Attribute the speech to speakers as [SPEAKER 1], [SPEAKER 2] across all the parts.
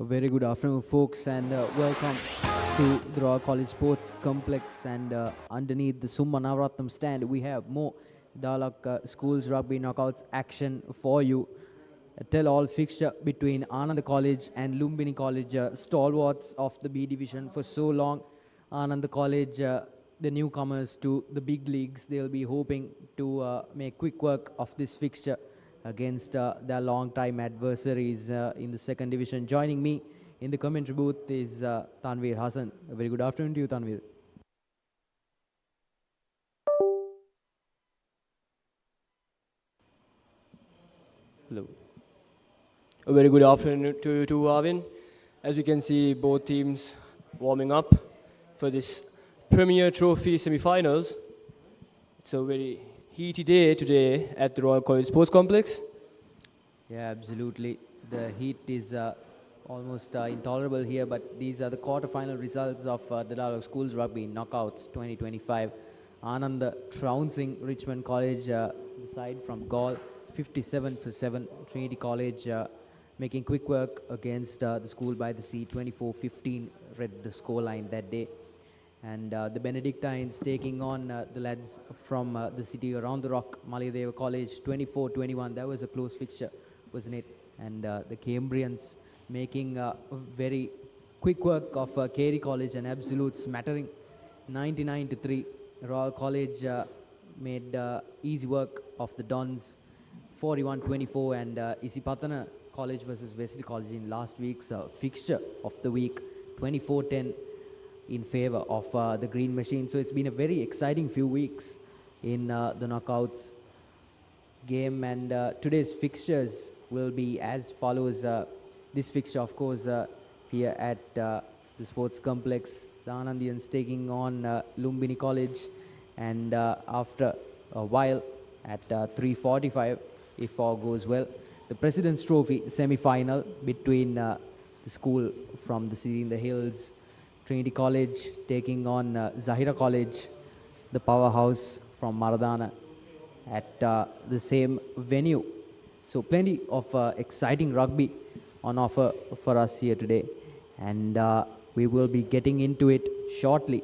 [SPEAKER 1] A very good afternoon, folks, and welcome to the Royal College Sports Complex. And underneath the Summa Navaratnam stand, we have more Dialog Schools Rugby Knockouts action for you. A tell-all fixture between Ananda College and Lumbini College, stalwarts of the B Division for so long. Ananda College, the newcomers to the big leagues, they'll be hoping to make quick work of this fixture against their long-time adversaries in the second division. Joining me in the commentary booth is Tanveer Hassan. A very good afternoon to you, Tanveer.
[SPEAKER 2] Hello. A very good afternoon to you too, Arvin. As you can see, both teams warming up for this Premier Trophy semi-finals. It's a very heaty day today at the Royal College Sports Complex.
[SPEAKER 1] Yeah, absolutely. The heat is almost intolerable here, but these are the quarter-final results of the Dialog Schools Rugby Knockouts 2025. Ananda trouncing Richmond College, the side from Gaul, 57-7. Trinity College making quick work against the School by the Sea, 24-15 read the scoreline that day. And the Benedictines taking on the lads from the city around the rock, Malayadeva College, 24-21. That was a close fixture, wasn't it? And the Cambrians making very quick work of Carey College, an absolute smattering, 99-3. Royal College made easy work of the Dons, 41-24. And Isipatana College versus Wesley College in last week's fixture of the week, 24-10. In favor of the Green Machine. So it's been a very exciting few weeks in the knockouts game, and today's fixtures will be as follows. This fixture, of course, here at the Sports Complex, the Anandians taking on Lumbini College, and after a while at 3:45, if all goes well, the President's Trophy semi-final between the school from the city in the hills, Trinity College, taking on Zahira College, the powerhouse from Maradana, at the same venue. So plenty of exciting rugby on offer for us here today, and we will be getting into it shortly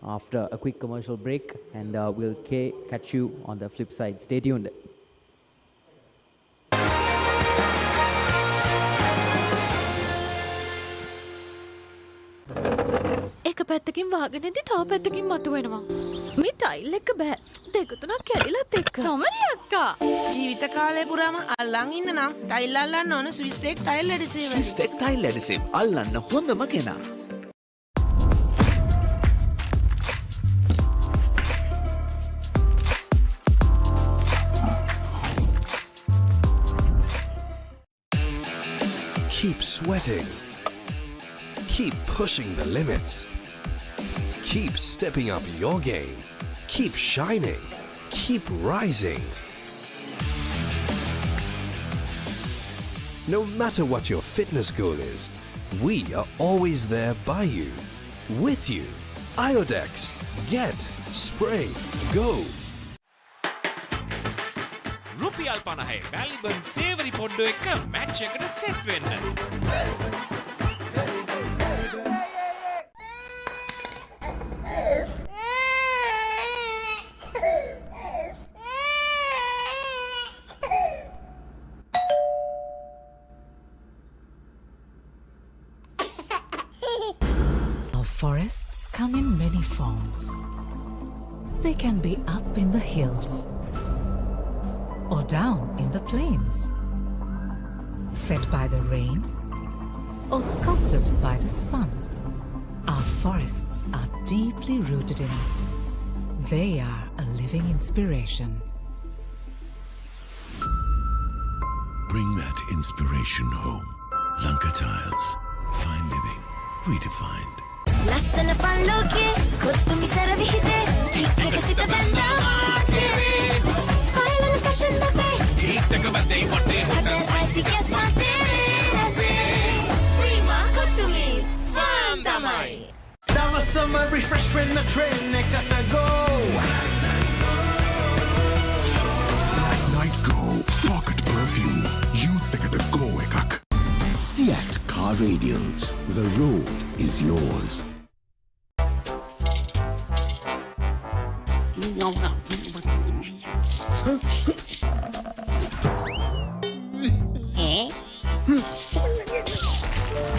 [SPEAKER 1] after a quick commercial break, and we'll catch you on the flip side. Stay tuned.
[SPEAKER 3] පැත්තකින් වාගෙනදී තව පැත්තකින් මතුවෙනවා. මේ tile එක බෑ. දෙක තුනක් කැඩිලත් එක්ක. තමරි අක්කා.
[SPEAKER 4] ජීවිත කාලය පුරාම අල්ලන් ඉන්න නම් ටයිල් අල්ලන්න ඕන Swisstek tile adhesive.
[SPEAKER 5] Swisstek tile adhesive අල්ලන්න හොඳම කෙනා.
[SPEAKER 6] Keep sweating. Keep pushing the limits. Keep stepping up your game. Keep shining. Keep rising. No matter what your fitness goal is, we are always there by you, with you. Iodex. Get. Spray. Go.
[SPEAKER 7] රුපියල් 50 වැලිබන් සේවරි පොඩ්ඩෝ එක match එකට set වෙන්න.
[SPEAKER 8] Forests come in many forms. They can be up in the hills or down in the plains, fed by the rain or sculpted by the sun. Our forests are deeply rooted in us. They are a living inspiration.
[SPEAKER 9] Bring that inspiration home. Lanka Tiles. Fine living. Redefined.
[SPEAKER 10] ලස්සන පල්ලෝකේ කොත්තුමි සරවිහිතේ හිටක සිත බැන්දා final fashion අපේ හිටක බදේ වටේ හොටස් spicy කැස් මාතේ රසේ Prima Kottumee ෆාම් තමයි
[SPEAKER 11] දවසම refresh වෙන්න train එකට go
[SPEAKER 9] Night Go Pocket Perfume Youth එකට go එකක්
[SPEAKER 5] සියට්
[SPEAKER 9] car radials. The road is yours.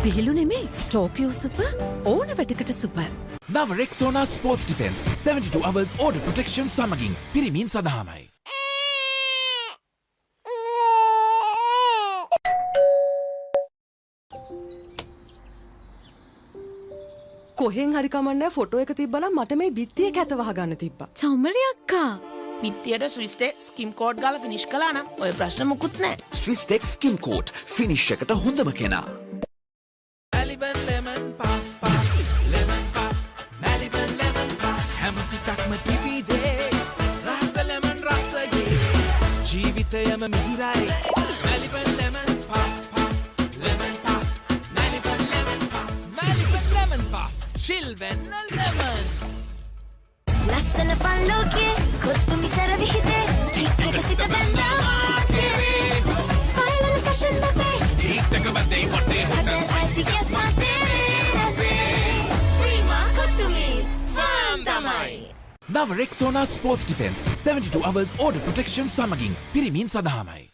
[SPEAKER 8] විහිළු නෙමේ ටෝකියෝ සුපර් ඕන වැඩකට සුපර්.
[SPEAKER 5] නව Rexona sports defence 72 hours order protection සමගින් පිරිමින් සඳහාමයි.
[SPEAKER 12] කොහෙන් හරි කමන්නේ ෆොටෝ එක තිබ්බනම් මට මේ බිත්තිය කැත වහගන්න තිබ්බා.
[SPEAKER 3] චමරි අක්කා.
[SPEAKER 4] පිත්තියට ස්විස්ටෙක් ස්කිම් කෝඩ් ගාලා ෆිනිෂ් කළා නම් ඔය ප්‍රශ්න මුකුත් නැහැ.
[SPEAKER 5] ස්විස්ටෙක් ස්කිම් කෝට් ෆිනිෂ් එකට හොඳම කෙනා.
[SPEAKER 11] Maliban lemon puff puff, lemon puff, Maliban lemon puff. හැමසිතක්ම පිබිදේ, රස lemon රසයේ. ජීවිතයම මිහිරයි. Maliban lemon puff puff, lemon puff, Maliban lemon puff, Maliban lemon puff. Chill when lemon.
[SPEAKER 10] ලස්සන පල්ලෝකේ කොත්තුමි සර විහිදේ හික්කට සිත බැඳා ෆයිනල් ෆැෂන් දපේ
[SPEAKER 11] හිටක බදේ වටේ
[SPEAKER 10] hotel spicy guess මාතේ රසේ Prima Kottumee ෆාම් තමයි.
[SPEAKER 5] නව Rexona sports defence 72 hours order protection සමගින් පිරිමින් සඳහාමයි.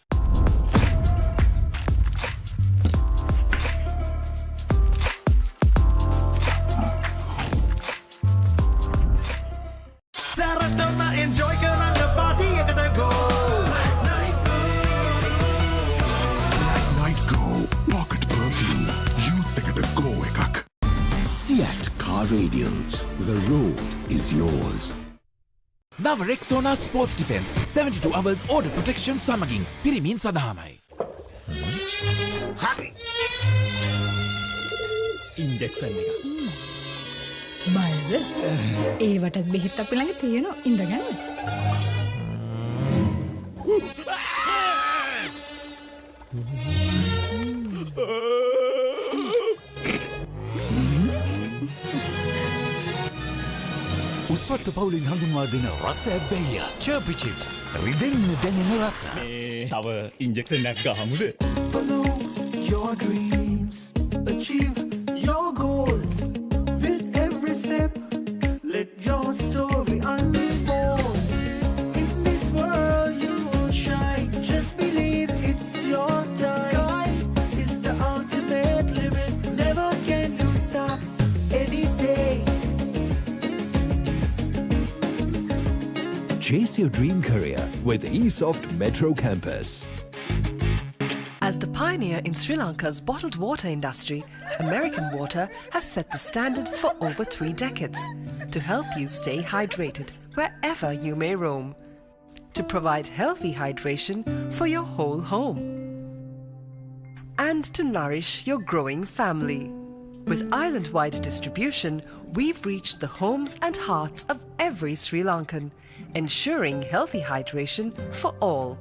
[SPEAKER 11] Saratama enjoy කරන්න party එකට go.
[SPEAKER 9] Night Go Pocket Perfume Youth එකට go එකක්. Seat car radials. The road is yours.
[SPEAKER 5] නව Rexona sports defence 72 hours order protection සමගින් පිරිමින් සඳහාමයි.
[SPEAKER 2] ඉන්ජෙක්ෂන් එක.
[SPEAKER 8] බයද? ඒවට බෙහෙත් අපි ළඟ තියෙනවා ඉඳගන්න.
[SPEAKER 6] උස්වත්ත පවුලින් හඳුන්වා දෙන රස ඇබ්බැහිය චර්පි චිප්ස් රිදෙන්න දැනෙන රස.
[SPEAKER 2] තව ඉන්ජෙක්ෂන් එකක් ගහමුද?
[SPEAKER 11] Follow your dreams, achieve your goals. With every step, let your story unfold. In this world you will shine. Just believe it's your time. Sky is the ultimate limit. Never can you stop any day.
[SPEAKER 6] Chase your dream career with eSoft Metro Campus.
[SPEAKER 12] As the pioneer in Sri Lanka's bottled water industry, American Water has set the standard for over 3 decades to help you stay hydrated wherever you may roam, to provide healthy hydration for your whole home, and to nourish your growing family. With island-wide distribution, we've reached the homes and hearts of every Sri Lankan, ensuring healthy hydration for all.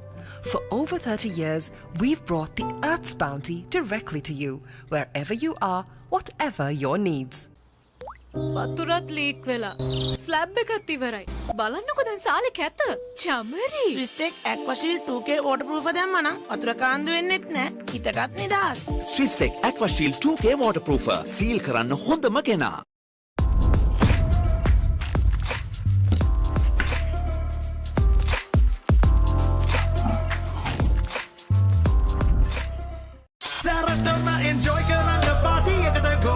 [SPEAKER 12] For over 30 years, we've brought the Earth's bounty directly to you, wherever you are, whatever your needs.
[SPEAKER 3] වතුරත් leak වෙලා. Slab එකත් ඉවරයි. බලන්නකො දැන් සාලේ කැත. Chamari.
[SPEAKER 4] ස්විස්ටෙක් ඇක්වාෂීල් 2K waterproof දැම්මා නම් වතුර කාන්දු වෙන්නෙත් නැහැ. හිතටත් නිදහස්.
[SPEAKER 5] ස්විස්ටෙක් ඇක්වාෂීල් 2K waterproofer සීල් කරන්න හොඳම කෙනා.
[SPEAKER 11] Saratama enjoy කරන්න party එකට go.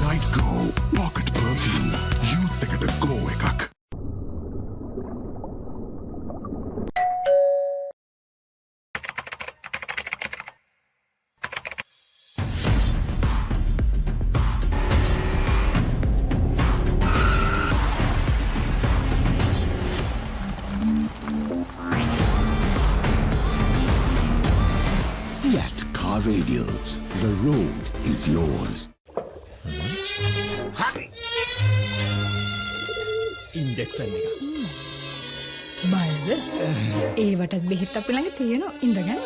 [SPEAKER 9] Night Go Pocket Perfume Youth එකට go එකක්. Seat car radials. The road is yours.
[SPEAKER 2] Injection එක.
[SPEAKER 8] බයද? ඒවට බෙහෙත් අපි ළඟ තියෙනවා ඉඳගන්න.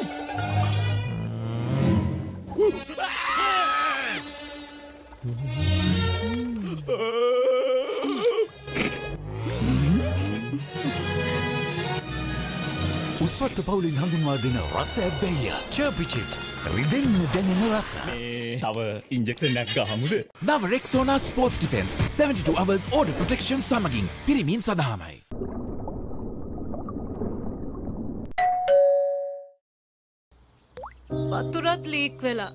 [SPEAKER 5] උස්වත්ත පවුලින් හඳුන්වා දෙන රස ඇබ්බැහිය චර්පි චිප්ස් රිදෙන්න දැනෙන රස
[SPEAKER 13] තව ඉන්ජෙක්ෂන් එකක් ගහමුද?
[SPEAKER 5] නව Rexona sports defence 72 hours order protection සමගින් පිරිමින් සඳහාමයි.
[SPEAKER 3] වතුරත් ලීක් වෙලා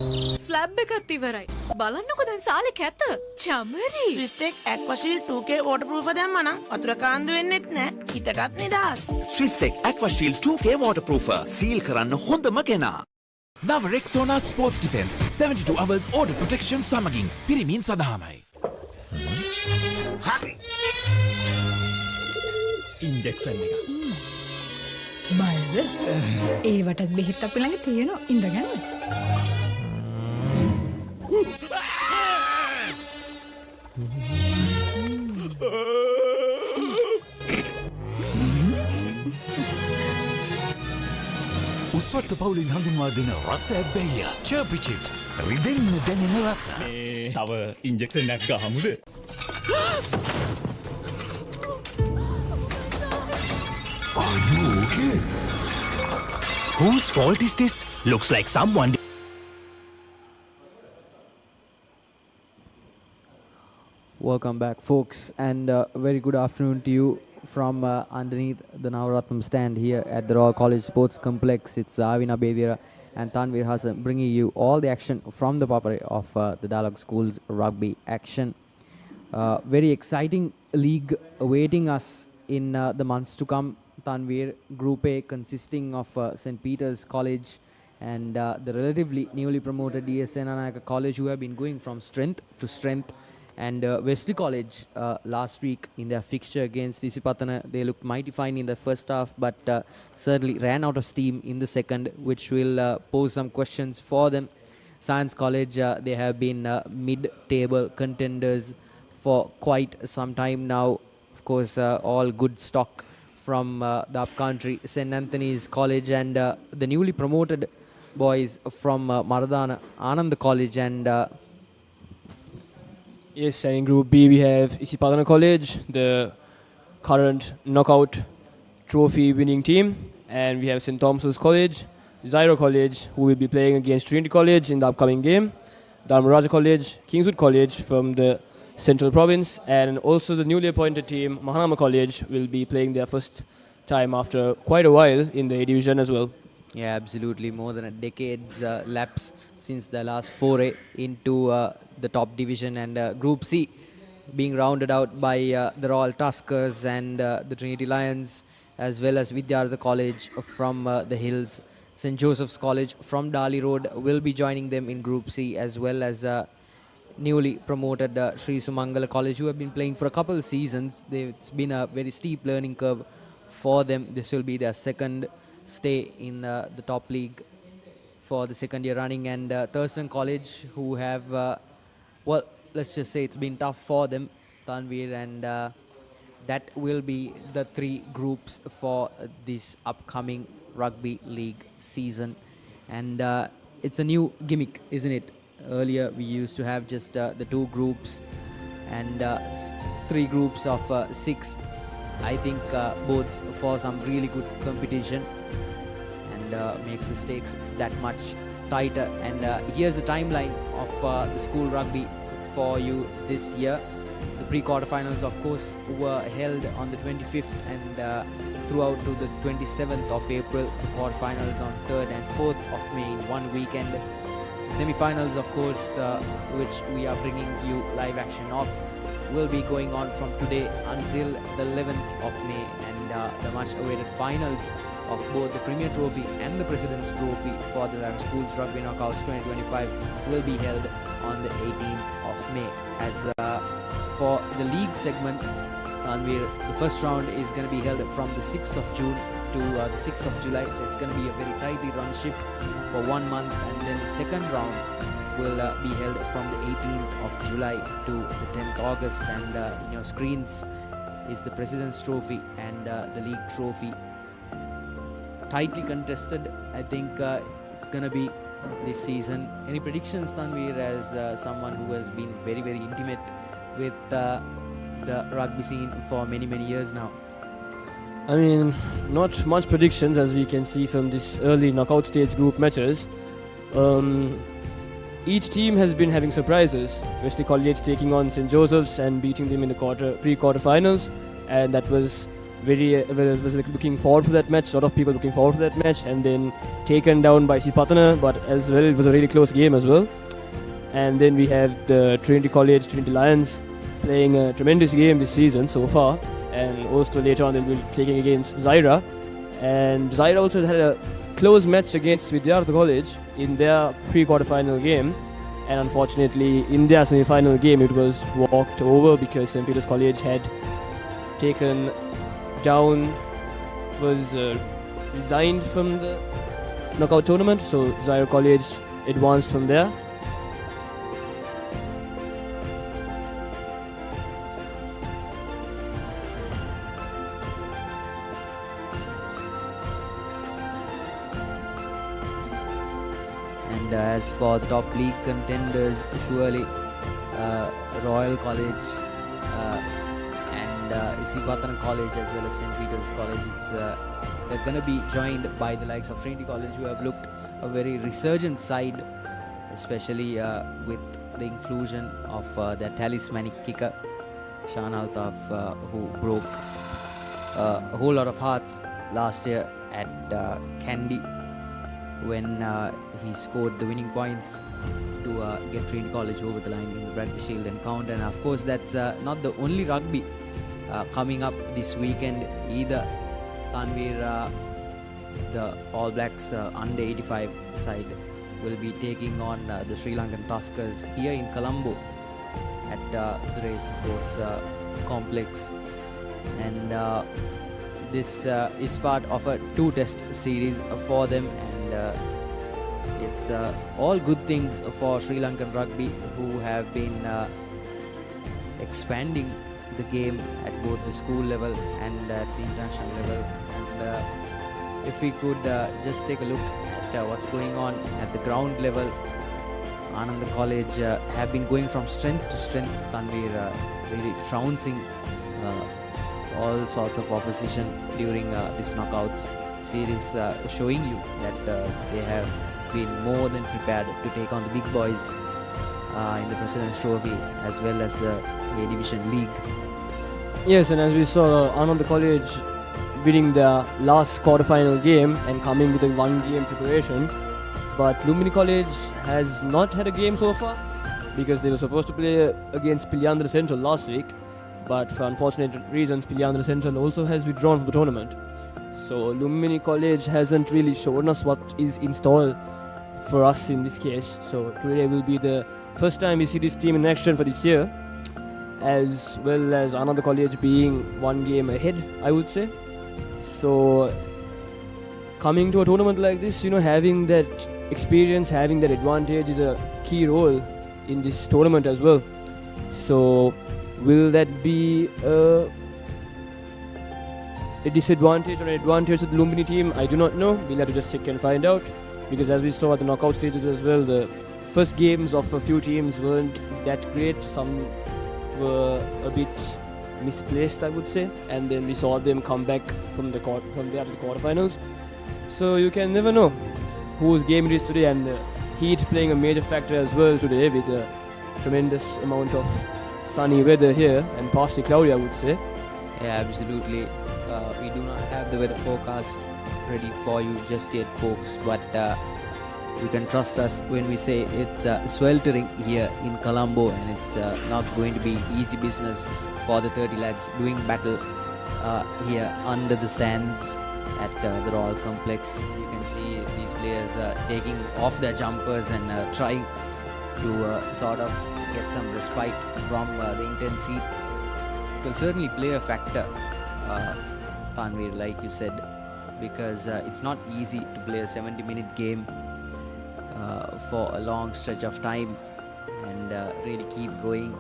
[SPEAKER 3] ස්ලැබ් එකත් ඉවරයි. බලන්නකො දැන් සාලේ කැත. චමරි.
[SPEAKER 4] ස්විස්ටෙක් ඇක්වාෂීල් 2K waterproof දැම්මනම් වතුර කාන්දු වෙන්නෙත් නෑ. හිතටත් නිදහස්.
[SPEAKER 14] ස්විස්ටෙක් ඇක්වාෂීල් 2K waterproofer සීල් කරන්න හොඳම කෙනා.
[SPEAKER 5] නව Rexona sports defence 72 hours order protection සමගින් පිරිමින් සඳහාමයි.
[SPEAKER 13] හරි. ඉන්ජෙක්ෂන් එක.
[SPEAKER 15] බයද? ඒවටත් බෙහෙත් අපි ළඟ තියෙනවා. ඉඳගන්න.
[SPEAKER 5] උස්වත්ත පවුලින් හඳුන්වා දෙන රස ඇබ්බැහිය චර්පි චිප්ස් රිදෙන්න දැනෙන රස
[SPEAKER 13] තව ඉන්ජෙක්ෂන් එකක් ගහමුද?
[SPEAKER 5] Are you okay?
[SPEAKER 14] Whose fault is this? Looks like someone.
[SPEAKER 1] Welcome back, folks, and very good afternoon to you from underneath the Navaratnam stand here at the Royal College Sports Complex. It's Avina Bedira and Tanvir Hassan bringing you all the action from the Papare of the Dialog Schools rugby action. Very exciting league awaiting us in the months to come. Tanvir, Group A consisting of St. Peter's College and the relatively newly promoted DSN Ananda College, who have been going from strength to strength. And Wesley College last week in their fixture against Isipatana, they looked mighty fine in the first half, but certainly ran out of steam in the second, which will pose some questions for them. Science College, they have been mid-table contenders for quite some time now. Of course, all good stock from the upcountry St. Anthony's College and the newly promoted boys from Maradana, Ananda College and
[SPEAKER 2] yes, and in Group B we have Isipatana College, the current knockout trophy winning team, and we have St. Thomas's College, Zairo College, who will be playing against Trinity College in the upcoming game, Dharmaraja College, Kingswood College from the Central Province, and also the newly appointed team, Mahanama College, will be playing their first time after quite a while in the A division as well.
[SPEAKER 1] Yeah, absolutely. More than a decade's lapse since the last foray into the top division, and Group C being rounded out by the Royal Tuskers and the Trinity Lions, as well as Vidyartha College from the Hills. St. Joseph's College from Dali Road will be joining them in Group C, as well as newly promoted Sri Sumangala College, who have been playing for a couple of seasons. It's been a very steep learning curve for them. This will be their second stay in the top league for the second year running, and Thurston College, who have well, let's just say it's been tough for them, Tanvir, and that will be the three groups for this upcoming rugby league season. And it's a new gimmick, isn't it? Earlier we used to have just the two groups and three groups of six. I think bodes for some really good competition and makes the stakes that much tighter. And here's the timeline of the school rugby for you this year. The pre-quarterfinals, of course, were held on the 25th and throughout to the 27th of April. The quarterfinals on 3rd and 4th of May in one weekend. The semi-finals, of course, which we are bringing you live action of, will be going on from today until the 11th of May, and the much awaited finals of both the Premier Trophy and the President's Trophy for the Dialog Schools Rugby Knockouts 2025 will be held on the 18th of May. As for the league segment, the first round is going to be held from the 6th of June to the 6th of July, so it's going to be a very tightly run shift for 1 month, and then the second round will be held from the 18th of July to the 10th August, and in your screens is the President's Trophy and the League Trophy. Tightly contested, I think it's going to be this season. Any predictions, Tanvir, as someone who has been very, very intimate with the rugby scene for many, many years now?
[SPEAKER 2] I mean, not much predictions as we can see from this early knockout stage group matches. Each team has been having surprises. Wesley College taking on St. Joseph's and beating them in the pre-quarterfinals, and that was was looking forward for that match. A lot of people looking forward for that match, and then taken down by Sipatana, but as well it was a really close game as well. And then we have the Trinity College, Trinity Lions playing a tremendous game this season so far, and also later on they'll be playing against Zaira. And Zaira also had a close match against Vidyartha College in their pre-quarterfinal game, and unfortunately in their semi-final game it was walked over because St. Peter's College had taken down, was resigned from the knockout tournament, so Zaira College advanced from there.
[SPEAKER 1] And as for the top league contenders, surely Royal College and Sipatana College as well as St. Peter's College, they're going to be joined by the likes of Trinity College, who have looked a very resurgent side, especially with the inclusion of their talismanic kicker, Shan Altaf, who broke a whole lot of hearts last year at Kandy when he scored the winning points to get Trinity College over the line in the Rugby Shield encounter. And of course that's not the only rugby coming up this weekend either. Tanveer, the All Blacks under 85 side, will be taking on the Sri Lankan Tuskers here in Colombo at the race course complex. And this is part of a 2-test series for them, and it's all good things for Sri Lankan rugby, who have been expanding the game at both the school level and at the international level. And if we could just take a look at what's going on at the ground level, Ananda College have been going from strength to strength. Tanveer really trouncing all sorts of opposition during this knockouts series, showing you that they have been more than prepared to take on the big boys in the President's Trophy as well as the A Division League.
[SPEAKER 2] Yes, and as we saw, Ananda College winning their last quarterfinal game and coming with a one-game preparation, but Lumbini College has not had a game so far because they were supposed to play against Pilyandra Central last week, but for unfortunate reasons Pilyandra Central also has withdrawn from the tournament. So Lumbini College hasn't really shown us what is in store for us in this case. So today will be the first time we see this team in action for this year, as well as Ananda College being one game ahead, I would say. So coming to a tournament like this, having that experience, having that advantage is a key role in this tournament as well. So will that be a disadvantage or an advantage to the Lumbini team? I do not know. We'll have to just check and find out, because as we saw at the knockout stages as well, the first games of a few teams weren't that great. Some were a bit misplaced, I would say, and then we saw them come back from there to the quarterfinals. So you can never know whose game it is today, and the heat playing a major factor as well today with a tremendous amount of sunny weather here and partly cloudy, I would say.
[SPEAKER 1] Yeah, absolutely. We do not have the weather forecast ready for you just yet, folks, but you can trust us when we say it's sweltering here in Colombo, and it's not going to be easy business for the 30 lads doing battle here under the stands at the Royal Complex. You can see these players taking off their jumpers and trying to sort of get some respite from the intense heat. It will certainly play a factor, Tanveer, like you said, because it's not easy to play a 70-minute game for a long stretch of time and really keep going.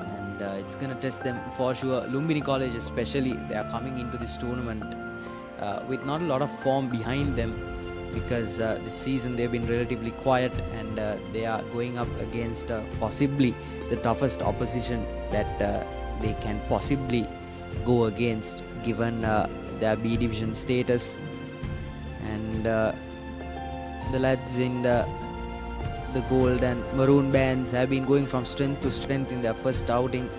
[SPEAKER 1] And it's going to test them for sure. Lumbini College especially, they are coming into this tournament with not a lot of form behind them, because this season they've been relatively quiet, and they are going up against possibly the toughest opposition that they can possibly go against, given their B division status. And the lads in the gold and maroon bands have been going from strength to strength in their first outing.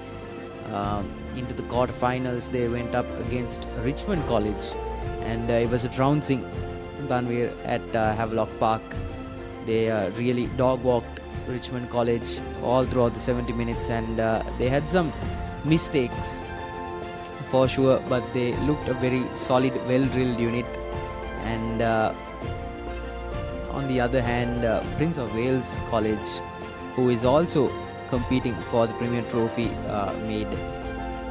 [SPEAKER 1] Into the quarterfinals, they went up against Richmond College, and it was a trouncing Tanvir at Havelock Park. They really dog-walked Richmond College all throughout the 70 minutes, and they had some mistakes for sure, but they looked a very solid, well-drilled unit. And on the other hand, Prince of Wales College, who is also competing for the Premier Trophy, made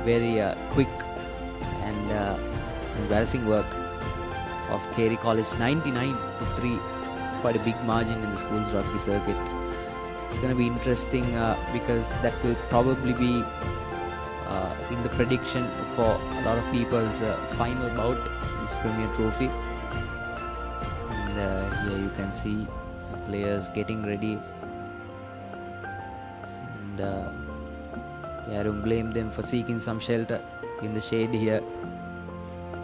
[SPEAKER 1] very quick and embarrassing work of Carey College, 99-3, quite a big margin in the school's rugby circuit. It's going to be interesting because that will probably be in the prediction for a lot of people's final bout, this Premier Trophy. And here you can see the players getting ready. And I don't blame them for seeking some shelter in the shade here.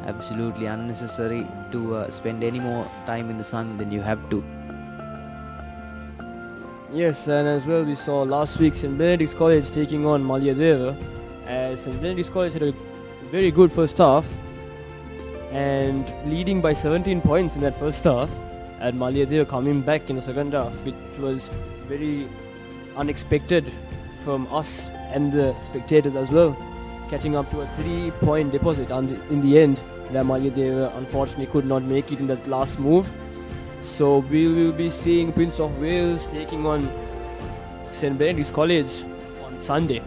[SPEAKER 1] Absolutely unnecessary to spend any more time in the sun than you have to.
[SPEAKER 2] Yes, and as well we saw last week St. Benedict's College taking on Malayadeva, as St. Benedict's College had a very good first half and leading by 17 points in that first half, and Malayadeva coming back in the second half, which was very unexpected from us and the spectators as well, catching up to a 3-point deposit in the end, where Malayadeva unfortunately could not make it in that last move. So we will be seeing Prince of Wales taking on St. Benedict's College on Sunday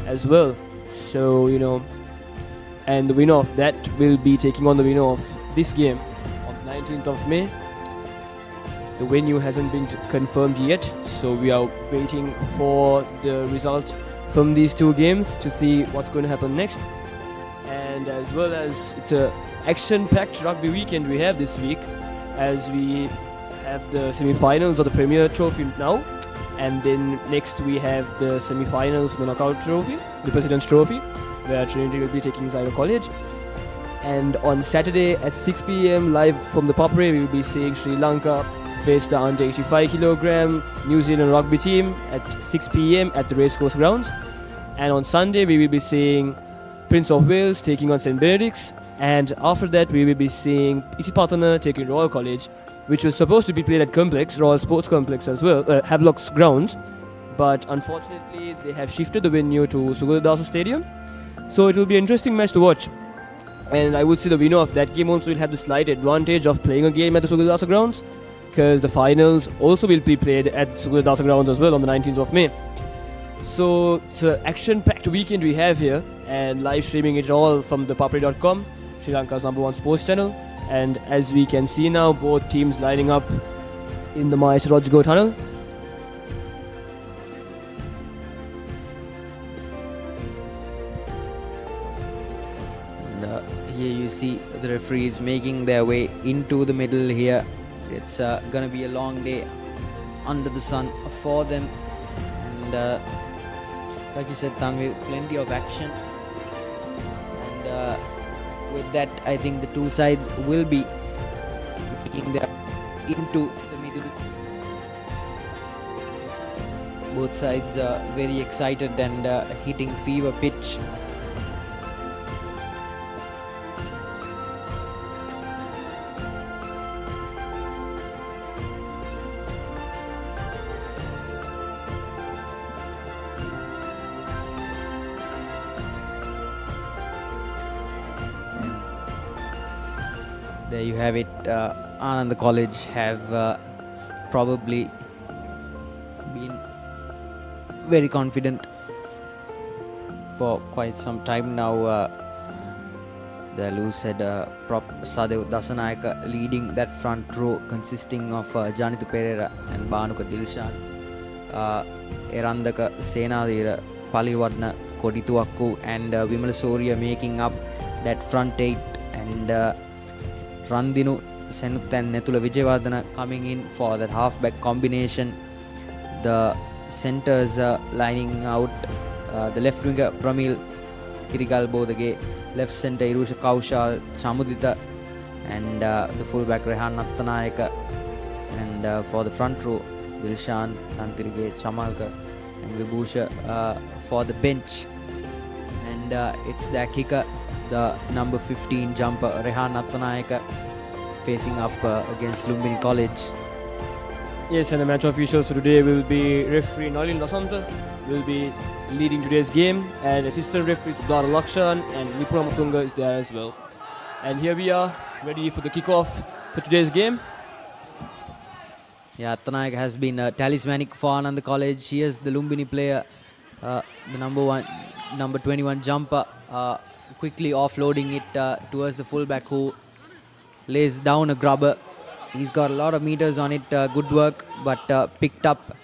[SPEAKER 2] as well. So, and the winner of that will be taking on the winner of this game on the 19th of May. The venue hasn't been confirmed yet, so we are waiting for the result from these two games to see what's going to happen next. And as well as it's a action-packed rugby weekend we have this week, as we have the semi-finals of the Premier Trophy now, and then next we have the semi-finals of the Knockout Trophy, the President's Trophy, where Trinity will be taking Zyro College. And on Saturday at 6 p.m. live from the Papare, we will be seeing Sri Lanka face the under 85 kilogram New Zealand rugby team at 6 p.m. at the Racecourse grounds. And on Sunday we will be seeing Prince of Wales taking on St. Benedict's, and after that we will be seeing Isipatana taking Royal College, which was supposed to be played at Complex, Royal Sports Complex as well, Havelock's grounds, but unfortunately they have shifted the venue to Sugadasa Stadium. So it will be an interesting match to watch, and I would say the winner of that game also will have the slight advantage of playing a game at the Sugadasa grounds, because the finals also will be played at Sugadasa grounds as well on the 19th of May. So it's an action-packed weekend we have here, and live streaming it all from ThePapare.com, Sri Lanka's #1 sports channel. And as we can see now, both teams lining up in the Mahesa Rojgo tunnel.
[SPEAKER 1] And here you see the referees making their way into the middle here. It's gonna be a long day under the sun for them, and like you said, Tanvir, plenty of action, and with that I think the two sides will be making their into the middle. Both sides are very excited and hitting fever pitch. There you have it. Ananda College have probably been very confident for quite some time now. The loose head prop Sadev Dasanayaka leading that front row consisting of Janithu Pereira and Banuka Dilshan. Erandaka Senadira, Paliwadna Kodituakku and Vimala Soria making up that front eight, and Randinu Senuth and Netula Vijayawardena coming in for that halfback combination. The centers lining out, the left winger Pramil Kirigal Bodage, left center Irusha Kaushal, Chamudita, and the fullback Rehan Nattanayaka, and for the front row Dilshan, Tantirige, Chamalkar, and Vibhusha for the bench. And it's the kicker, the number 15 jumper Rehan Nattanayaka, facing up against Lumbini College.
[SPEAKER 2] Yes, and the match officials for today will be referee Nalin Lasanta will be leading today's game, and assistant referee Dara Lakshan and Nipura Matunga is there as well. And here we are ready for the kickoff for today's game.
[SPEAKER 1] Yeah, Attanayak has been talismanic for Ananda College. He is the Lumbini player, the number 21 jumper, quickly offloading it towards the fullback who lays down a grubber. He's got a lot of meters on it, good work, but picked up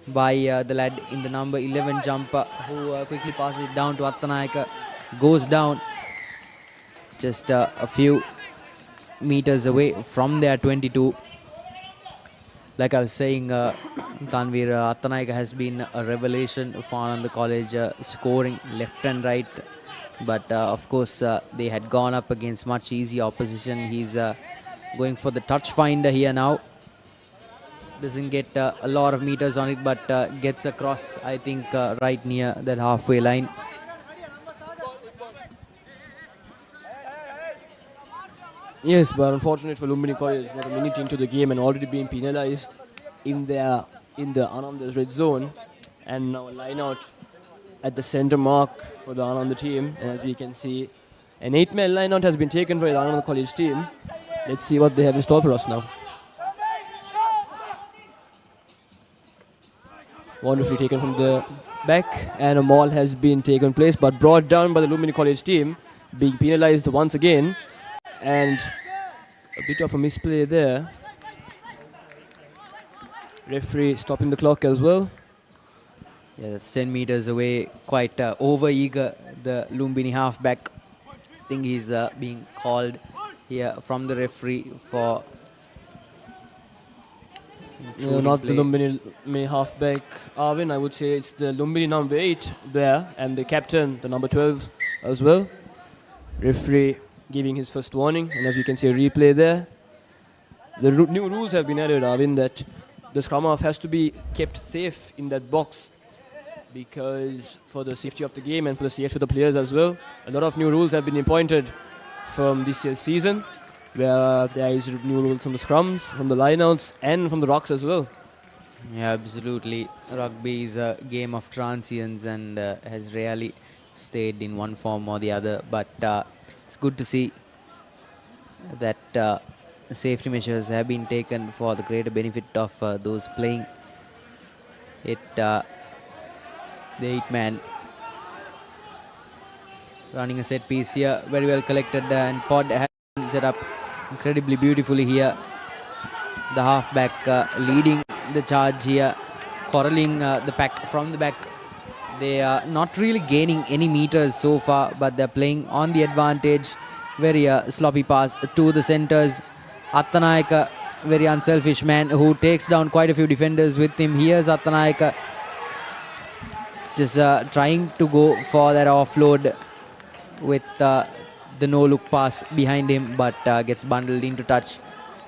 [SPEAKER 1] by the lad in the number 11 jumper who quickly passes it down to Attanayak, goes down just a few meters away from their 22. Like I was saying, Tanvir, Attanayak has been a revelation for Ananda College, scoring left and right. But of course, they had gone up against much easier opposition. He's going for the touch finder here now. Doesn't get a lot of meters on it, but gets across, I think, right near that halfway line.
[SPEAKER 2] Yes, but unfortunate for Lumbini College, not a minute into the game and already being penalized in the Ananda's red zone, and now a line out at the center mark for the Ananda team. And as we can see, an 8-man line out has been taken by the Ananda College team. Let's see what they have in store for us now. Wonderfully taken from the back, and a maul has been taken place but brought down by the Lumbini College team, being penalized once again. And a bit of a misplay there. Referee stopping the clock as well.
[SPEAKER 1] Yeah, that's 10 meters away, quite over-eager, the Lumbini halfback. I think he's being called here from the referee for...
[SPEAKER 2] No, not play. The Lumbini halfback, Arvin. I would say it's the Lumbini number 8 there, and the captain, the number 12 as well. Referee giving his first warning, and as we can see a replay there. The new rules have been added, Arvin, that the scrum half has to be kept safe in that box, because for the safety of the game and for the safety of the players as well, a lot of new rules have been appointed from this year's season, where there is new rules from the scrums, from the lineouts, and from the rocks as well.
[SPEAKER 1] Yeah, absolutely. Rugby is a game of transients and has rarely stayed in one form or the other, but it's good to see that safety measures have been taken for the greater benefit of those playing it. The 8-man running a set piece here, very well collected, and Pod has been set up incredibly beautifully here. The halfback leading the charge here, corralling the pack from the back. They are not really gaining any meters so far, but they're playing on the advantage. Very sloppy pass to the centers. Attanayak, very unselfish man who takes down quite a few defenders with him. Here's Attanayak just trying to go for that offload with the no-look pass behind him, but gets bundled into touch.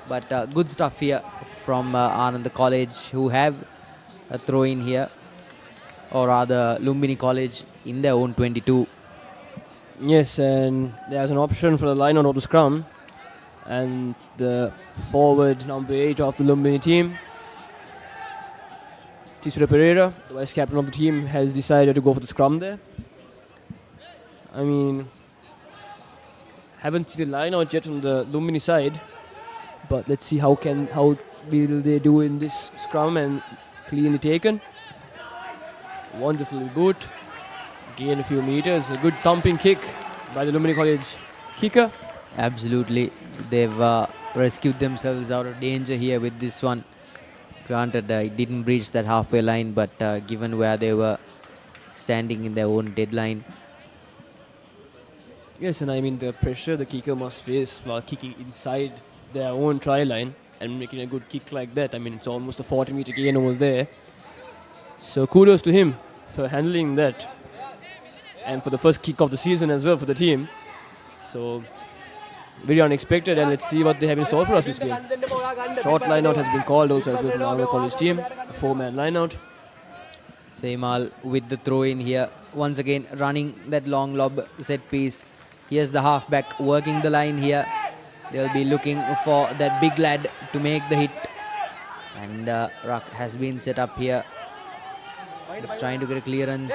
[SPEAKER 1] But good stuff here from Ananda College, who have a throw-in here, or rather Lumbini College in their own 22.
[SPEAKER 2] Yes, and there's an option for the line out of the scrum, and the forward number 8 of the Lumbini team, Tisura Pereira, the vice captain of the team, has decided to go for the scrum there. I mean, haven't seen the line out yet on the Lumbini side, but let's see how will they do in this scrum, and cleanly taken. Wonderfully boot, gain a few meters, a good thumping kick by the Lumbini College kicker.
[SPEAKER 1] Absolutely, they've rescued themselves out of danger here with this one. Granted, it didn't breach that halfway line, but given where they were standing in their own deadline.
[SPEAKER 2] Yes, and I mean the pressure the kicker must face while kicking inside their own try line and making a good kick like that. I mean, it's almost a 40-meter gain over there. So kudos to him for handling that. and for the first kick of the season as well for the team. So very unexpected, and let's see what they have in store for us this game. Short line out has been called also as well from the Ananda College team. A 4-man line out.
[SPEAKER 1] Seymal with the throw in here. Once again running that long lob set piece. Here's the halfback working the line here. They'll be looking for that big lad to make the hit. And ruck has been set up here. Just trying to get a clearance.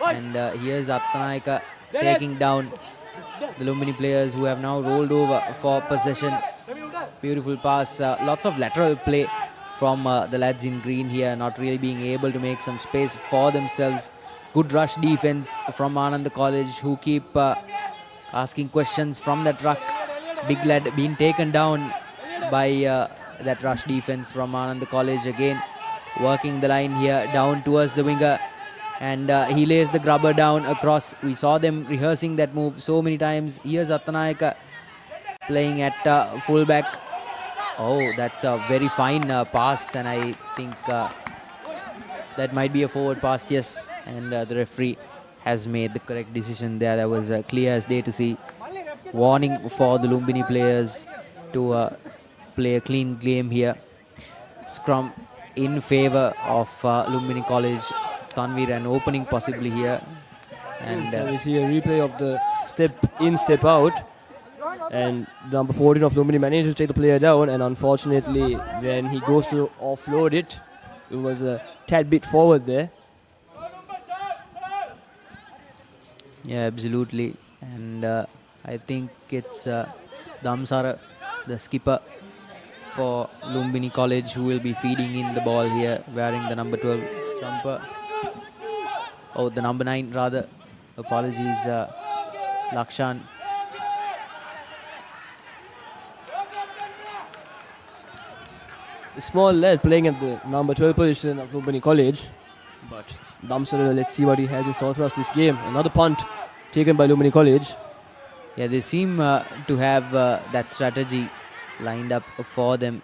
[SPEAKER 1] And here's Attanayaka taking down the Lumbini players who have now rolled over for possession. Beautiful pass. Lots of lateral play from the lads in green here, not really being able to make some space for themselves. Good rush defense from Ananda College, who keep asking questions from that ruck. Big lad being taken down by that rush defense from Ananda College again. Working the line here down towards the winger. And he lays the grubber down across. We saw them rehearsing that move so many times. Here's Attanayaka playing at fullback. Oh, that's a very fine pass, and I think that might be a forward pass, yes. And the referee has made the correct decision there. That was clear as day to see. Warning for the Lumbini players to play a clean game here. Scrum in favor of Lumbini College. Tanveer an opening possibly here. And
[SPEAKER 2] so we see a replay of the step in, step out. And number 14 of Lumbini manages to take the player down, and unfortunately when he goes to offload it, it was a tad bit forward there.
[SPEAKER 1] Yeah, absolutely. And I think it's Damsara, the skipper for Lumbini College, who will be feeding in the ball here, wearing the number 12 jumper. Oh, the number 9 rather. Apologies, Lakshan.
[SPEAKER 2] A small lad playing at the number 12 position of Lumbini College. But Damsara, let's see what he has in store for us this game. Another punt taken by Lumbini College.
[SPEAKER 1] Yeah, they seem to have that strategy lined up for them,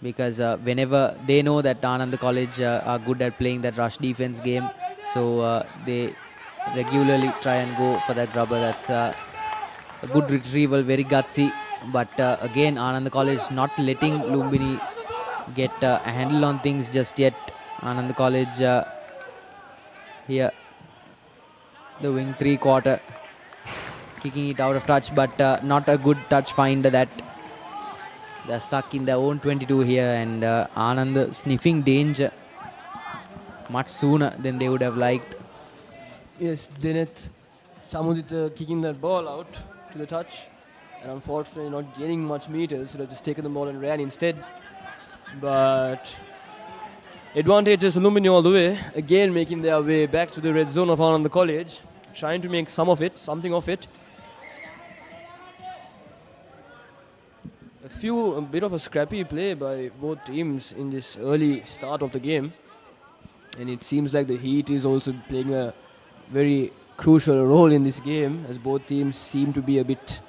[SPEAKER 1] because whenever they know that Ananda College are good at playing that rush defense game, so they regularly try and go for that grubber. That's a good retrieval, very gutsy. But again, Ananda College not letting Lumbini get a handle on things just yet. Ananda College here, the wing 3/4, kicking it out of touch, but not a good touch find. That they're stuck in their own 22 here, and Anand sniffing danger much sooner than they would have liked.
[SPEAKER 2] Yes, Dinet Samudita kicking that ball out to the touch, and unfortunately not gaining much meters, so they've just taken the ball and ran instead. But advantage is Lumbini all the way, again making their way back to the red zone of Ananda College, trying to make something of it. A bit of a scrappy play by both teams in this early start of the game, and it seems like the heat is also playing a very crucial role in this game, as both teams seem to be a bit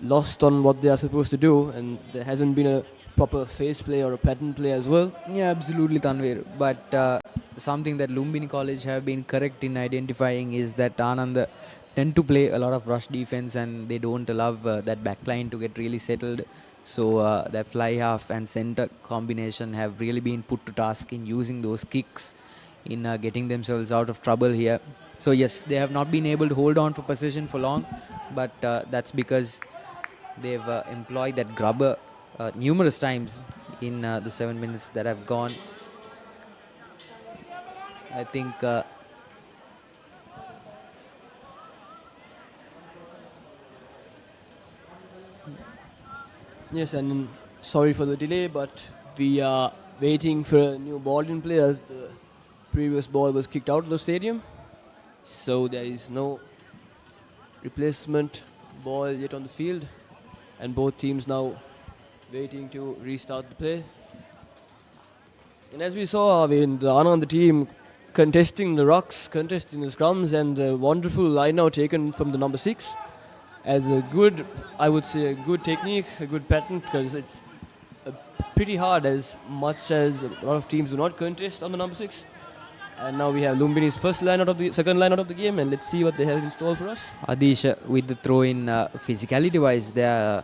[SPEAKER 2] lost on what they are supposed to do, and there hasn't been a proper phase play or a pattern play as well.
[SPEAKER 1] Yeah, absolutely, Tanveer. But something that Lumbini College have been correct in identifying is that Ananda tend to play a lot of rush defense, and they don't allow that backline to get really settled. So that fly half and center combination have really been put to task in using those kicks in getting themselves out of trouble here. So yes, they have not been able to hold on for possession for long, but that's because they've employed that grubber numerous times in the 7 minutes that have gone. I think
[SPEAKER 2] yes, and sorry for the delay, but we are waiting for a new ball in play, as the previous ball was kicked out of the stadium. So there is no replacement ball yet on the field, and both teams now waiting to restart the play. And as we saw, the Ananda team contesting the rucks, contesting the scrums, and the wonderful line now taken from the number 6 as a good, I would say, a good technique, a good pattern, because it's pretty hard, as much as a lot of teams do not contest on the number 6. And now we have Lumbini's second line out of the game, and let's see what they have in store for us.
[SPEAKER 1] Adish with the throw in, physicality wise, they are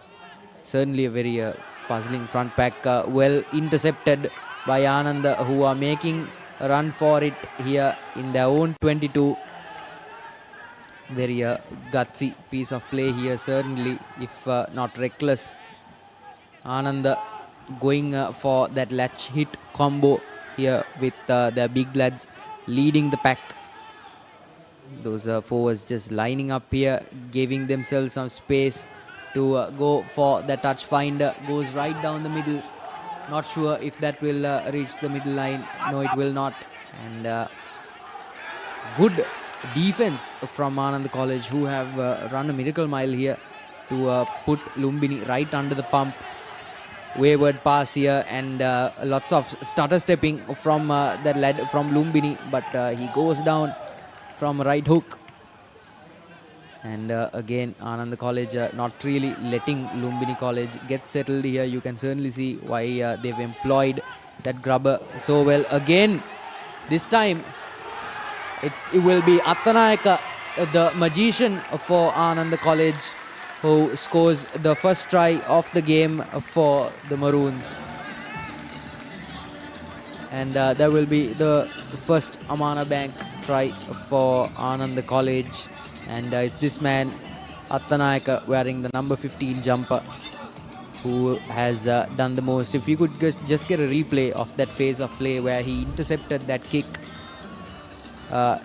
[SPEAKER 1] certainly a very puzzling front pack. Well intercepted by Ananda, who are making a run for it here in their own 22. Very gutsy piece of play here, certainly, if not reckless. Ananda going for that latch hit combo here with their big lads leading the pack. Those forwards just lining up here, giving themselves some space to go for the touch finder. Goes right down the middle. Not sure if that will reach the middle line. No, it will not. And good defense from Ananda College, who have run a miracle mile here to put Lumbini right under the pump. Wayward pass here, and lots of stutter stepping from that lad from Lumbini, but he goes down from right hook. And again, Ananda College not really letting Lumbini College get settled here. You can certainly see why they've employed that grubber so well. Again, this time it will be Attanayaka, the magician for Ananda College, who scores the first try of the game for the Maroons. And that will be the first Amana Bank try for Ananda College. And it's this man, Attanayaka, wearing the number 15 jumper, who has done the most. If you could just get a replay of that phase of play where he intercepted that kick.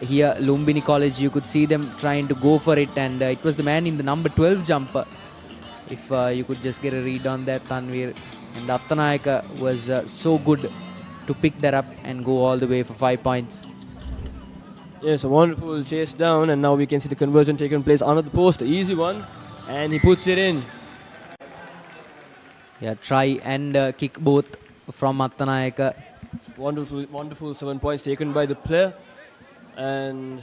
[SPEAKER 1] Here, Lumbini College, you could see them trying to go for it, and it was the man in the number 12 jumper. If you could just get a read on that, Tanvir. And Attanayaka was so good to pick that up and go all the way for 5 points.
[SPEAKER 2] Yes, a wonderful chase down, and now we can see the conversion taking place under the post. Easy one, and he puts it in.
[SPEAKER 1] Yeah, try and kick both from Attanayaka.
[SPEAKER 2] Wonderful 7 points taken by the player. And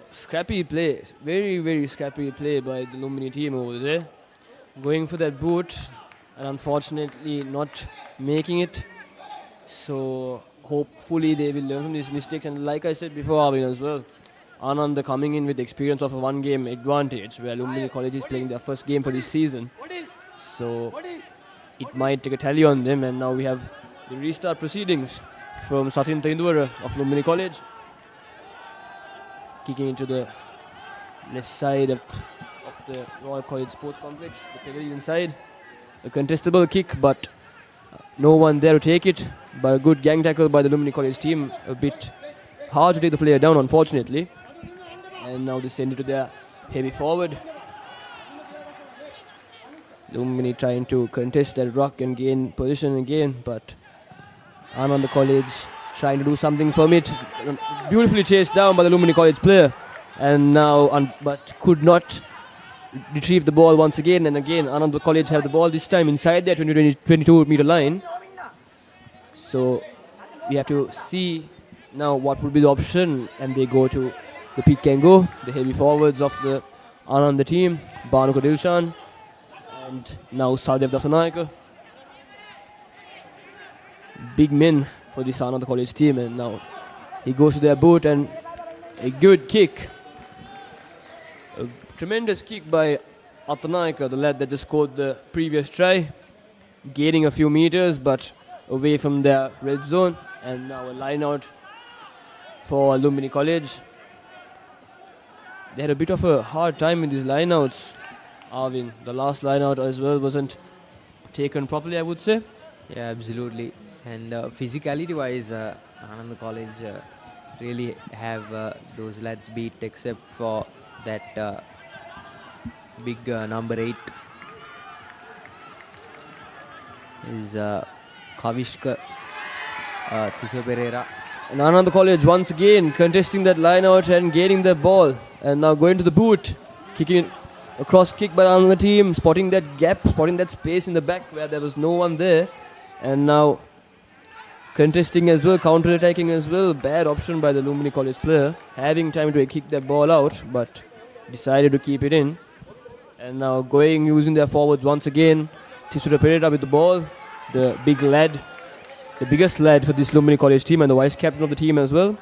[SPEAKER 2] scrappy play, very scrappy play by the Lumbini team over there. Going for that boot, and unfortunately not making it. So hopefully they will learn from these mistakes. And like I said before, Arvind, as well, Ananda coming in with the experience of a one-game advantage, where Lumbini College is playing their first game for this season. So it might take a tally on them. And now we have the restart proceedings from Satin Tendwara of Lumbini College. Kicking into the left side of the Royal College Sports Complex, the pavilion side. A contestable kick, but no one there to take it. But a good gang tackle by the Lumbini College team. A bit hard to take the player down, unfortunately. And now they send it to their heavy forward. Lumbini trying to contest that ruck and gain position again, but Ananda College trying to do something from it. Beautifully chased down by the Lumbini College player. And now, but could not retrieve the ball once again. And again, Ananda College have the ball this time inside their 22 meter line. So we have to see now what would be the option. And they go to the Pete Kango, the heavy forwards of the Ananda team, Banuka Dilshan, and now Sadev Dasanayaka. Big men for this Ananda College team, and now he goes to their boot, and a good kick. A tremendous kick by Attanayaka, the lad that just scored the previous try, gaining a few meters but away from their red zone. And now a line out for Lumbini College. They had a bit of a hard time with these lineouts, Arvin. The last lineout as well wasn't taken properly, I would say.
[SPEAKER 1] Yeah, absolutely. And physicality-wise, Ananda College really have those lads beat, except for that big number 8 is Kavishka ThePapare.
[SPEAKER 2] And Ananda College once again contesting that line out and gaining the ball. And now going to the boot, kicking a cross kick by Ananda team, spotting that gap, spotting that space in the back where there was no one there. And now contesting as well, counter-attacking as well. Bad option by the Lumbini College player, having time to kick that ball out, but decided to keep it in. And now going, using their forwards once again. ThePapare with the ball, the big lad, the biggest lad for this Lumbini College team, and the vice captain of the team as well.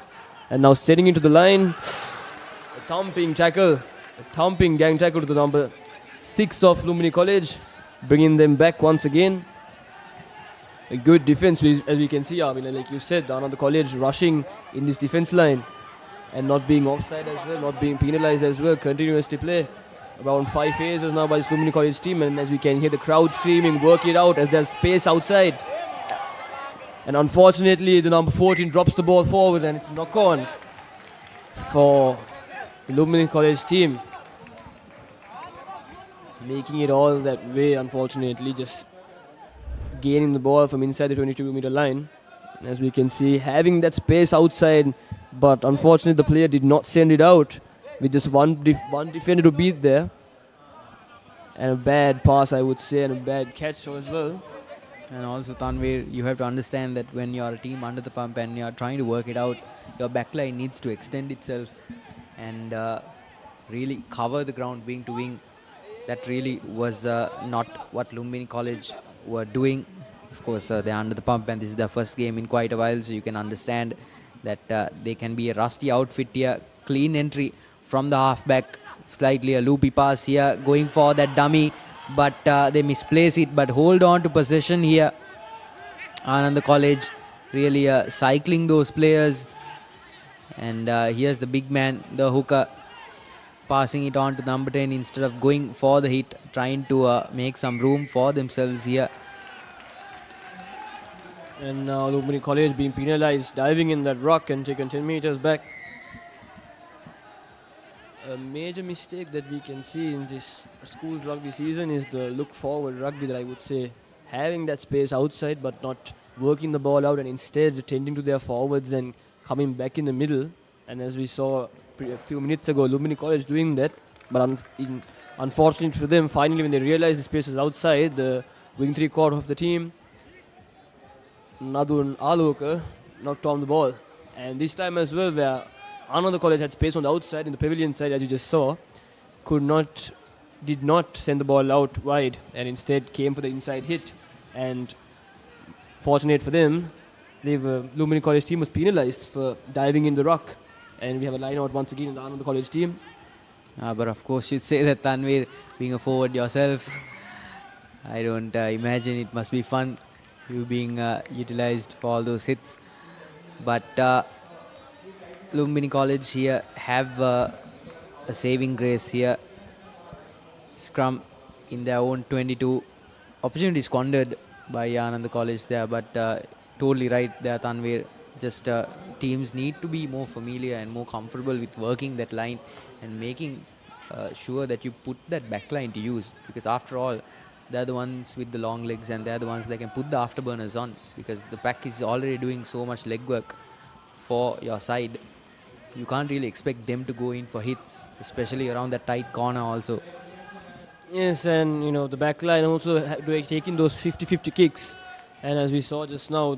[SPEAKER 2] And now setting into the line. A thumping tackle. A thumping gang tackle to the number 6 of Lumbini College. Bringing them back once again. A good defense, as we can see, Arvin, like you said, Ananda College rushing in this defense line and not being offside as well, not being penalized as well, continuously play. Around 5 phases now by this Lumbini College team, and as we can hear the crowd screaming, work it out as there's space outside. And unfortunately, the number 14 drops the ball forward and it's a knock-on for the Lumbini College team. Making it all that way, unfortunately, just gaining the ball from inside the 22-meter line. As we can see, having that space outside, but unfortunately the player did not send it out with just one defender to beat there. And a bad pass, I would say, and a bad catch as well.
[SPEAKER 1] And also, Tanvir, you have to understand that when you're a team under the pump and you're trying to work it out, your backline needs to extend itself and really cover the ground wing to wing. That really was not what Lumbini College were doing. Of course, they're under the pump and this is their first game in quite a while, so you can understand that they can be a rusty outfit here. Clean entry from the halfback, slightly a loopy pass here, going for that dummy, but they misplace it, but hold on to possession here. Ananda College really cycling those players, and here's the big man, the hooker, passing it on to number 10 instead of going for the hit, trying to make some room for themselves here.
[SPEAKER 2] And now Lumbini College being penalized, diving in that rock and taken 10 meters back. A major mistake that we can see in this school's rugby season is the look forward rugby that I would say. Having that space outside but not working the ball out and instead tending to their forwards and coming back in the middle. And as we saw a few minutes ago, Lumbini College doing that. But unfortunately for them, finally when they realized the space is outside, the wing 3/4 of the team, Nadun Aloka, knocked on the ball. And this time as well, where Ananda College had space on the outside, in the pavilion side, as you just saw, did not send the ball out wide and instead came for the inside hit. And fortunate for them, Lumbini College team was penalized for diving in the rock. And we have a line out once again in the Ananda College team.
[SPEAKER 1] But of course, you'd say that, Tanvir, being a forward yourself, I don't imagine it must be fun, you being utilized for all those hits. But Lumbini College here have a saving grace here. Scrum in their own 22. Opportunity squandered by Ananda College there, but totally right there, Tanvir. Just teams need to be more familiar and more comfortable with working that line and making sure that you put that back line to use, because after all, they're the ones with the long legs and they're the ones that can put the afterburners on, because the pack is already doing so much legwork for your side. You can't really expect them to go in for hits, especially around that tight corner also.
[SPEAKER 2] Yes, and you know the back line also taking those 50-50 kicks. And as we saw just now,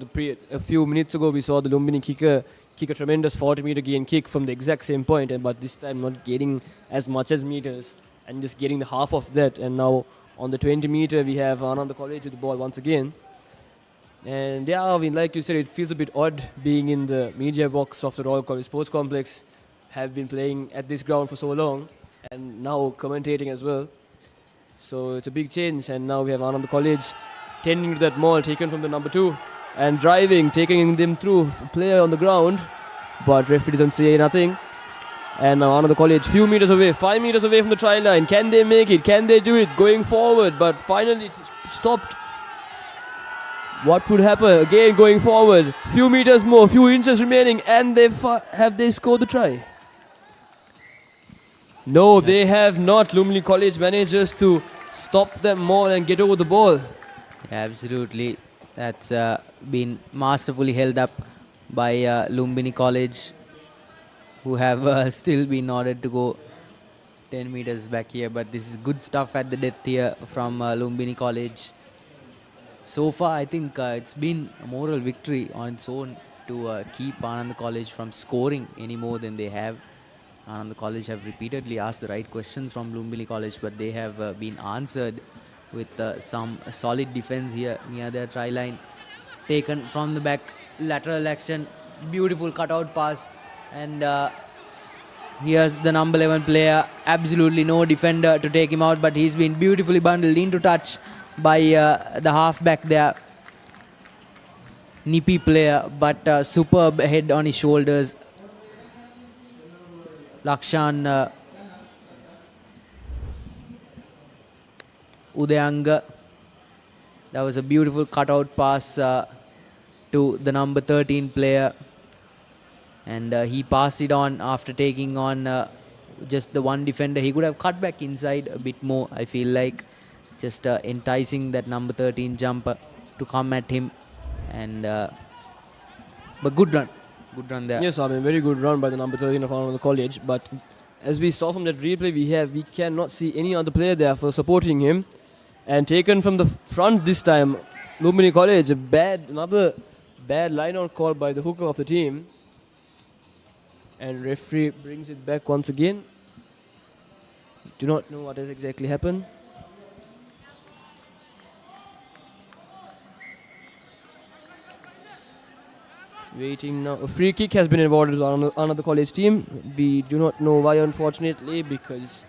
[SPEAKER 2] a few minutes ago, we saw the Lumbini kicker kick a tremendous 40-meter gain kick from the exact same point, but this time not getting as much as meters and just getting the half of that. And now on the 20-meter, we have Ananda College with the ball once again. And yeah, Arvin, like you said, it feels a bit odd being in the media box of the Royal College Sports Complex, have been playing at this ground for so long, and now commentating as well. So it's a big change, and now we have Ananda College tending to that maul taken from the number 2 and driving, taking them through, player on the ground, but referee doesn't say nothing. And now Ananda College, few meters away, 5 meters away from the try line. Can they make it? Can they do it? Going forward, but finally it stopped. What could happen? Again going forward, few meters more, few inches remaining, and have they scored the try? No, they have not. Lumbini College manages to stop them more and get over the ball.
[SPEAKER 1] Yeah, absolutely. That's been masterfully held up by Lumbini College, who have still been ordered to go 10 meters back here. But this is good stuff at the depth here from Lumbini College. So far, I think it's been a moral victory on its own to keep Ananda College from scoring any more than they have. Ananda College have repeatedly asked the right questions from Lumbini College, but they have been answered with some solid defense here near their try line. Taken from the back, lateral action, beautiful cutout pass And here's the number 11 player. Absolutely no defender to take him out, but he's been beautifully bundled into touch by the halfback there. Nippy player, but superb head on his shoulders. Lakshan Udayanga. That was a beautiful cutout pass to the number 13 player. And he passed it on after taking on just the one defender. He could have cut back inside a bit more, I feel like. Just enticing that number 13 jumper to come at him. And but good run there.
[SPEAKER 2] Yes, I mean, very good run by the number 13 of Ananda College. But as we saw from that replay we cannot see any other player there for supporting him. And taken from the front this time, Lumbini College, another bad line-out call by the hooker of the team. And referee brings it back once again. Do not know what has exactly happened. Waiting now. A free kick has been awarded to another college team. We do not know why, unfortunately, because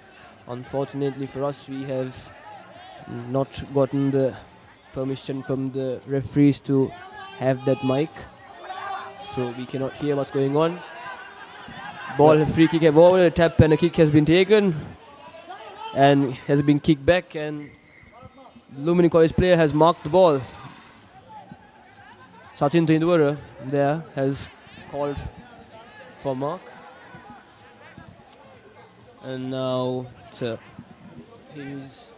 [SPEAKER 2] unfortunately for us, we have not gotten the permission from the referees to have that mic. So we cannot hear what's going on. Ball, free kick awarded, a tap and a kick has been taken and has been kicked back, and the Lumbini College player has marked the ball. Sachin Tindwara there has called for mark. And now he's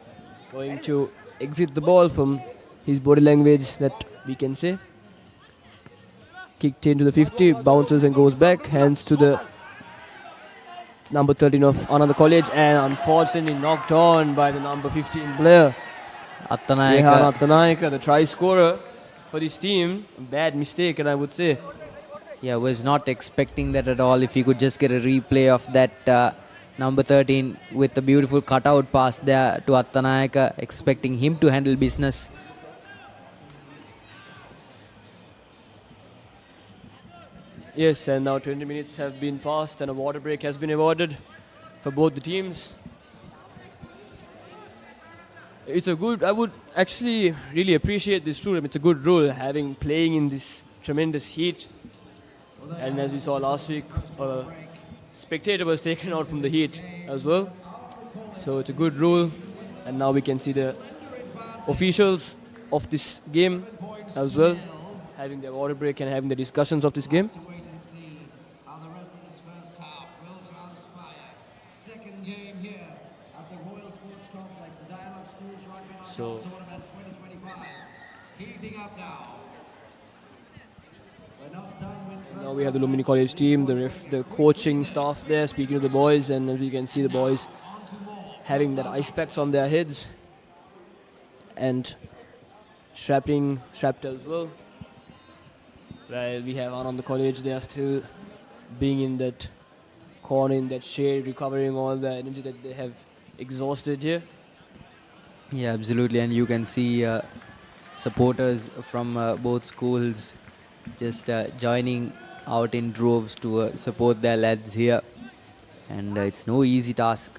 [SPEAKER 2] going to exit the ball from his body language, that we can say. Kicked into the 50, bounces and goes back, hands to the number 13 of Ananda College, and unfortunately knocked on by the number 15 player. Attanayaka, the try scorer for this team. Bad mistake, and I would say.
[SPEAKER 1] Yeah, was not expecting that at all. If you could just get a replay of that number 13 with the beautiful cutout pass there to Attanayaka, expecting him to handle business.
[SPEAKER 2] Yes, and now 20 minutes have been passed and a water break has been awarded for both the teams. It's a good, I would actually really appreciate this rule. It's a good rule, playing in this tremendous heat. And as we saw last week, a spectator was taken out from the heat as well. So it's a good rule. And now we can see the officials of this game as well, having their water break and having the discussions of this game. So now we have the Lumbini College team, the coaching staff there speaking to the boys, and as you can see the boys having that ice packs on their heads and strapped as well. While we have Ananda College, they are still being in that corner, in that shade, recovering all the energy that they have exhausted here.
[SPEAKER 1] Yeah, absolutely, and you can see supporters from both schools just joining out in droves to support their lads here. And it's no easy task.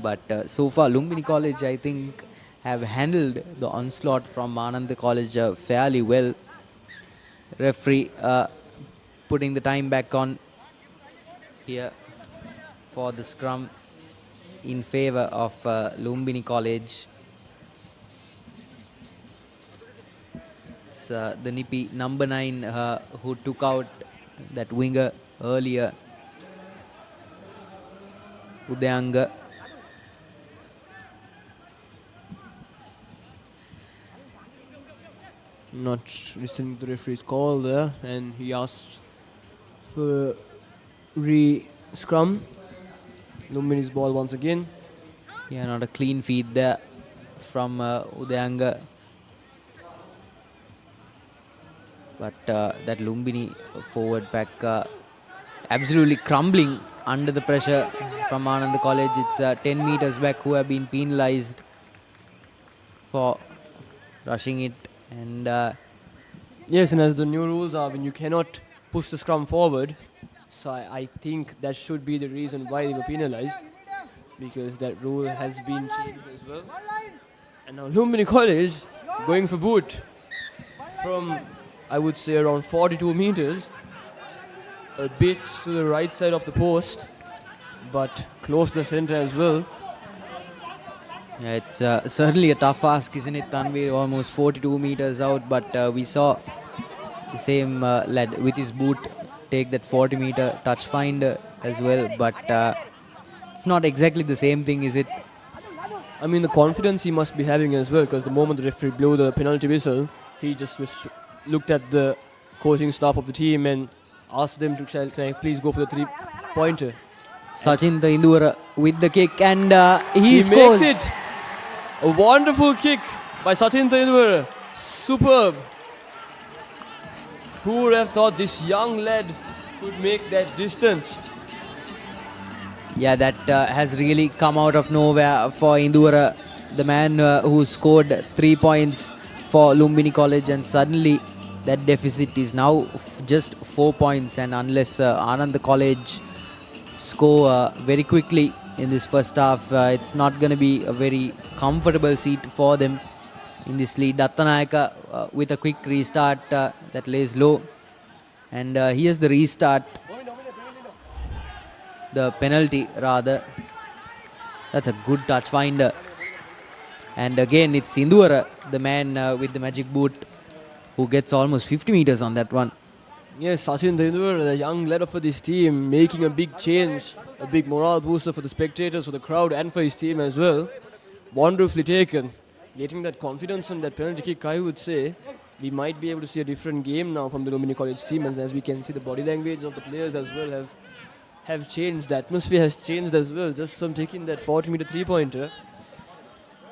[SPEAKER 1] But so far, Lumbini College, I think, have handled the onslaught from Ananda College fairly well. Referee putting the time back on here for the scrum in favor of Lumbini College. It's the nippy number 9 who took out that winger earlier, Udayanga.
[SPEAKER 2] Not listening to the referee's call there, and he asked for re-scrum. Lumbini's ball once again.
[SPEAKER 1] Yeah, not a clean feed there from Udayanga. But that Lumbini forward pack absolutely crumbling under the pressure from Ananda College. It's 10 meters back who have been penalized for rushing it. And
[SPEAKER 2] yes, and as the new rules are, when you cannot push the scrum forward, So I think that should be the reason why they were penalized, because that rule has been changed as well. And now Lumbini College going for boot from, I would say, around 42 meters, a bit to the right side of the post, but close to the center as well.
[SPEAKER 1] Yeah, it's certainly a tough ask, isn't it, Tanvir? Almost 42 meters out, but we saw the same lad with his boot take that 40-meter touch finder as well, but it's not exactly the same thing, is it?
[SPEAKER 2] I mean, the confidence he must be having as well, because the moment the referee blew the penalty whistle, he just looked at the coaching staff of the team and asked them to, can I please go for the three-pointer?
[SPEAKER 1] Sachin Tendulkar with the kick, and he scores.
[SPEAKER 2] Makes it. A wonderful kick by Sachin Tendulkar. Superb. Who would have thought this young lad could make that distance?
[SPEAKER 1] Yeah, that has really come out of nowhere for Indura, the man who scored 3 points for Lumbini College, and suddenly that deficit is now just 4 points, and unless Ananda College score very quickly in this first half, it's not going to be a very comfortable seat for them in this lead. Dattanayaka with a quick restart that lays low, and here's the restart, the penalty rather. That's a good touch finder, and again it's Indura, the man with the magic boot, who gets almost 50 meters on that one.
[SPEAKER 2] Yes, Sachin Tendulkar, the young leader for this team, making a big change, a big morale booster for the spectators, for the crowd, and for his team as well. Wonderfully taken. Getting that confidence and that penalty kick, I would say, we might be able to see a different game now from the Lumbini College team, and as we can see, the body language of the players as well have changed. The atmosphere has changed as well, just from taking that 40-meter three-pointer.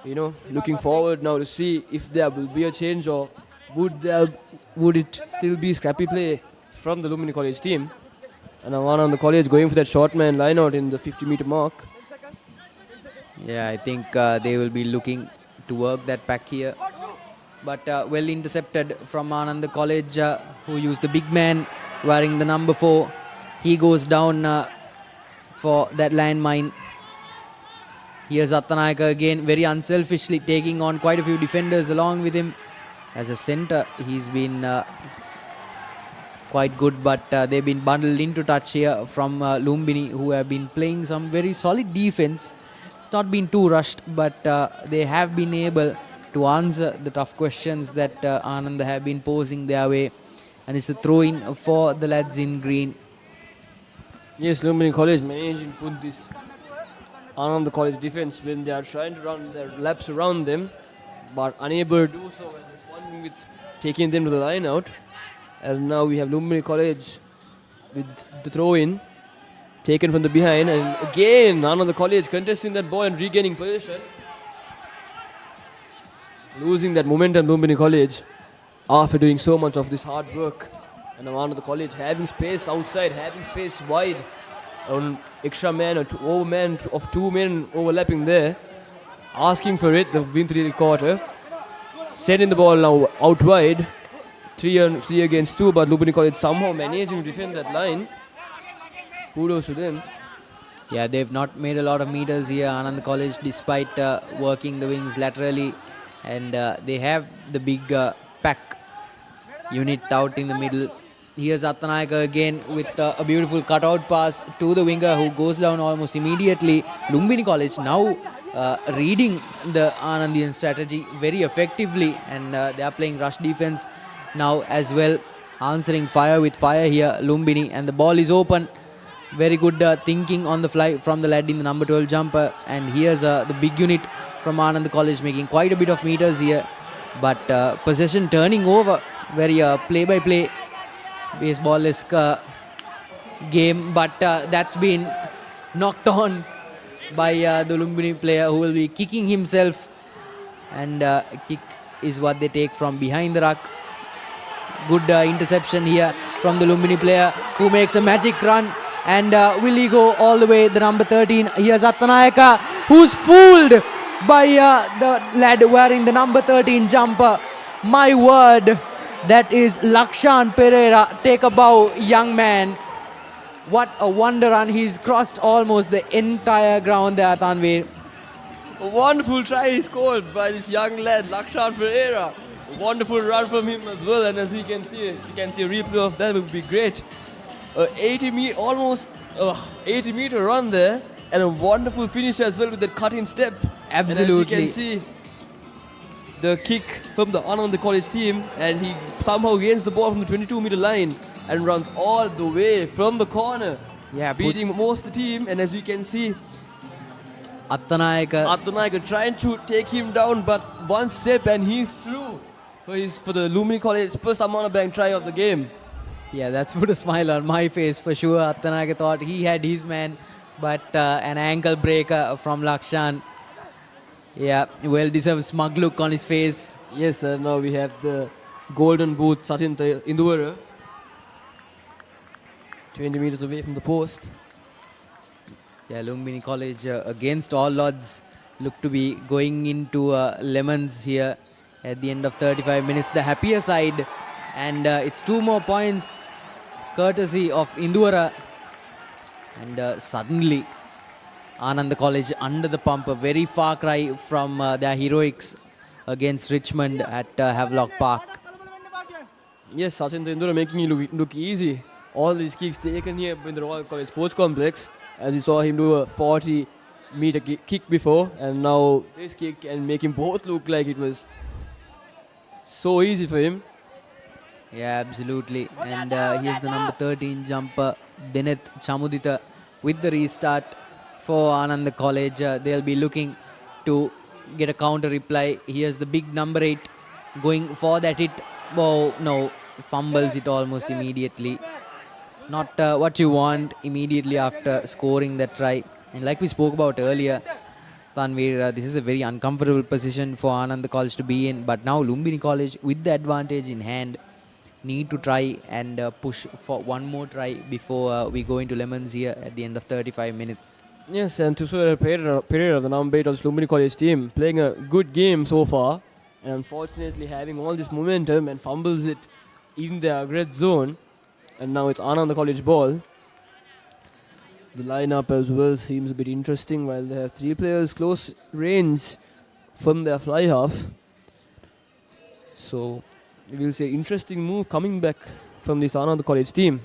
[SPEAKER 2] You know, looking forward now to see if there will be a change, or would it still be scrappy play from the Lumbini College team. And Ananda College going for that short man line out in the 50-meter mark.
[SPEAKER 1] Yeah, I think they will be looking to work that pack here. But well intercepted from Ananda College, who used the big man wearing the number 4. He goes down for that landmine. Here's Attanayaka again, very unselfishly taking on quite a few defenders along with him. As a centre, he's been quite good, but they've been bundled into touch here from Lumbini, who have been playing some very solid defense. It's not been too rushed, but they have been able to answer the tough questions that Ananda have been posing their way. And it's a throw-in for the lads in green.
[SPEAKER 2] Yes, Lumbini College managing to put this Ananda College defense when they are trying to run their laps around them, but unable to do so and responding with taking them to the line out. And now we have Lumbini College with the throw-in taken from the behind, and again Ananda College contesting that ball and regaining position. Losing that momentum, Lumbini College, after doing so much of this hard work. And now Ananda College having space outside, having space wide, on extra man or two men overlapping there, asking for it, the win 3 quarter, sending the ball now out wide. 3 against 2, but Lumbini College somehow managing to defend that line. Kudos to them.
[SPEAKER 1] Yeah, they've not made a lot of meters here, Ananda College, despite working the wings laterally. And they have the big pack unit out in the middle. Here's Attanayaka again with a beautiful cutout pass to the winger, who goes down almost immediately. Lumbini College now reading the Anandian strategy very effectively, and they are playing rush defense now as well, answering fire with fire here, Lumbini, and the ball is open. Very good thinking on the fly from the lad in the number 12 jumper, and here's the big unit from Ananda College making quite a bit of meters here, but possession turning over, very play-by-play baseball-esque game, but that's been knocked on by the Lumbini player, who will be kicking himself, and kick is what they take from behind the ruck. Good interception here from the Lumbini player, who makes a magic run, and will he go all the way, the number 13. Here's Attanayaka, who's fooled by the lad wearing the number 13 jumper. My word, that is Lakshan Pereira. Take a bow, young man. What a wonder run. He's crossed almost the entire ground there, Tanveer.
[SPEAKER 2] A wonderful try scored by this young lad, Lakshan Pereira. A wonderful run from him as well, and as we can see, if you can see a replay of that, it would be great. Almost 80 meter run there, and a wonderful finish as well with that cut-in step.
[SPEAKER 1] Absolutely.
[SPEAKER 2] And as you can see, the kick from the Ananda College team, and he somehow gains the ball from the 22-meter line and runs all the way from the corner, beating most of the team. And as we can see, Attanayaka trying to take him down, but one step and he's through for the Lumbini College first Amana Bank try of the game.
[SPEAKER 1] Yeah, that's put a smile on my face for sure. Attanayaka thought he had his man, but an ankle breaker from Lakshan. Yeah, well-deserved smug look on his face.
[SPEAKER 2] Yes, sir. Now we have the golden boot, Sachin Induvara. 20 meters away from the post.
[SPEAKER 1] Yeah, Lumbini College against all odds look to be going into lemons here at the end of 35 minutes. The happier side, and it's 2 more points courtesy of Induvara. And suddenly Ananda College under the pump, a very far cry from their heroics against Richmond at Havelock Park.
[SPEAKER 2] Yes, Sachin Indura making it look easy. All these kicks taken here in the Royal College Sports Complex, as you saw him do a 40-meter kick before, and now this kick, and make him both look like it was so easy for him.
[SPEAKER 1] Yeah, absolutely. And here's the number 13 jumper, Deneth Chamudita, with the restart for Ananda College. They'll be looking to get a counter reply. Here's the big number 8 going for that hit. Oh, no, fumbles it almost immediately. Not what you want immediately after scoring that try. And like we spoke about earlier, Tanveer, this is a very uncomfortable position for Ananda College to be in. But now Lumbini College, with the advantage in hand, need to try and push for one more try before we go into lemons here at the end of 35 minutes.
[SPEAKER 2] Yes, and Tusura Pereira, the number 8 of the Lumbini College team, playing a good game so far, and unfortunately having all this momentum and fumbles it in their red zone. And now it's Ananda College ball. The lineup as well seems a bit interesting, while they have 3 players close range from their fly half. So we will see interesting move coming back from this Ananda College team.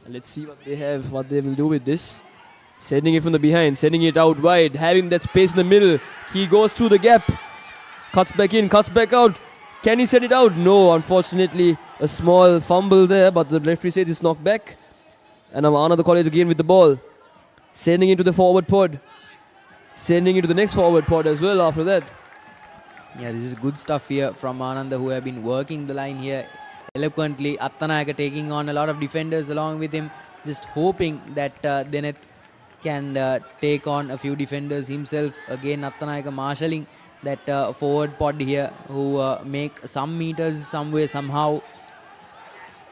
[SPEAKER 2] And let's see what they have, what they will do with this. Sending it from the behind, sending it out wide, having that space in the middle. He goes through the gap, cuts back in, cuts back out. Can he send it out? No, unfortunately, a small fumble there, but the referee says it's knocked back. And now Ananda College again with the ball. Sending it to the forward pod. Sending it to the next forward pod as well after that.
[SPEAKER 1] Yeah, this is good stuff here from Ananda, who have been working the line here eloquently. Attanayaka taking on a lot of defenders along with him, just hoping that Deneth can take on a few defenders himself. Again, Attanayaka marshalling that forward pod here, who make some meters some way, somehow.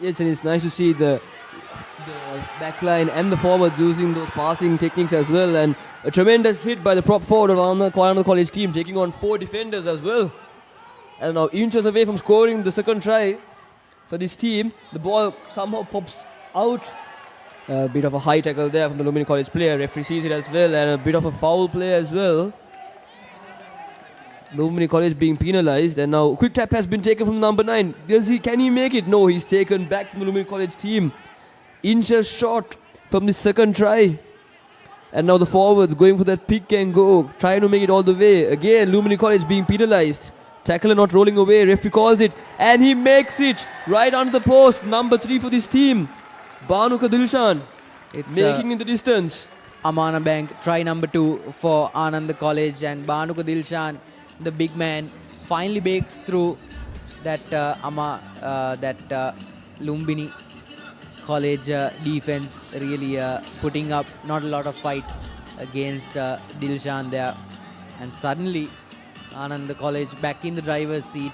[SPEAKER 2] Yes, and it's nice to see the backline and the forward using those passing techniques as well. And a tremendous hit by the prop forward of Ananda College team, taking on 4 defenders as well. And now inches away from scoring the second try for this team. The ball somehow pops out. A bit of a high tackle there from the Lumbini College player. Referee sees it as well, and a bit of a foul play as well. Lumbini College being penalized, and now quick tap has been taken from number 9. Can he make it? No, he's taken back from the Lumbini College team. Inches short from the second try. And now the forwards going for that pick and go, trying to make it all the way. Again, Lumbini College being penalized. Tackler not rolling away, referee calls it, and he makes it right under the post. Number 3 for this team, Banuka Dilshan, making in the distance.
[SPEAKER 1] Amana Bank, try number 2 for Ananda College, and Banuka Dilshan, the big man, finally breaks through that Lumbini College defense, really putting up not a lot of fight against Dilshan there. And suddenly Ananda College back in the driver's seat.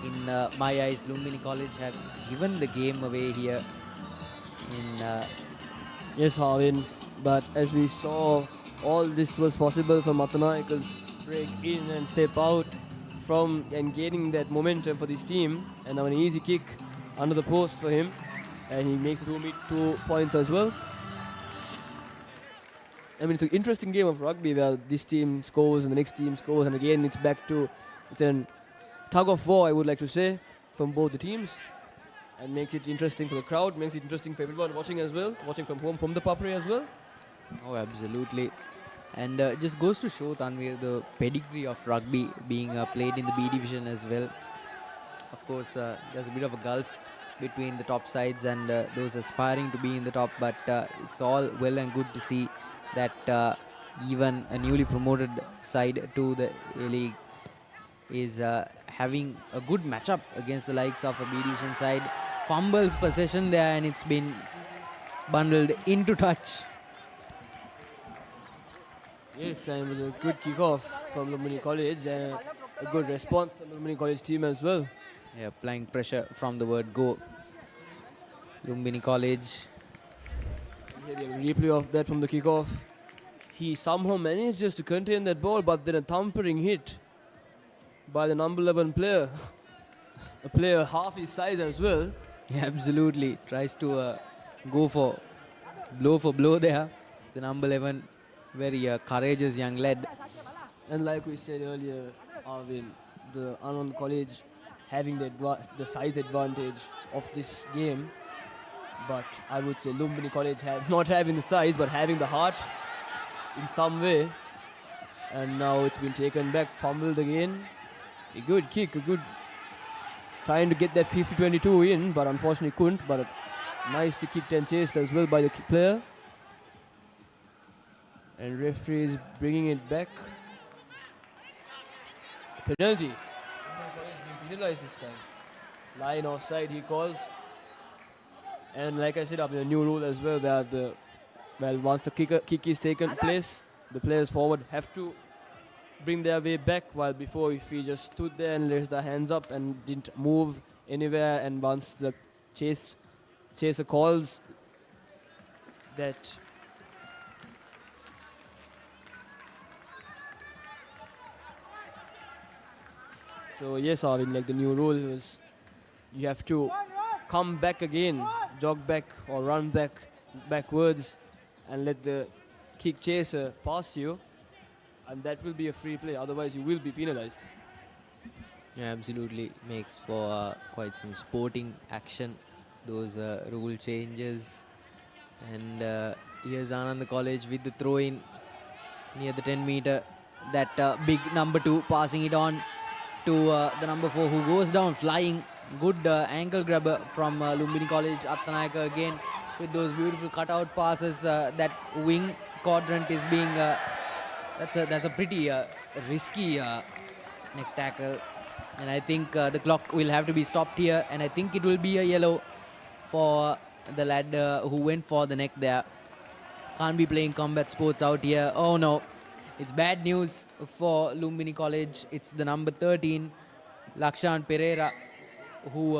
[SPEAKER 1] In my eyes, Lumbini College have given the game away here.
[SPEAKER 2] Yes, Harvin, but as we saw, all this was possible for Attanayaka's break in and step out from and gaining that momentum for this team. And now an easy kick under the post for him. and he makes 2 points as well. I mean, it's an interesting game of rugby where this team scores and the next team scores, and again it's a tug of war, I would like to say, from both the teams, and makes it interesting for the crowd, makes it interesting for everyone watching as well, watching from home from the Papare as well.
[SPEAKER 1] Oh, absolutely. And just goes to show, Tanvir, the pedigree of rugby being played in the B division as well. Of course, there's a bit of a gulf between the top sides and those aspiring to be in the top, but it's all well and good to see that even a newly promoted side to the A-League is having a good matchup against the likes of a B division side. Fumbles possession there, and it's been bundled into touch.
[SPEAKER 2] Yes, and it was a good kickoff from Lumbini College and a good response from the Lumbini College team as well.
[SPEAKER 1] Yeah, applying pressure from the word go. Lumbini College.
[SPEAKER 2] Here we have a replay of that from the kickoff. He somehow manages to contain that ball, but then a thumpering hit by the number 11 player. A player half his size as well.
[SPEAKER 1] Yeah, absolutely. Tries to go for blow there. The number 11, very courageous young lad.
[SPEAKER 2] And like we said earlier, Arvin, the Ananda College having the size advantage of this game. But I would say Lumbini College not having the size, but having the heart in some way. And now it's been taken back, fumbled again. A good kick, trying to get that 50-22 in, but unfortunately couldn't. But nicely kicked and chased as well by the player. And referee is bringing it back. Penalty. Lumbini College being penalized this time. Line offside he calls. And like I said, up a new rule as well, that once the kick is taken place, the players forward have to bring their way back, while before if he just stood there and raised their hands up and didn't move anywhere, and once the chaser calls that so yes, Arvind, like the new rule was you have to come back again, jog back or run backwards and let the kick chaser pass you, and that will be a free play, otherwise you will be penalized.
[SPEAKER 1] Yeah, absolutely. Makes for quite some sporting action, those rule changes. And here's Ananda College with the throw in near the 10 meter. That big number 2 passing it on to the number 4 who goes down flying. Good ankle grabber from Lumbini College. Attanayaka again with those beautiful cutout passes. That wing quadrant is being that's a pretty risky neck tackle, and I think the clock will have to be stopped here, and I think it will be a yellow for the lad who went for the neck there. Can't be playing combat sports out here. Oh no, it's bad news for Lumbini College. It's the number 13 Lakshan Pereira who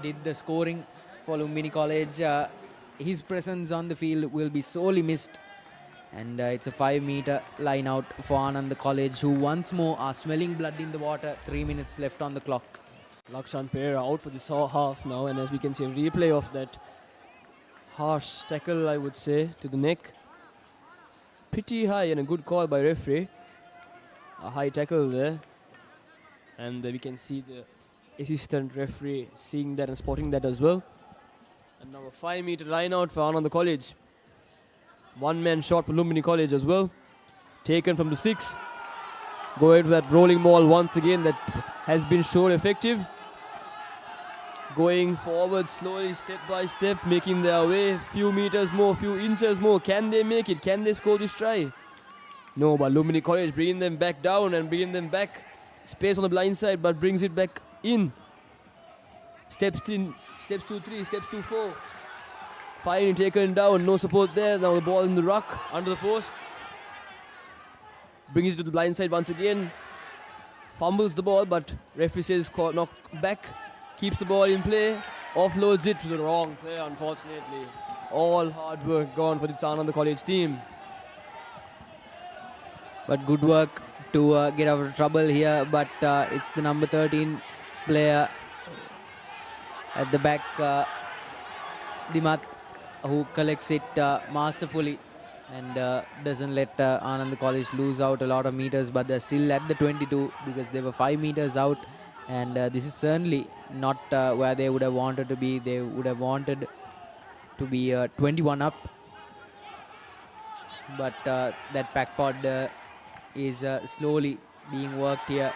[SPEAKER 1] did the scoring for Lumbini College. His presence on the field will be sorely missed, and it's a 5 meter line out for Ananda College, who once more are smelling blood in the water. 3 minutes left on the clock.
[SPEAKER 2] Lakshan Pereira out for this half now, and as we can see a replay of that harsh tackle, I would say, to the neck. Pretty high, and a good call by referee. A high tackle there, and we can see the assistant referee seeing that and spotting that as well. And now a 5 meter line out for Ananda College. One man shot for Lumbini College as well. Taken from the 6. Going to that rolling ball once again that has been shown effective. Going forward slowly, step by step, making their way. Few meters more, few inches more. Can they make it? Can they score this try? No, but Lumbini College bringing them back down and bringing them back. Space on the blind side, but brings it back in. Steps 2-3, steps 2-4. Finally taken down, no support there. Now the ball in the ruck, under the post. Brings it to the blind side once again. Fumbles the ball, but referee says knock back. Keeps the ball in play. Offloads it to the wrong player, unfortunately. All hard work gone for the Ananda College team.
[SPEAKER 1] But good work to get out of trouble here. But it's the number 13 player at the back Dimat, who collects it masterfully and doesn't let Ananda College lose out a lot of meters, but they're still at the 22 because they were 5 meters out, and this is certainly not where they would have wanted to be. They would have wanted to be 21 up, but that pack pod is slowly being worked here.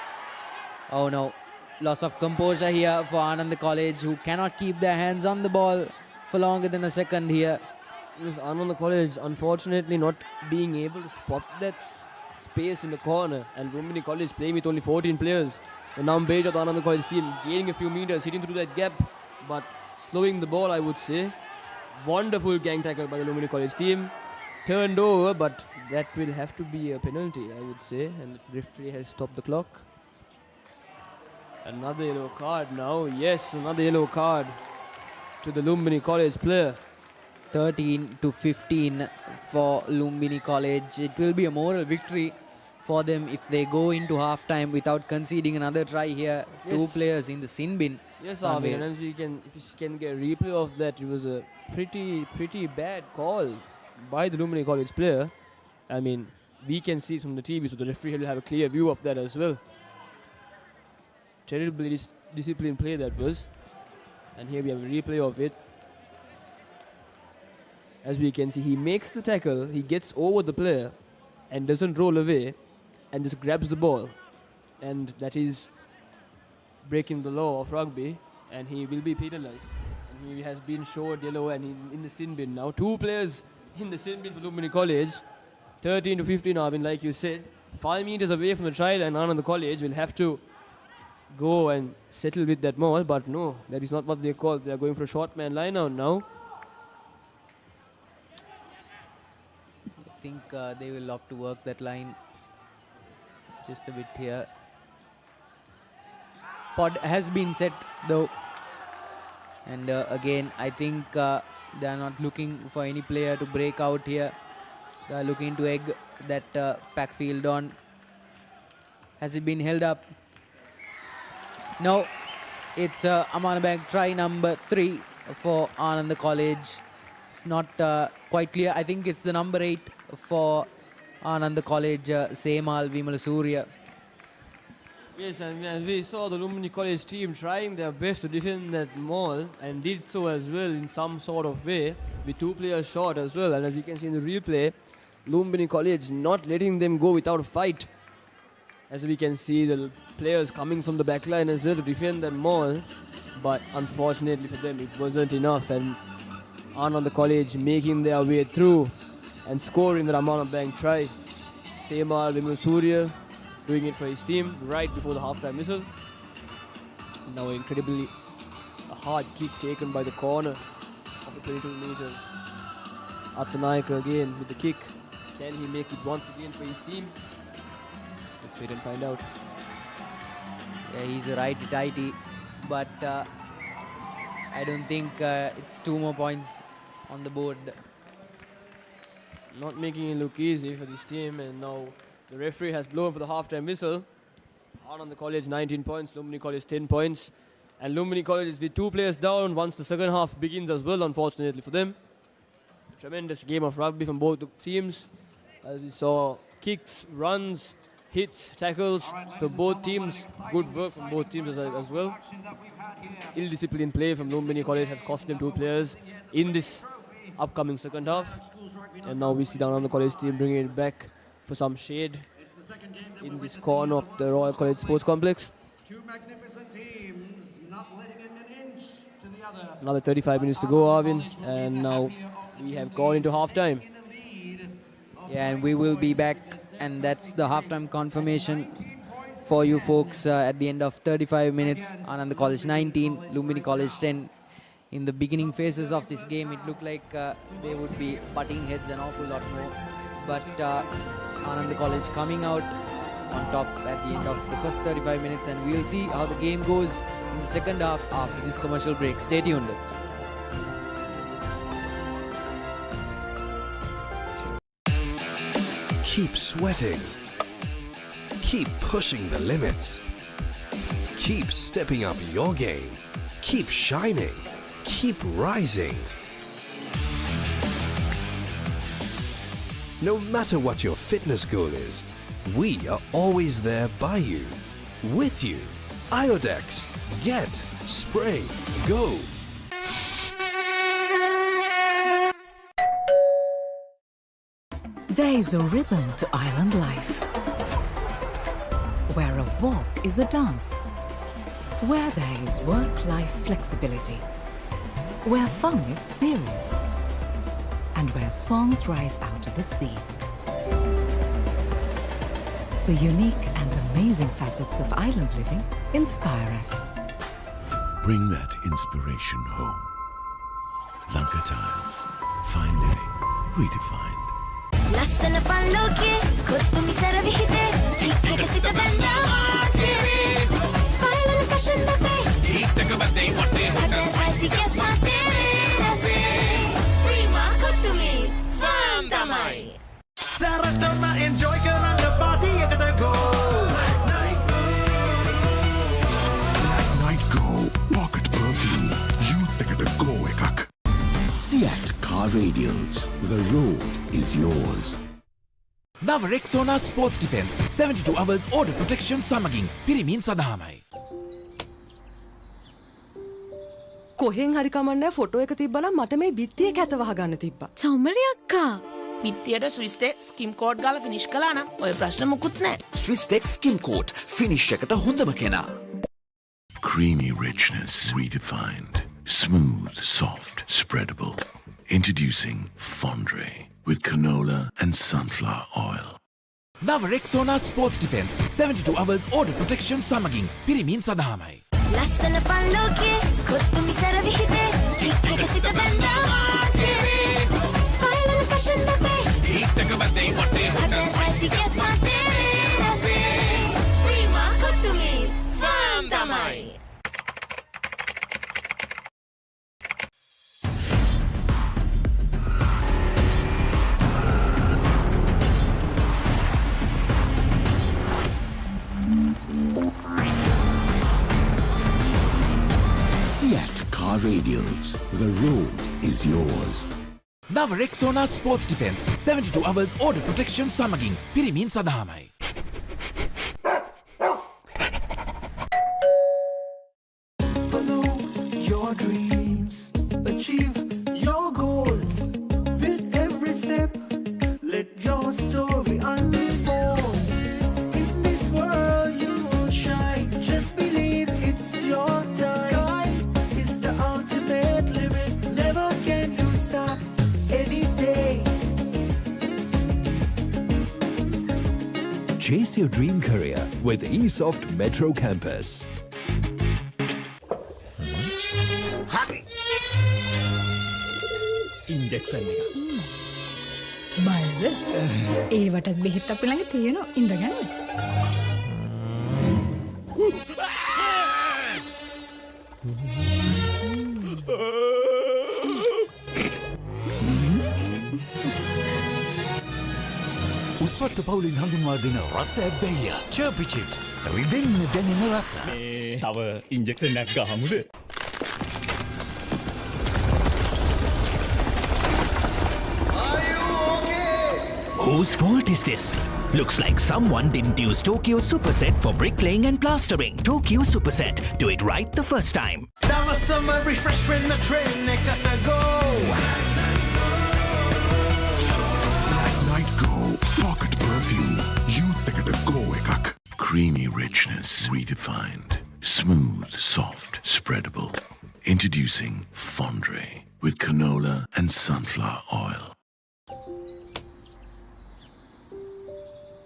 [SPEAKER 1] Oh no, loss of composure here for Ananda College, who cannot keep their hands on the ball for longer than a second here.
[SPEAKER 2] Because Ananda College, unfortunately, not being able to spot that space in the corner, and Lumbini College playing with only 14 players. The number 8 of the Ananda College team gaining a few meters, hitting through that gap, but slowing the ball, I would say. Wonderful gang tackle by the Lumbini College team. Turned over, but that will have to be a penalty, I would say, and the referee has stopped the clock. Another yellow card now. Yes, another yellow card to the Lumbini College player.
[SPEAKER 1] 13 to 15 for Lumbini College. It will be a moral victory for them if they go into halftime without conceding another try here.
[SPEAKER 2] Yes.
[SPEAKER 1] 2 players in the sin bin.
[SPEAKER 2] Yes, Arvin, and as if you can get a replay of that, it was a pretty bad call by the Lumbini College player. I mean, we can see from the TV, so the referee will have a clear view of that as well. Terribly disciplined play that was. And here we have a replay of it. As we can see, he makes the tackle, he gets over the player and doesn't roll away and just grabs the ball. And that is breaking the law of rugby, and he will be penalized. And he has been showed yellow and in the sin bin now. 2 players in the sin bin for Lumbini College. 13 to 15, Arvin, like you said. 5 meters away from the trial, and Ananda College will have to go and settle with that maul, but no, that is not what they call. They are going for a short man line out now.
[SPEAKER 1] I think they will opt to work that line just a bit here. Pod has been set though, and again I think they are not looking for any player to break out here. They are looking to egg that pack field on. Has it been held up? No, it's Amanabank try number 3 for Ananda College. It's not quite clear. I think it's the number 8 for Ananda College, Semal Vimalasuriya.
[SPEAKER 2] Yes, and we saw the Lumbini College team trying their best to defend that maul, and did so as well in some sort of way, with 2 players short as well. And as you can see in the replay, Lumbini College not letting them go without a fight. As we can see, the players coming from the back line as well to defend that maul, but unfortunately for them, it wasn't enough. And Ananda College making their way through and scoring the Amanabank try. Semal Vimalasuriya doing it for his team right before the halftime whistle. Now incredibly a hard kick taken by the corner of the 22 meters. Attanayaka again with the kick. Can he make it once again for his team? Let's wait and find out.
[SPEAKER 1] Yeah, he's a righty-tighty, but I don't think it's 2 more points on the board.
[SPEAKER 2] Not making it look easy for this team, and now the referee has blown for the halftime whistle. Ananda College 19 points, Lumbini College 10 points. And Lumbini College is with 2 players down once the second half begins as well, unfortunately for them. A tremendous game of rugby from both the teams. As we saw, kicks, runs, hits, tackles for both teams. Good work from both teams as well. Ill-disciplined play from Lumbini College has cost them 2 players in this upcoming second half. And now we see the Ananda College team bringing it back for some shade in this corner of the Royal College Sports Complex.
[SPEAKER 16] 2 magnificent teams, not letting in an inch to the other.
[SPEAKER 2] Another 35 minutes to go, Arvin, and now we have gone into halftime.
[SPEAKER 1] Yeah, and we will be back, and that's the halftime confirmation for you folks at the end of 35 minutes. Ananda College 19, Lumbini College 10. In the beginning phases of this game, it looked like they would be butting heads an awful lot more. But Ananda College coming out on top at the end of the first 35 minutes, and we'll see how the game goes in the second half after this commercial break. Stay tuned.
[SPEAKER 6] Keep sweating. Keep pushing the limits. Keep stepping up your game. Keep shining. Keep rising. No matter what your fitness goal is, we are always there by you, with you. Iodex. Get, spray, go.
[SPEAKER 8] There is a rhythm to island life, where a walk is a dance, where there is work-life flexibility, where fun is serious, and where songs rise out of the sea. The unique and amazing facets of island living inspire us.
[SPEAKER 9] Bring that inspiration home. Lanka Tiles. Fine living. Redefined.
[SPEAKER 10] ලස්සන පල්ලෝකේ කොත්තුමි සර විහිදේ හික්කට සිත බැන්දා මාතේ final fashion දපේ හිටක බදේ වටේ හොට spicy කෙස් මාතේ රසේ Prima Kottumee ෆාම් තමයි
[SPEAKER 11] Saratama enjoy කරන්න party එකට go
[SPEAKER 9] Night Go. Pocket perfume. Youth එකට go එකක්. Seat Car Radiance. The road is yours.
[SPEAKER 14] නව Rexona sports defence 72 hours order protection සමගින් පිරිමින් සඳහාමයි.
[SPEAKER 12] කොහෙන් හරි කමන්නේ ෆොටෝ එක තිබ්බනම් මට මේ බිත්තියේ කැත වහගන්න තිබ්බා.
[SPEAKER 3] චෞමරි අක්කා.
[SPEAKER 4] පිත්තියට ස්විස්ටෙක් ස්කිම් කෝඩ් ගාලා ෆිනිෂ් කළා නම් ඔය ප්‍රශ්න මුකුත් නැහැ.
[SPEAKER 14] ස්විස්ටෙක් ස්කිම් කෝට් ෆිනිෂ් එකට හොඳම කෙනා.
[SPEAKER 9] Creamy richness redefined. Smooth, soft, spreadable. Introducing Fondre with canola and sunflower oil.
[SPEAKER 14] නව Rexona sports defence 72 hours order protection සමගින් පිරිමින් සඳහාමයි.
[SPEAKER 10] ලස්සන පල්ලෝකේ කොත්තුමි සර විහිදේ හික්කට සිත බැන්දා මාතේ ෆයිනල් ෆැෂන් දපේ
[SPEAKER 14] හිටක බදේ වටේ
[SPEAKER 10] හොට ස්පයිසි කෙස් මාතේ රසේ ප්‍රීමා කොත්තුමි ෆාම් තමයි
[SPEAKER 9] Seat Car Radiance. The road is yours.
[SPEAKER 14] නව Rexona sports defence 72 hours order protection සමගින් පිරිමින් සඳහාමයි.
[SPEAKER 11] Follow your dreams, achieve your goals. With every step, let your story unfold. In this world you will shine. Just believe it's your time. Sky is the ultimate limit. Never can you stop any day.
[SPEAKER 6] Chase your dream career with eSoft Metro Campus.
[SPEAKER 13] ඉන්ජෙක්සන් එක.
[SPEAKER 15] බයද? ඒවටත් බෙහෙත් අපි ළඟ තියෙනවා. ඉඳගන්න.
[SPEAKER 5] උස්වත්ත පවුලින් හඳුන්වා දෙන රස ඇබ්බැහිය චර්පි chips රිදෙන්න දැනෙන රස
[SPEAKER 13] තව ඉන්ජෙක්සන් එකක් ගහමුද?
[SPEAKER 17] Whose fault is this? Looks like someone didn't use Tokyo Superset for bricklaying and plastering. Tokyo Superset. Do it right the first time.
[SPEAKER 11] That was summer refresh when the train gotta go.
[SPEAKER 9] Night Go. Pocket perfume. Youth එකට go එකක්. Creamy richness redefined. Smooth, soft, spreadable. Introducing Fondre with canola and sunflower oil.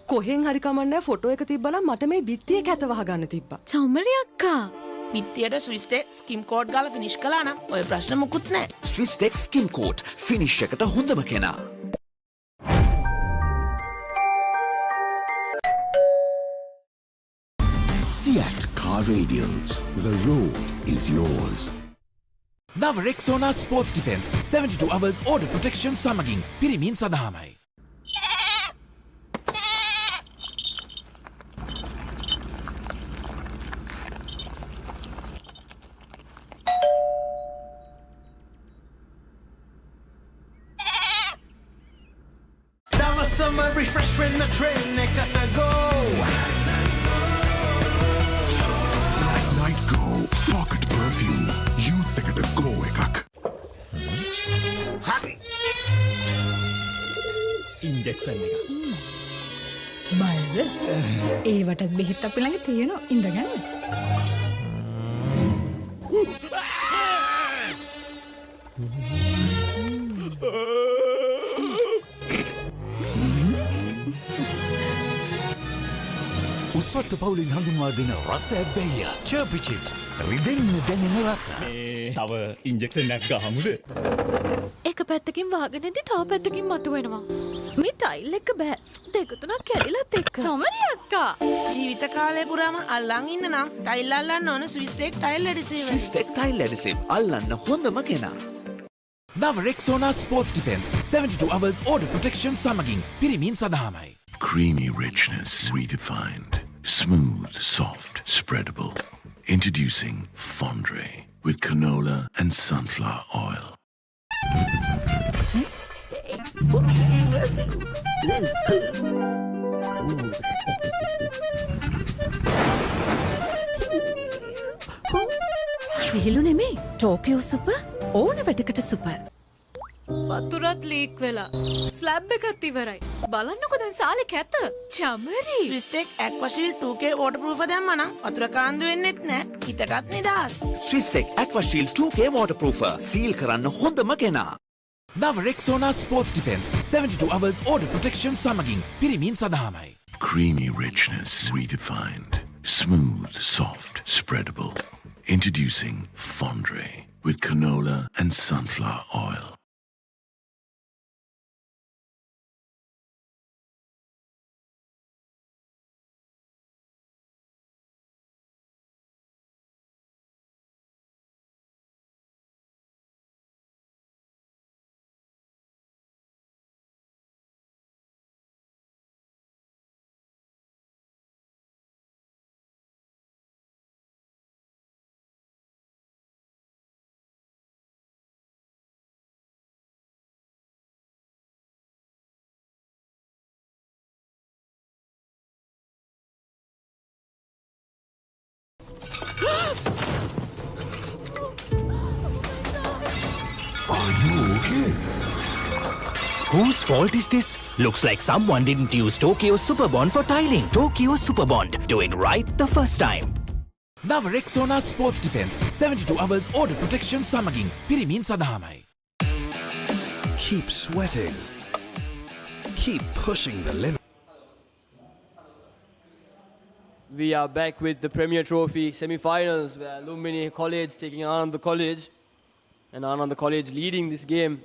[SPEAKER 12] කොහෙන් හරි කමන්නේ photo එක තිබ්බනම් මට මේ බිත්තියේ කැත වහගන්න තිබ්බා.
[SPEAKER 3] චෞමරි අක්කා.
[SPEAKER 4] පිත්තියට ස්විස්ටෙක් ස්කිම් කෝඩ් ගාලා ෆිනිෂ් කළා නම් ඔය ප්‍රශ්න මුකුත් නැහැ.
[SPEAKER 14] ස්විස්ටෙක් ස්කිම් කෝට් ෆිනිෂ් එකට හොඳම කෙනා.
[SPEAKER 9] Seat Car Radiance. The road is yours.
[SPEAKER 14] නව Rexona sports defence 72 hours order protection සමගින් පිරිමින් සඳහාමයි.
[SPEAKER 11] වෙන්න ට්‍රේන් එකට go
[SPEAKER 9] Night Go Pocket Perfume Youth එකට go එකක්.
[SPEAKER 11] හරි
[SPEAKER 13] ඉන්ජෙක්ෂන් එක
[SPEAKER 15] බයද ඒවටත් බෙහෙත් අපි ළඟ තියෙනවා ඉඳගන්න
[SPEAKER 5] උස්වත්ත පවුලින් හඳුන්වා දෙන රස ඇබ්බැහිය චර්පි චිප්ස් රිදෙන්න දැනෙන රස
[SPEAKER 13] තව ඉන්ජෙක්ෂන් එකක් ගහමුද
[SPEAKER 3] එක පැත්තකින් වාගෙනදී තව පැත්තකින් මතුවෙනවා. මේ ටයිල් එක බෑ. දෙක තුනක් කැඩිලත් එක්ක. සමරි අක්කා.
[SPEAKER 4] ජීවිත කාලය පුරාම අල්ලන් ඉන්න නම් ටයිල් අල්ලන්න ඕන ස්විස්ටෙක් ටයිල් ඇඩිසිව්.
[SPEAKER 14] ස්විස්ටෙක් ටයිල් ඇඩිසිව් අල්ලන්න හොඳම කෙනා. නව Rexona sports defence 72 hours order protection සමගින් පිරිමින් සඳහාමයි.
[SPEAKER 9] Creamy richness redefined. Smooth, soft, spreadable. Introducing Fondre with canola and sunflower oil.
[SPEAKER 8] විහිළු නෙමේ ටෝකියෝ සුපර් ඕන වැඩකට සුපර්.
[SPEAKER 3] වතුරත් ලීක් වෙලා. ස්ලැබ් එකත් ඉවරයි. බලන්නකො දැන් සාලේ කැත. චමරි.
[SPEAKER 4] ස්විස්ටෙක් ඇක්වාෂීල් 2K waterproof දැම්මා නම් වතුර කාන්දු වෙන්නෙත් නෑ. හිතටත් නිදහස්.
[SPEAKER 14] ස්විස්ටෙක් ඇක්වාෂීල් 2K waterproofer සීල් කරන්න හොඳම කෙනා. නව Rexona sports defence 72 hours order protection සමගින් පිරිමින් සඳහාමයි.
[SPEAKER 9] Creamy richness redefined. Smooth, soft, spreadable. Introducing Fondre with canola and sunflower oil.
[SPEAKER 17] Are you okay? Whose fault is this? Looks like someone didn't use Tokyo Superbond for tiling. Tokyo Superbond. Do it right the first time.
[SPEAKER 14] නව Rexona sports defence 72 hours order protection සමගින් පිරිමින් සඳහාමයි.
[SPEAKER 6] Keep sweating. Keep pushing the limit.
[SPEAKER 2] We are back with the Premier Trophy semi-finals where Lumbini College taking Ananda College and Ananda College leading this game.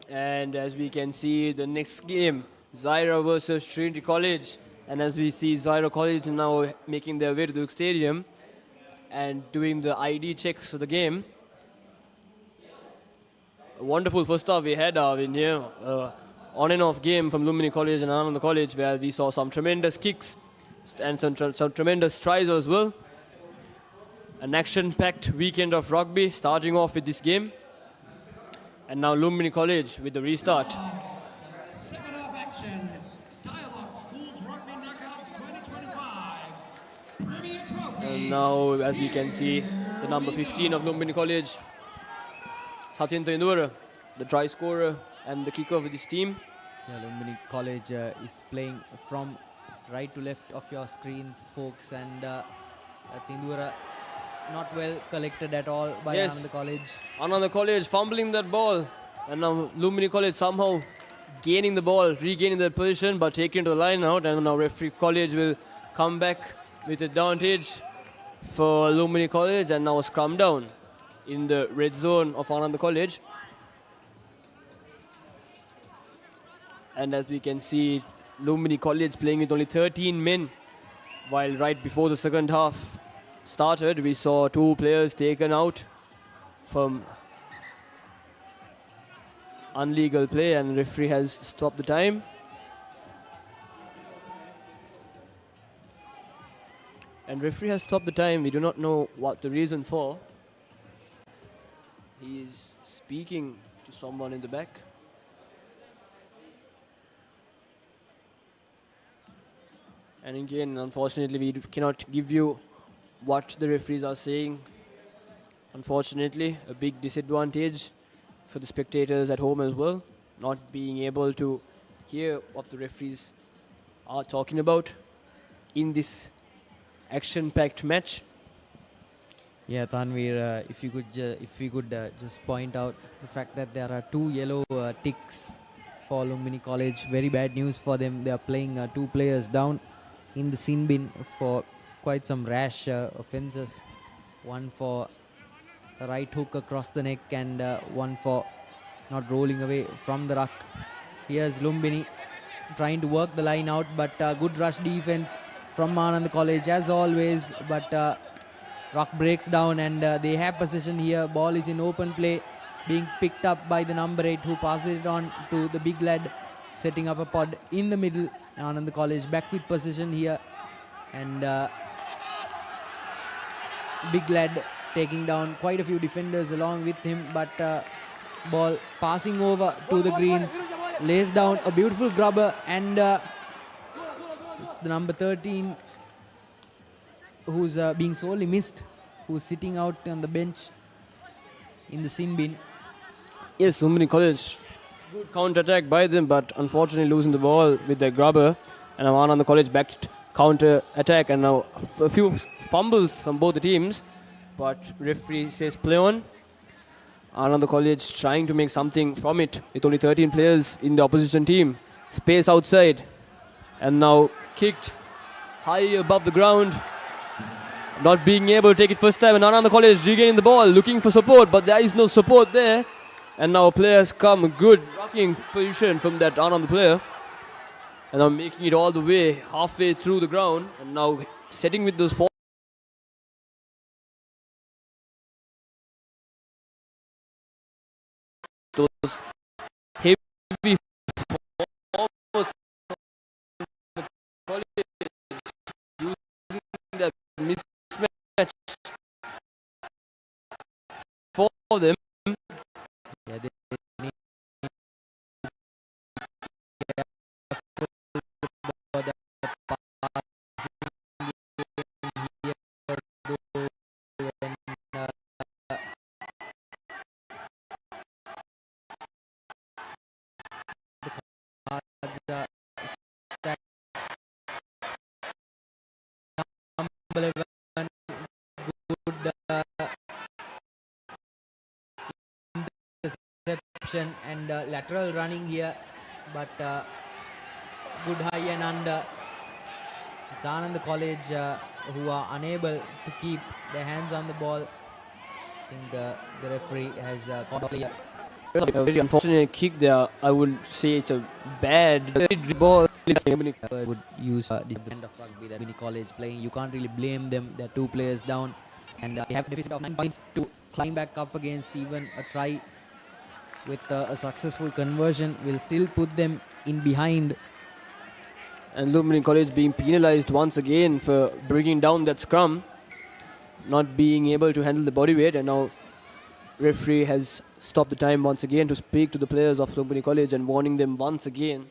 [SPEAKER 2] And as we can see the next game, Zaira versus Trinity College. And as we see Zaira College now making their way to the stadium and doing the ID checks for the game. A wonderful first half we had in here. On and off game from Lumbini College and Ananda College where we saw some tremendous kicks and some tremendous tries as well. An action-packed weekend of rugby starting off with this game. And now Lumbini College with the restart.
[SPEAKER 16] Second half action. Dialog Schools Rugby Knockouts 2025. Premier Trophy.
[SPEAKER 2] And now as we can see the number 15 of Lumbini College, Sachinta Indura, the try scorer and the kicker of this team.
[SPEAKER 1] Yeah, Lumbini College is playing from right to left of your screens, folks, and that's Indura. Not well collected at all by Ananda College.
[SPEAKER 2] Ananda College fumbling that ball. And now Lumbini College somehow gaining the ball, regaining that position, but taking to the line out. And now referee College will come back with advantage for Lumbini College. And now a scrum down in the red zone of Ananda College. And as we can see, Lumbini College playing with only 13 men. While right before the second half started, we saw 2 players taken out from unlegal play and the referee has stopped the time. And referee has stopped the time. We do not know what the reason for. He is speaking to someone in the back. And again, unfortunately, we cannot give you what the referees are saying. Unfortunately, a big disadvantage for the spectators at home as well, not being able to hear what the referees are talking about in this action-packed match.
[SPEAKER 1] Yeah, Tanvir, if we could just point out the fact that there are 2 yellow ticks for Lumbini College. Very bad news for them. They are playing 2 players down in the sin bin for quite some rash offences. One for a right hook across the neck and one for not rolling away from the ruck. Here's Lumbini trying to work the line out, but good rush defense from Ananda College as always, but ruck breaks down and they have possession here. Ball is in open play, being picked up by the number 8 who passes it on to the big lad, setting up a pod in the middle. Ananda College back with possession here, and big lad taking down quite a few defenders along with him, but ball passing over to the greens, lays down a beautiful grubber, and it's the number 13 who's being sorely missed, who's sitting out on the bench in the sin bin.
[SPEAKER 2] Yes, Lumbini College, good counter-attack by them, but unfortunately losing the ball with their grubber. And now Ananda College backed counter-attack, and now a few fumbles from both the teams, but referee says play on. Ananda College trying to make something from it with only 13 players in the opposition team. Space outside, and now kicked high above the ground. Not being able to take it first time, and Ananda College regaining the ball, looking for support, but there is no support there. And now players come, good rocking position from that Ananda player. And now making it all the way halfway through the ground, and now setting with those 4. Those heavy forwards using the mismatch for them.
[SPEAKER 1] Yeah, they need for the passing game here, though, when the cards are stacked. Number 11, good interception and lateral running here, but good high and under. It's Ananda College who are unable to keep their hands on the ball. I think the referee has called clear.
[SPEAKER 2] A very unfortunate kick there. I would say it's a bad ball.
[SPEAKER 1] Would use the end of rugby that Lumbini College playing. You can't really blame them. They're 2 players down, and they have a deficit of 9 points to climb back up against. Even a try with a successful conversion will still put them in behind.
[SPEAKER 2] And Lumbini College being penalized once again for bringing down that scrum, not being able to handle the body weight, and now referee has stopped the time once again to speak to the players of Lumbini College and warning them once again.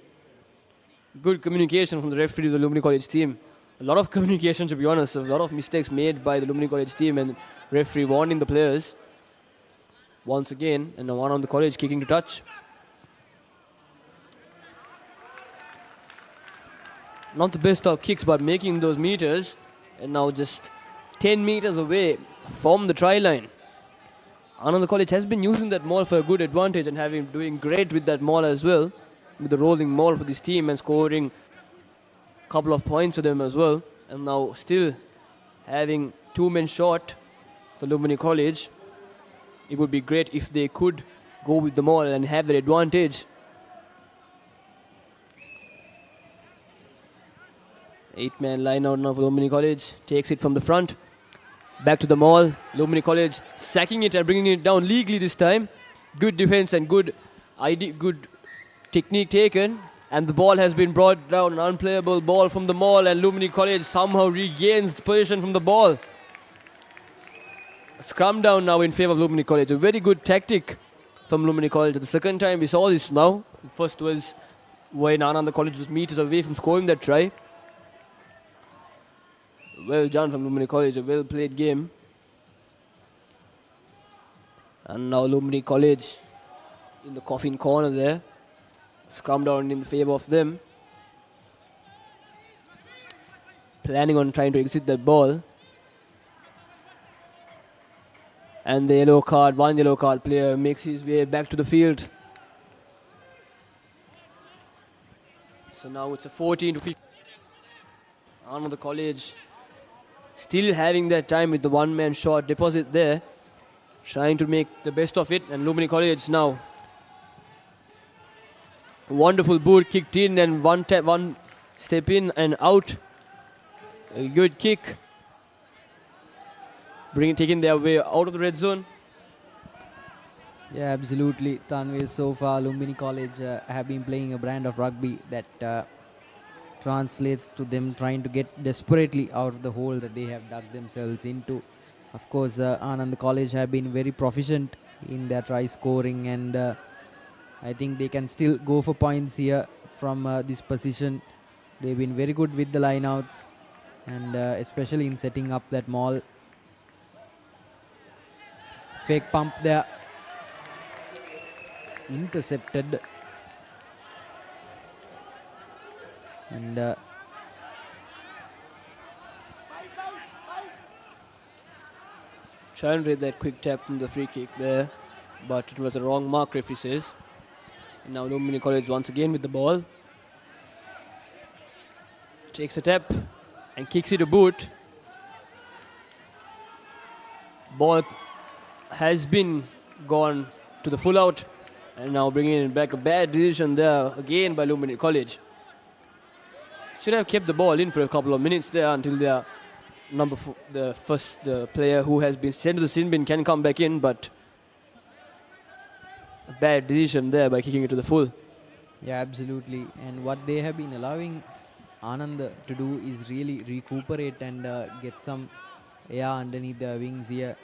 [SPEAKER 2] Good communication from the referee to the Lumbini College team. A lot of communication, to be honest. A lot of mistakes made by the Lumbini College team, and referee warning the players once again. And now one on the college kicking to touch. Not the best of kicks, but making those meters. And now just 10 meters away from the try line. Ananda College has been using that maul for a good advantage and doing great with that maul as well, with the rolling maul for this team, and scoring a couple of points for them as well. And now still having 2 men short for Lumbini College. It would be great if they could go with the maul and have that advantage. 8-man line out now for Lumbini College. Takes it from the front. Back to the maul. Lumbini College sacking it and bringing it down legally this time. Good defense and good technique taken. And the ball has been brought down. An unplayable ball from the maul, and Lumbini College somehow regains the position from the ball. Scrum down now in favor of Lumbini College. A very good tactic from Lumbini College. The second time we saw this now. First was when Ananda College was meters away from scoring that try. Well done from Lumbini College, a well played game. And now Lumbini College in the coffin corner there. Scrum down in favour of them. Planning on trying to exit that ball. And the one yellow card player makes his way back to the field. So now it's a 14 to 15. Ananda College still having that time with the one-man shot deposit there. Trying to make the best of it. And Lumbini College now. Wonderful boot kicked in and one step in and out. A good kick. Taking their way out of the red zone.
[SPEAKER 1] Yeah, absolutely. Tanvir, so far Lumbini College have been playing a brand of rugby that translates to them trying to get desperately out of the hole that they have dug themselves into. Of course, Ananda College have been very proficient in their try scoring, and I think they can still go for points here from this position. They've been very good with the lineouts, and especially in setting up that maul. Fake pump there. Intercepted. And
[SPEAKER 2] trying to read that quick tap from the free kick there, but it was the wrong mark, referee says. And now Lumbini College once again with the ball. Takes a tap and kicks it a boot. Ball has been gone to the full out, and now bringing it back. A bad decision there again by Lumbini College. Should have kept the ball in for a couple of minutes there until their the player who has been sent to the sin bin can come back in, but a bad decision there by kicking it to the full.
[SPEAKER 1] yeah, absolutely. And what they have been allowing Ananda to do is really recuperate and get some air underneath their wings here,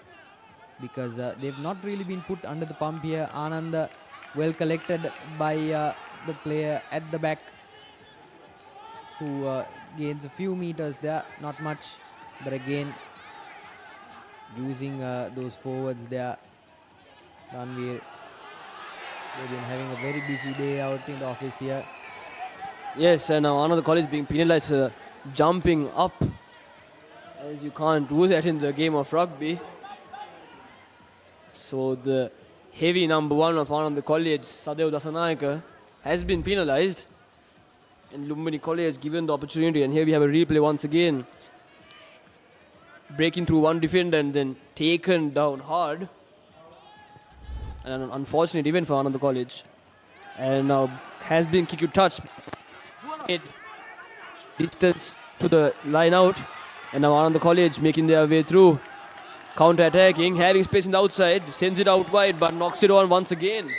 [SPEAKER 1] because they've not really been put under the pump here. Ananda well collected by the player at the back, who gains a few meters there, not much, but again using those forwards there. Tanvir, they've been having a very busy day out in the office here.
[SPEAKER 2] Yes, and now Another College being penalized for jumping up, as you can't do that in the game of rugby. So the heavy number 1 of Ananda College, Sadev Dasanayaka, has been penalized. And Lumbini College given the opportunity, and here we have a replay once again. Breaking through one defender and then taken down hard. And an unfortunate event for Ananda College. And now has been kick to touch. Distance to the line out. And now Ananda College making their way through. Counter-attacking, having space in the outside. Sends it out wide but knocks it on once again.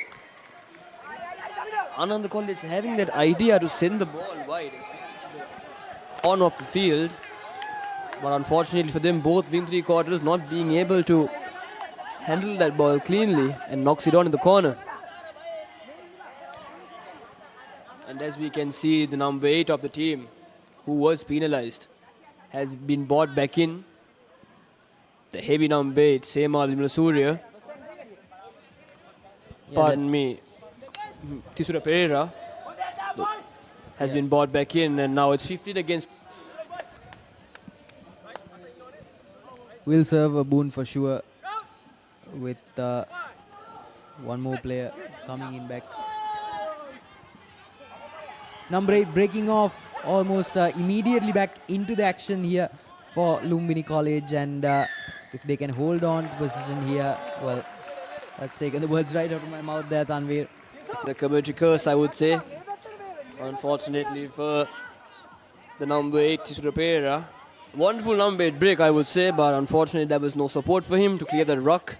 [SPEAKER 2] Ananda College having that idea to send the ball wide on off the field, but unfortunately for them, both wing three quarters not being able to handle that ball cleanly and knocks it on in the corner. And as we can see, the number 8 of the team, who was penalized, has been brought back in. The heavy number 8, Sema Surya. Pardon me. Tisura Pereira has been brought back in, and now it's 15 against.
[SPEAKER 1] Will serve a boon for sure with one more player coming in back. Number 8 breaking off almost immediately back into the action here for Lumbini College, and if they can hold on to position here, well, that's taken the words right out of my mouth there, Tanvir.
[SPEAKER 2] It's the commentary curse, I would say. Unfortunately for the number 8, Tisura Pereira. Wonderful number 8 break, I would say, but unfortunately there was no support for him to clear that ruck.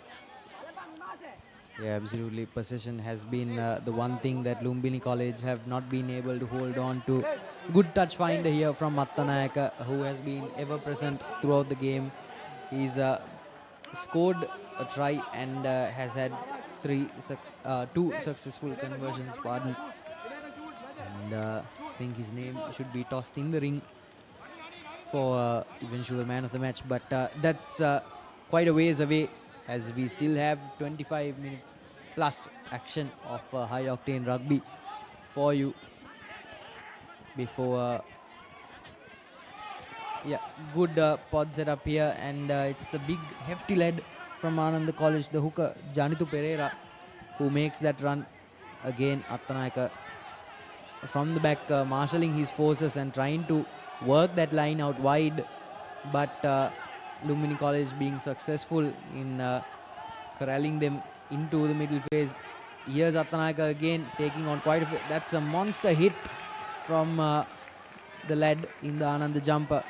[SPEAKER 1] Yeah, absolutely. Possession has been the one thing that Lumbini College have not been able to hold on to. Good touch finder here from Mattanayaka, who has been ever present throughout the game. He's scored a try and has had 2 successful conversions, pardon. And I think his name should be tossed in the ring for eventual man of the match, but that's quite a ways away, as we still have 25 minutes plus action of high octane rugby for you before good pod setup here, and it's the big hefty lead from Ananda College, the hooker Janitu Pereira, who makes that run again. Attanayaka from the back marshalling his forces and trying to work that line out wide, but Lumbini College being successful in corralling them into the middle phase. Here's Attanayaka again taking on quite a that's a monster hit from the lad in the Ananda jumper.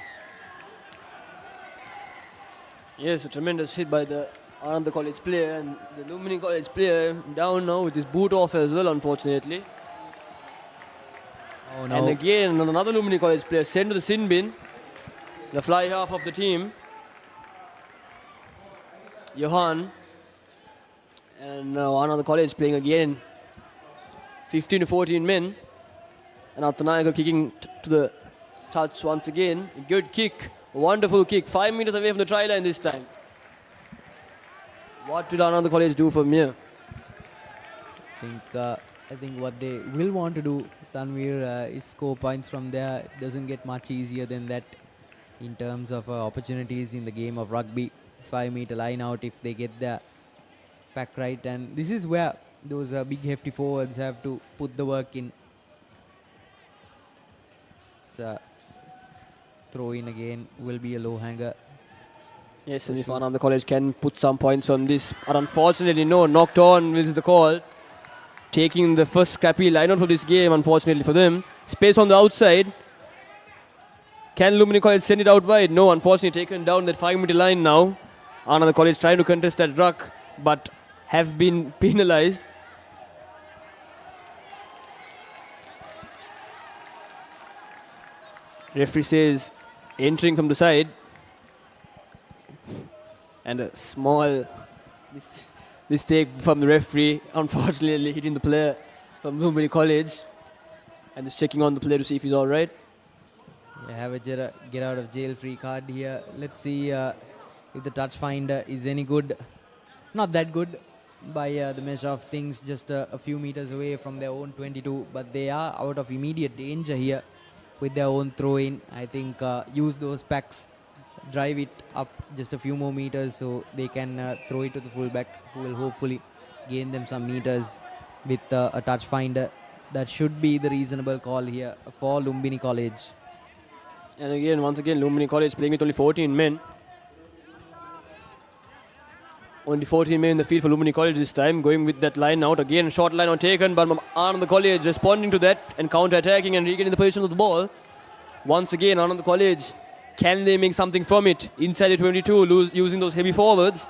[SPEAKER 2] Yes, a tremendous hit by the Ananda College player, and the Lumbini College player down now with his boot off as well, unfortunately.
[SPEAKER 1] Oh no.
[SPEAKER 2] And again, another Lumbini College player sent to the sin bin. The fly half of the team, Johan. And now Ananda College playing again. 15 to 14 men. And Attanayaka kicking to the touch once again. A good kick. A wonderful kick. 5 meters away from the try line this time. What did Ananda College do from here?
[SPEAKER 1] I think what they will want to do, Tanvir, is score points from there. It doesn't get much easier than that in terms of opportunities in the game of rugby. 5 meter line out if they get the pack right, and this is where those big hefty forwards have to put the work in. So throw in again will be a low hanger.
[SPEAKER 2] Yes, and if Ananda College can put some points on this, but unfortunately no, knocked on is the call. Taking the first scrappy line out for this game, unfortunately for them. Space on the outside. Can Lumbini College send it out wide? No, unfortunately taken down that 5 meter line now. Ananda College trying to contest that ruck, but have been penalized. Referee says entering from the side. And a small mistake from the referee, unfortunately hitting the player from Lumbini College. And just checking on the player to see if he's alright.
[SPEAKER 1] Have a get out of jail free card here. Let's see if the touch finder is any good. Not that good by the measure of things, just a few meters away from their own 22, but they are out of immediate danger here with their own throw in. I think use those packs, drive it up just a few more meters so they can throw it to the fullback, who will hopefully gain them some meters with a touch finder. That should be the reasonable call here for Lumbini College.
[SPEAKER 2] And again, once again, Lumbini College playing with only 14 men. Only 14 men in the field for Lumbini College this time, going with that line out. Again, short line out taken, but Ananda College responding to that and counter-attacking and regaining the position of the ball. Once again, Ananda College, can they make something from it? Inside the 22, using those heavy forwards.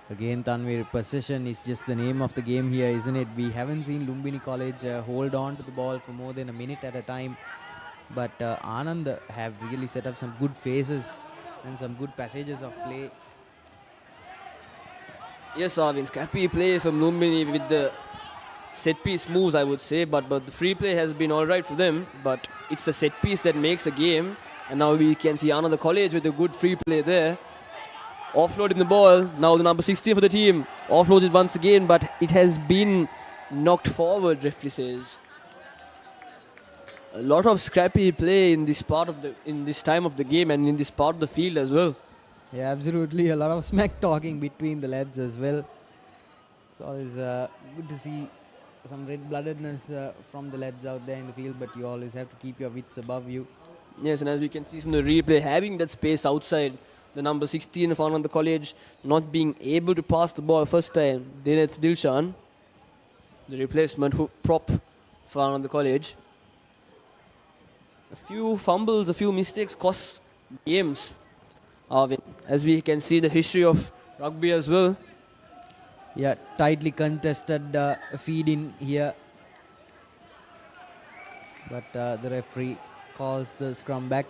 [SPEAKER 1] Again, Tanvir, possession is just the name of the game here, isn't it? We haven't seen Lumbini College hold on to the ball for more than a minute at a time. But Anand have really set up some good phases and some good passages of play.
[SPEAKER 2] Yes, Arvind, scrappy play from Lumbini with the set piece moves, I would say. But the free play has been alright for them. But it's the set piece that makes a game. And now we can see Ananda College with a good free play there. Offloading the ball. Now the number 16 for the team. Offloads it once again, but it has been knocked forward, referee says. A lot of scrappy play in this time of the game and in this part of the field as well.
[SPEAKER 1] Yeah, absolutely. A lot of smack talking between the lads as well. It's always good to see some red-bloodedness from the lads out there in the field, but you always have to keep your wits above you.
[SPEAKER 2] Yes, and as we can see from the replay, having that space outside, the number 16 of Ananda College not being able to pass the ball first time. Then it's Dilshan, the replacement prop for Ananda College. A few fumbles, a few mistakes cost games. As we can see the history of rugby as well.
[SPEAKER 1] Yeah, tightly contested feed in here. But the referee calls the scrum back.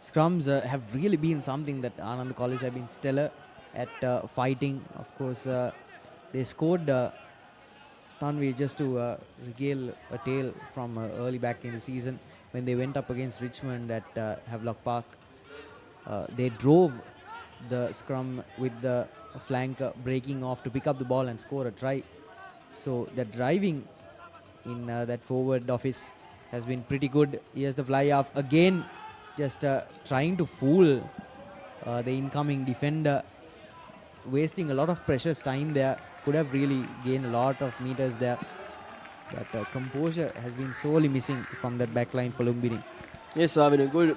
[SPEAKER 1] Scrums have really been something that Ananda College have been stellar at fighting. Of course, they scored Tanvi just to regale a tale from early back in the season. when they went up against Richmond at Havelock Park. They drove the scrum with the flanker breaking off to pick up the ball and score a try. So the driving in that forward office has been pretty good. Here's the fly off again, just trying to fool the incoming defender, wasting a lot of precious time there. Could have really gained a lot of meters there, but composure has been sorely missing from that back line for Lumbini.
[SPEAKER 2] Yes, so having a good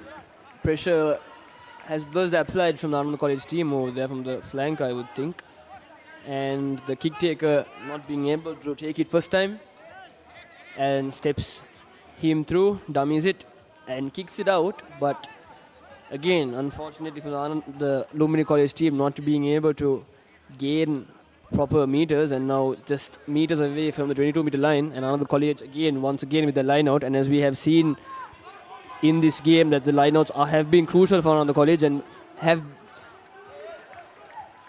[SPEAKER 2] pressure was applied from the Ananda College team over there from the flank, I would think. And the kick taker not being able to take it first time and steps him through, dummies it and kicks it out. But again, unfortunately for the Lumbini College team not being able to gain proper meters, and now just meters away from the 22-meter line, and Ananda College once again with the line out. And as we have seen in this game that the lineouts have been crucial for Ananda College and have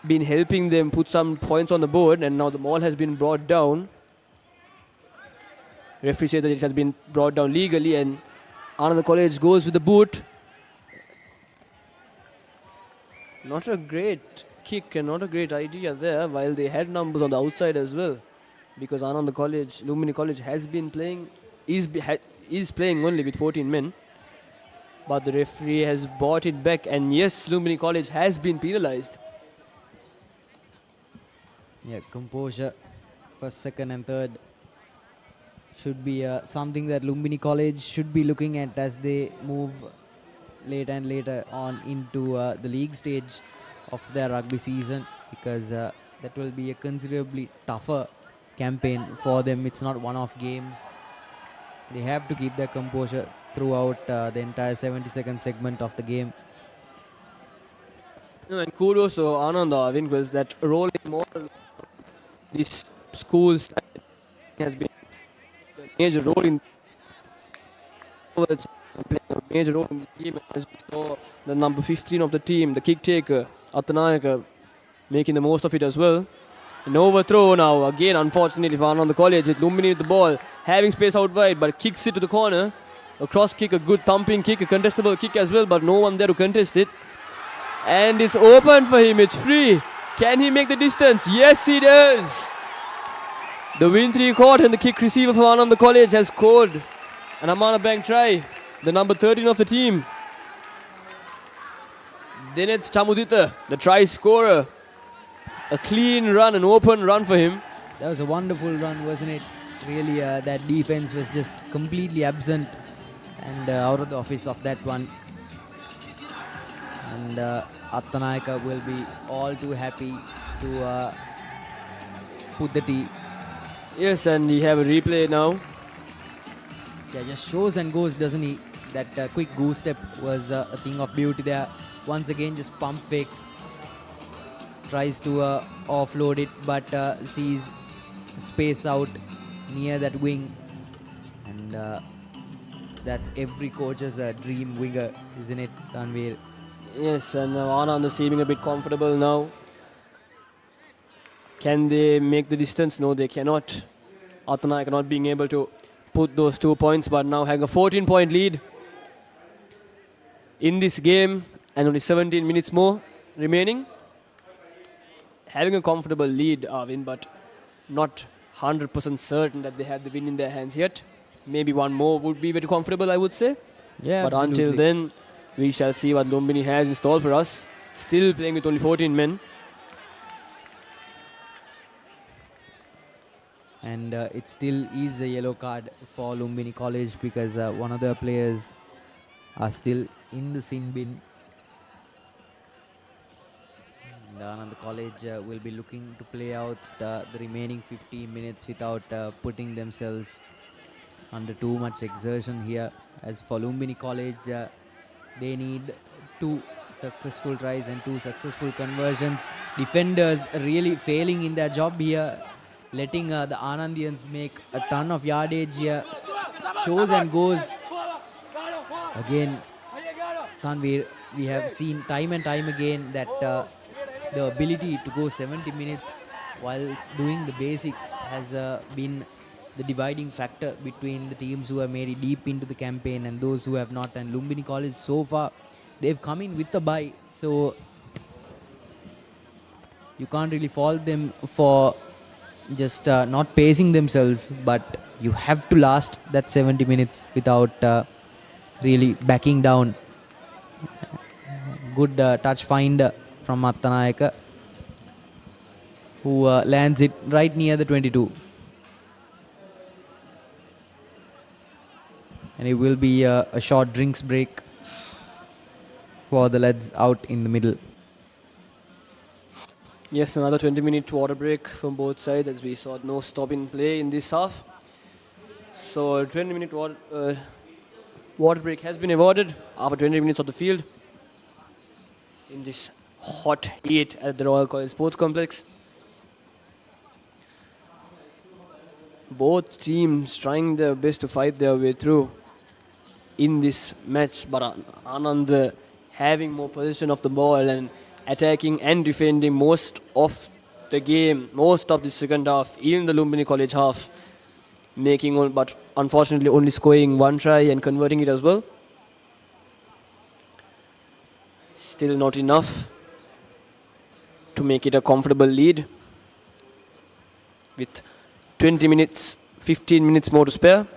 [SPEAKER 2] been helping them put some points on the board, and now the ball has been brought down. Referee says that it has been brought down legally, and Ananda College goes with the boot. Not a great kick and not a great idea there, while they had numbers on the outside as well, because Ananda College, Lumbini College has been playing, is playing only with 14 men. But the referee has brought it back, and yes, Lumbini College has been penalised.
[SPEAKER 1] Yeah, composure, first, second and third should be something that Lumbini College should be looking at as they move later and later on into the league stage of their rugby season, because that will be a considerably tougher campaign for them. It's not one-off games. They have to keep their composure throughout the entire 70-second segment of the game.
[SPEAKER 2] And kudos to Ananda, because that role in more this school has been a major role in playing a major role in this game, as we saw the number 15 of the team, the kick taker, Attanayaka, making the most of it as well. An overthrow now, again unfortunately for Ananda College, with Lumbini with the ball, having space out wide, but kicks it to the corner. A cross kick, a good thumping kick, a contestable kick as well, but no one there to contest it. And it's open for him, it's free. Can he make the distance? Yes, he does. The win 3 court and the kick receiver for Ananda College has scored an Amana Bank try, the number 13 of the team. Dineth Chamudita, the try scorer. A clean run, an open run for him.
[SPEAKER 1] That was a wonderful run, wasn't it? Really, that defense was just completely absent and out of the office of that one. And Attanayaka will be all too happy to put the tee.
[SPEAKER 2] Yes, and we have a replay now.
[SPEAKER 1] Yeah, just shows and goes, doesn't he? That quick goose step was a thing of beauty there. Once again, just pump fakes. Tries to offload it, but sees space out near that wing. And that's every coach's dream winger, isn't it, Tanveer?
[SPEAKER 2] Yes, and Ananda seeming a bit comfortable now. Can they make the distance? No, they cannot. Attanayaka not being able to put those 2 points, but now having a 14-point lead in this game, and only 17 minutes more remaining. Having a comfortable lead, Arvind, but not 100% certain that they have the win in their hands yet. Maybe one more would be very comfortable, I would say.
[SPEAKER 1] Yeah,
[SPEAKER 2] but
[SPEAKER 1] absolutely.
[SPEAKER 2] Until then, we shall see what Lumbini has in store for us. Still playing with only 14 men.
[SPEAKER 1] And it still is a yellow card for Lumbini College, because one of their players are still in the sin bin. And Ananda College will be looking to play out the remaining 15 minutes without putting themselves under too much exertion here. As for Lumbini College, they need 2 successful tries and 2 successful conversions. Defenders really failing in their job here, letting the Anandians make a ton of yardage here. Shows and goes. Again, Tanveer, we have seen time and time again that the ability to go 70 minutes whilst doing the basics has been the dividing factor between the teams who have made it deep into the campaign and those who have not. And Lumbini College, so far, they've come in with a bye, so you can't really fault them for just not pacing themselves, but you have to last that 70 minutes without really backing down. Good touch find from Attanayaka, who lands it right near the 22. And it will be a short drinks break for the lads out in the middle.
[SPEAKER 2] Yes, another 20-minute water break from both sides, as we saw no stop in play in this half. So a 20-minute water break has been awarded after 20 minutes of the field in this hot heat at the Royal College Sports Complex. Both teams trying their best to fight their way through in this match, but Ananda having more possession of the ball and attacking and defending most of the game, most of the second half in the Lumbini College half, but unfortunately only scoring one try and converting it as well. Still not enough to make it a comfortable lead with 20 minutes, 15 minutes more to spare,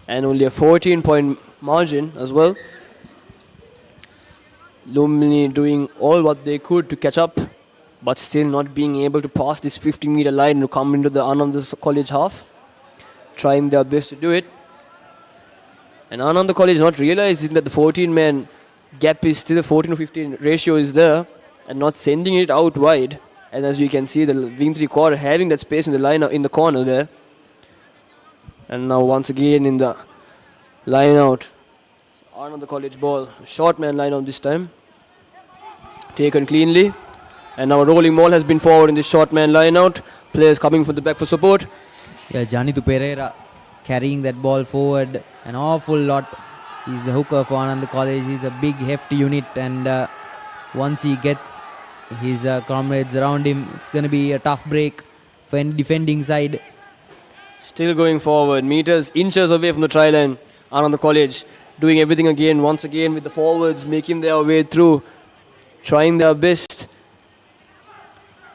[SPEAKER 2] and only a 14-point margin as well. Lumbini doing all what they could to catch up, but still not being able to pass this 50-meter line to come into the Ananda College half. Trying their best to do it. And Ananda College not realizing that the 14-man gap is still a 14 to 15 ratio is there and not sending it out wide. And as we can see, the wing 3 quarter having that space in the line in the corner there. And now once again in the line out. Ananda College ball. Short man line out this time. Taken cleanly. And now a rolling ball has been forward in this short man line out. Players coming from the back for support.
[SPEAKER 1] Yeah, Janitu Pereira carrying that ball forward an awful lot. He's the hooker for Ananda College. He's a big, hefty unit, and once he gets his comrades around him, it's going to be a tough break for any defending side.
[SPEAKER 2] Still going forward, meters, inches away from the try line. Ananda College doing everything again, once again with the forwards making their way through, trying their best.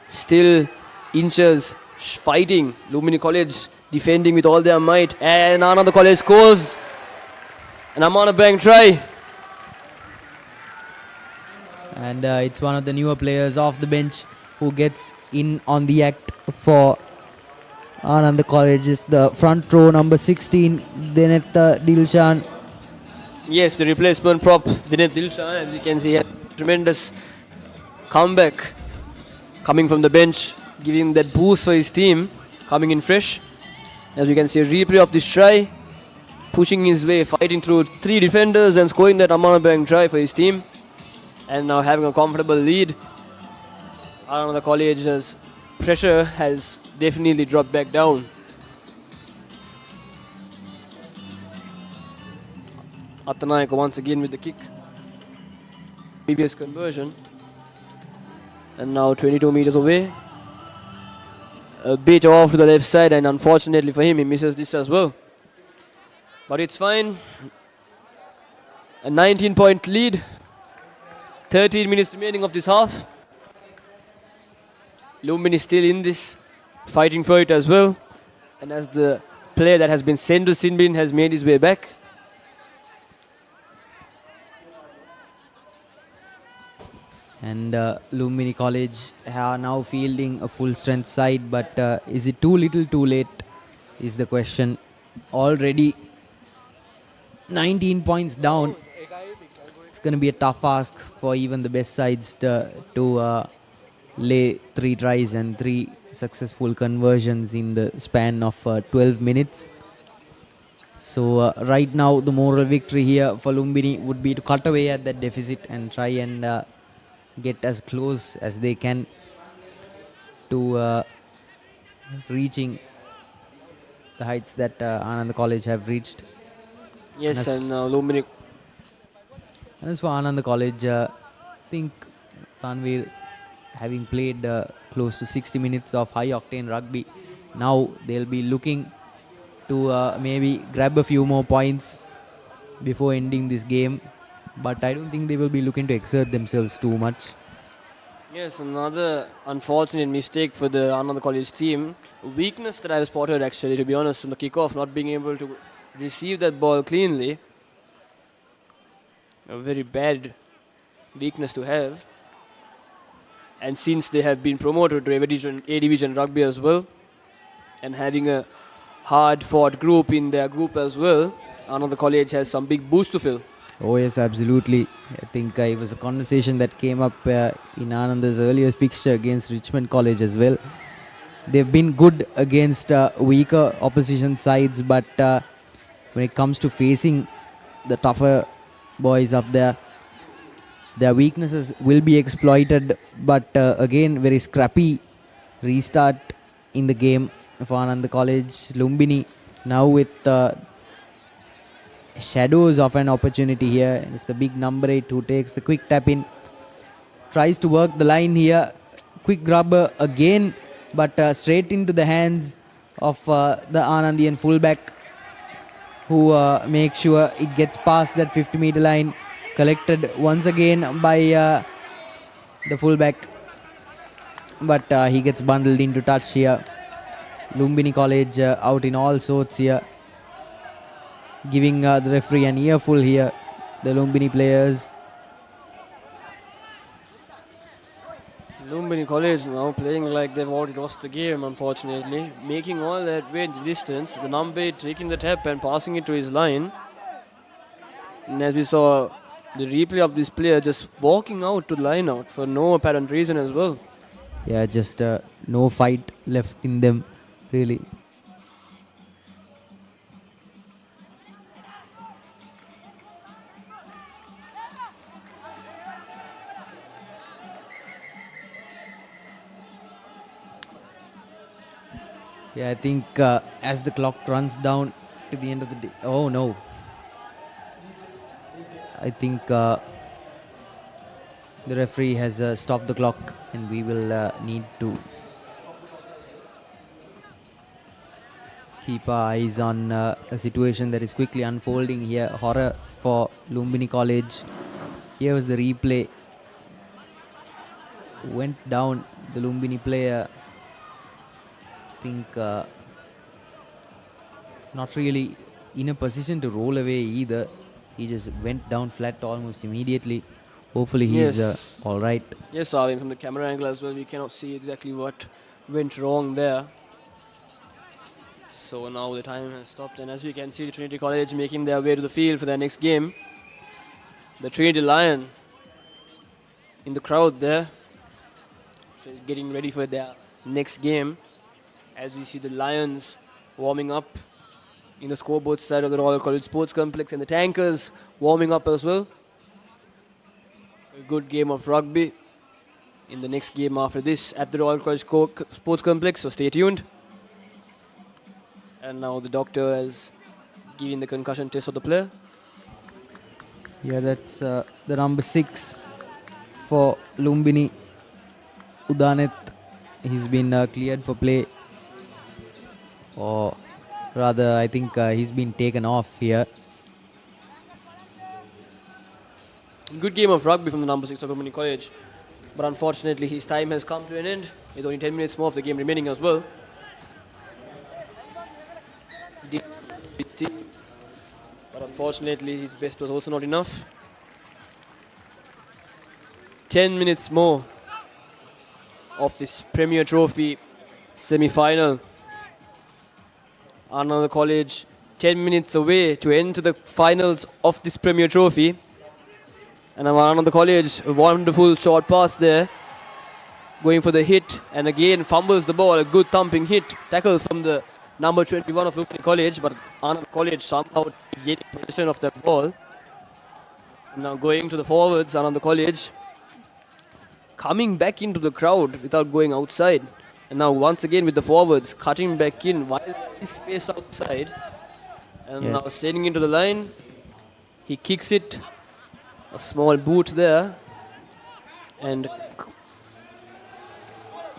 [SPEAKER 2] Still inches, fighting. Lumbini College defending with all their might, and Ananda College scores an Amana Bank try.
[SPEAKER 1] And it's one of the newer players off the bench who gets in on the act for Ananda College. Is the front row, number 16, Dineth Dilshan.
[SPEAKER 2] Yes, the replacement prop, Dineth Dilshan, as you can see, had tremendous comeback coming from the bench, giving that boost for his team, coming in fresh. As you can see, a replay of this try, pushing his way, fighting through 3 defenders and scoring that Amana Bank try for his team. And now having a comfortable lead. Ananda College's pressure has definitely dropped back down. Attanayaka once again with the kick. Previous conversion. And now 22 meters away. A bit off to the left side, and unfortunately for him, he misses this as well. But it's fine. A 19-point lead. 13 minutes remaining of this half. Lumbini still in this, fighting for it as well. And as the player that has been sent to sin bin has made his way back.
[SPEAKER 1] And Lumbini College are now fielding a full strength side, but is it too little too late is the question. Already 19 points down. It's going to be a tough ask for even the best sides to lay 3 tries and 3 successful conversions in the span of 12 minutes. So right now the moral victory here for Lumbini would be to cut away at that deficit and try and get as close as they can to reaching the heights that Ananda College have reached.
[SPEAKER 2] Yes, and Lumbini.
[SPEAKER 1] And as for Ananda College, I think Tanvir, having played close to 60 minutes of high-octane rugby, Now they'll be looking to maybe grab a few more points before ending this game. But I don't think they will be looking to exert themselves too much.
[SPEAKER 2] Yes, another unfortunate mistake for the Ananda College team. Weakness that I've spotted actually, to be honest, from the kickoff, not being able to receive that ball cleanly. A very bad weakness to have. And since they have been promoted to A Division Rugby as well, and having a hard-fought group in their group as well, Ananda College has some big boost to fill.
[SPEAKER 1] Oh yes, absolutely. I think it was a conversation that came up in Ananda's earlier fixture against Richmond College as well. They've been good against weaker opposition sides, but when it comes to facing the tougher boys up there, their weaknesses will be exploited. But again, very scrappy restart in the game for Ananda College. Lumbini now with shadows of an opportunity here. It's the big number 8 who takes the quick tap in, tries to work the line here. Quick grabber again, but straight into the hands of the Anandian fullback, who makes sure it gets past that 50-meter line. Collected once again by the fullback, but he gets bundled into touch here. Lumbini College out in all sorts here, giving the referee an earful here, the Lumbini players.
[SPEAKER 2] Lumbini College now playing like they've already lost the game, unfortunately. Making all that way in the distance. The number 8 taking the tap and passing it to his line. And as we saw, the replay of this player just walking out to line out for no apparent reason as well.
[SPEAKER 1] Yeah, just no fight left in them, really. Yeah, I think as the clock runs down to the end of the day... Oh, no. I think the referee has stopped the clock, and we will need to keep our eyes on a situation that is quickly unfolding here. Horror for Lumbini College. Here was the replay. Went down the Lumbini player. I think not really in a position to roll away either. He just went down flat almost immediately. Hopefully he's all right.
[SPEAKER 2] Yes, Arvind, from the camera angle as well, we cannot see exactly what went wrong there. So now the time has stopped, and as we can see, the Trinity College making their way to the field for their next game. The Trinity Lion in the crowd there, getting ready for their next game. As we see the Lions warming up in the scoreboard side of the Royal College Sports Complex, and the Tankers warming up as well. A good game of rugby in the next game after this at the Royal College Sports Complex, so stay tuned. And now the doctor has given the concussion test of the player.
[SPEAKER 1] Yeah, that's the number 6 for Lumbini, Udanet. He's been cleared for play, or rather I think he's been taken off here.
[SPEAKER 2] Good game of rugby from the number 6 of Lumbini College, but unfortunately his time has come to an end. There's only 10 minutes more of the game remaining as well. But unfortunately his best was also not enough. 10 minutes more of this Premier Trophy semi-final. Another college 10 minutes away to enter the finals of this Premier Trophy. And Ananda College, a wonderful short pass there, going for the hit, and again fumbles the ball. A good thumping hit, tackle from the number 21 of Lumbini College, but Ananda College somehow getting possession of that ball. Now going to the forwards, Ananda College coming back into the crowd without going outside. And now once again with the forwards cutting back in while there is space outside. And now standing into the line, he kicks it. A small boot there. And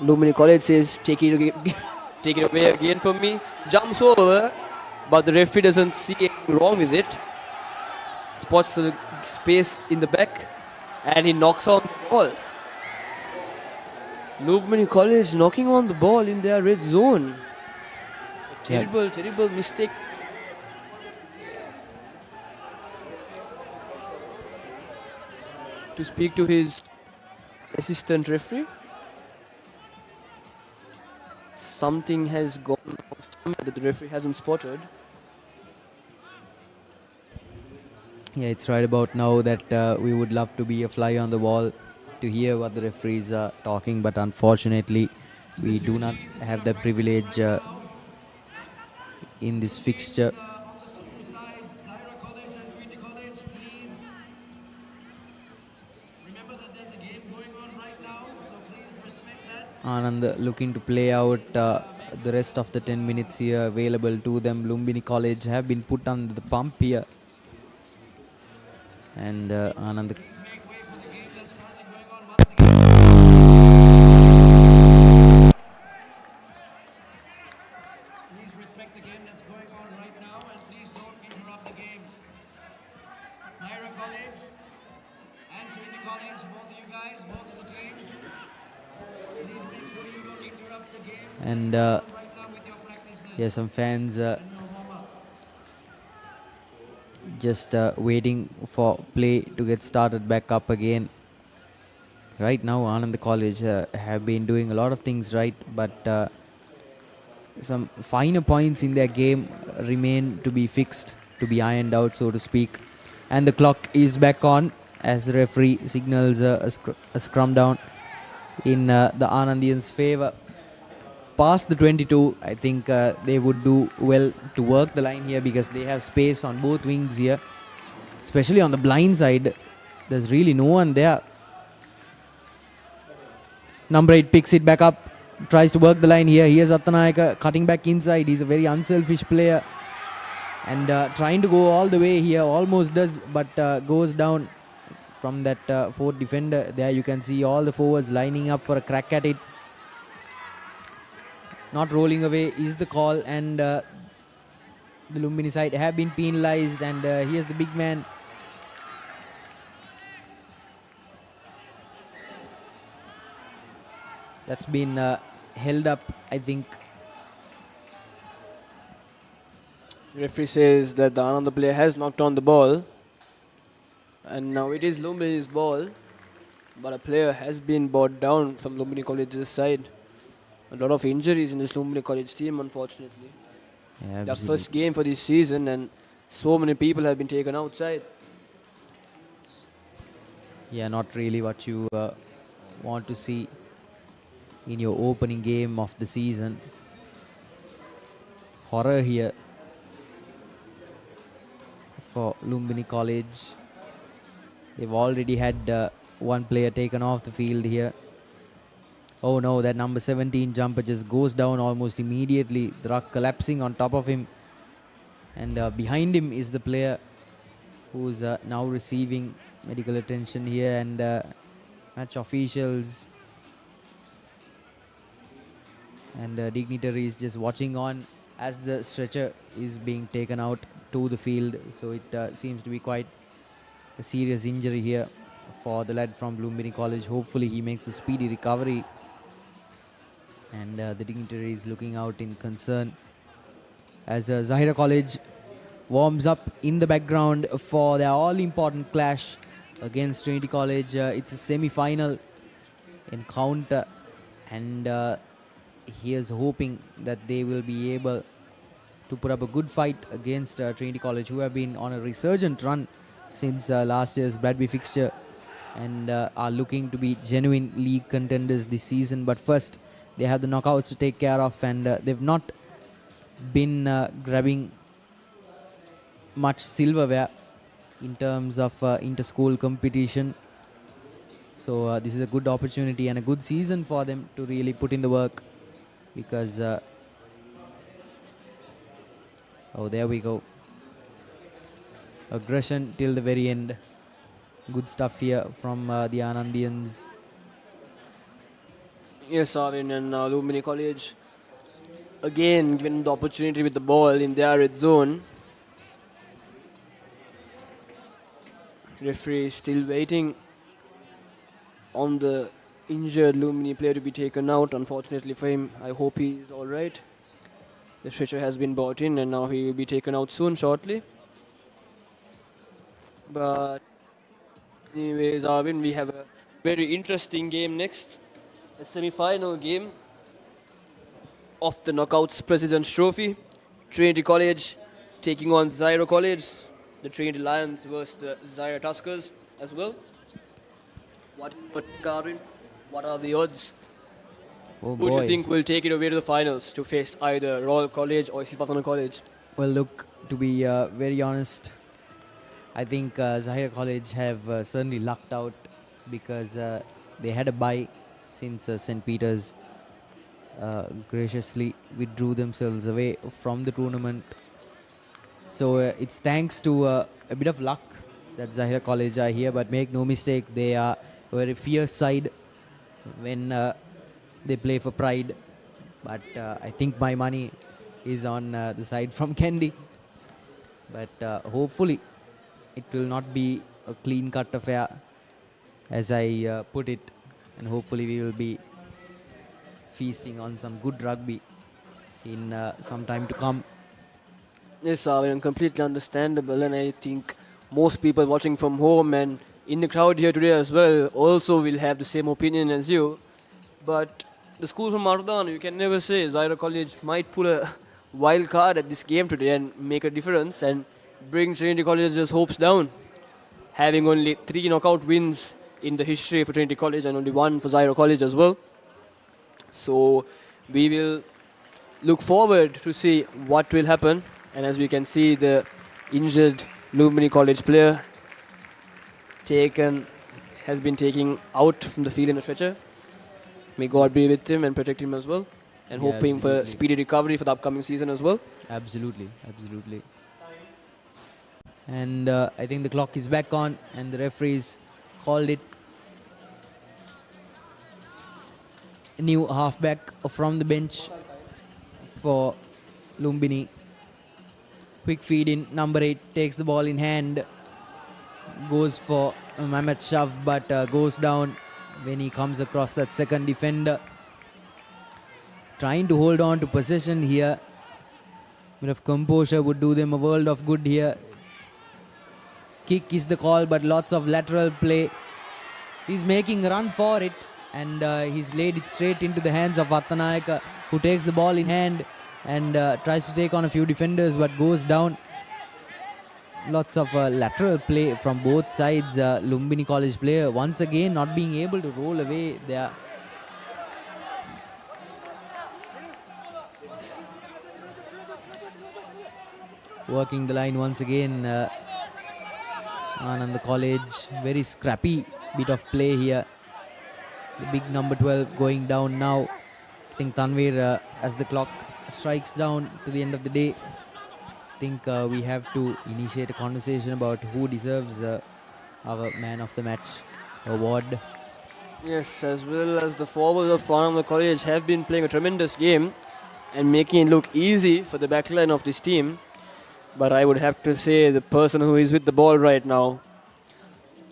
[SPEAKER 2] Lumbini College says, take it Take it away again from me. Jumps over, but the referee doesn't see anything wrong with it. Spots the space in the back, and he knocks on the ball. Lumbini College knocking on the ball in their red zone. Terrible mistake. To speak to his assistant referee. Something has gone wrong somewhere that the referee hasn't spotted.
[SPEAKER 1] Yeah, it's right about now that we would love to be a fly on the wall to hear what the referees are talking, but unfortunately we do not have the privilege in this fixture. Ananda looking to play out the rest of the 10 minutes here available to them. Lumbini College have been put under the pump here. And Ananda and yeah, some fans just waiting for play to get started back up again. Right now Ananda College have been doing a lot of things right, but some finer points in their game remain to be fixed, to be ironed out, so to speak. And the clock is back on as the referee signals a scrum down in the Anandians' favour. Past the 22, I think they would do well to work the line here because they have space on both wings here, especially on the blind side. There's really no one there. Number 8 picks it back up, tries to work the line here. Here's Attanayaka cutting back inside. He's a very unselfish player and trying to go all the way here, almost does, but goes down from that fourth defender. There you can see all the forwards lining up for a crack at it. Not rolling away is the call, and the Lumbini side have been penalised, and here's the big man. That's been held up, I think.
[SPEAKER 2] The referee says that the Ananda player has knocked on the ball, and now it is Lumbini's ball, but a player has been brought down from Lumbini College's side. A lot of injuries in this Lumbini College team, unfortunately.
[SPEAKER 1] Yeah,
[SPEAKER 2] their first game for this season, and so many people have been taken outside.
[SPEAKER 1] Yeah, not really what you want to see in your opening game of the season. Horror here for Lumbini College. They've already had one player taken off the field here. Oh no, that number 17 jumper just goes down almost immediately. The ruck collapsing on top of him. And behind him is the player who's now receiving medical attention here. And match officials and dignitaries just watching on as the stretcher is being taken out to the field. So it seems to be quite a serious injury here for the lad from Lumbini College. Hopefully he makes a speedy recovery. And the dignitary is looking out in concern as Zahira College warms up in the background for their all-important clash against Trinity College. It's a semi-final encounter, and here's hoping that they will be able to put up a good fight against Trinity College, who have been on a resurgent run since last year's Bradby fixture and are looking to be genuine league contenders this season. But first, they have the knockouts to take care of, and they've not been grabbing much silverware in terms of inter-school competition. So this is a good opportunity and a good season for them to really put in the work, because oh, there we go. Aggression till the very end. Good stuff here from the Anandians.
[SPEAKER 2] Yes, Arvin, and Lumbini College again given the opportunity with the ball in their red zone. Referee is still waiting on the injured Lumbini player to be taken out. Unfortunately for him, I hope he is alright. The stretcher has been brought in and now he will be taken out soon, shortly. But anyways, Arvin, we have a very interesting game next. A semi-final game of the Knockouts President's Trophy. Trinity College taking on Zyro College. The Trinity Lions versus the Zyro Tuskers as well. What are the odds?
[SPEAKER 1] Oh
[SPEAKER 2] Who do
[SPEAKER 1] boy.
[SPEAKER 2] you think will take it away to the finals to face either Royal College or Silpatana College?
[SPEAKER 1] Well, look, to be very honest, I think Zahir College have certainly lucked out because they had a bye since St. Peter's graciously withdrew themselves away from the tournament. So it's thanks to a bit of luck that Zahir College are here, but make no mistake, they are a very fierce side when they play for pride. But I think my money is on the side from Kendi. But hopefully it will not be a clean-cut affair, as I put it, and hopefully we will be feasting on some good rugby in some time to come.
[SPEAKER 2] Yes, completely understandable, and I think most people watching from home and in the crowd here today as well also will have the same opinion as you. But the school from Mardan, you can never say. Zyro College might pull a wild card at this game today and make a difference and bring Trinity College's hopes down. Having only 3 knockout wins in the history for Trinity College and only 1 for Zyro College as well. So we will look forward to see what will happen. And as we can see, the injured Lumbini College player has been taken out from the field in a stretcher. May God be with him and protect him as well. And
[SPEAKER 1] Yeah,
[SPEAKER 2] hoping for
[SPEAKER 1] absolutely.
[SPEAKER 2] speedy recovery for the upcoming season as well.
[SPEAKER 1] Absolutely, absolutely. And I think the clock is back on and the referees called it. A new halfback from the bench for Lumbini. Quick feed in, number 8 takes the ball in hand, goes for Mehmet Shaf, but goes down when he comes across that second defender. Trying to hold on to possession here. Bit of composure would do them a world of good here. Kick is the call, but lots of lateral play. He's making a run for it, and he's laid it straight into the hands of Attanayaka, who takes the ball in hand and tries to take on a few defenders, but goes down. Lots of lateral play from both sides. Lumbini College player once again not being able to roll away there. Working the line once again. Ananda College, very scrappy bit of play here. The big number 12 going down now. I think Tanvir, as the clock strikes down to the end of the day, I think we have to initiate a conversation about who deserves our man of the match award.
[SPEAKER 2] Yes, as well as the forwards of Ananda College have been playing a tremendous game and making it look easy for the backline of this team. But I would have to say the person who is with the ball right now,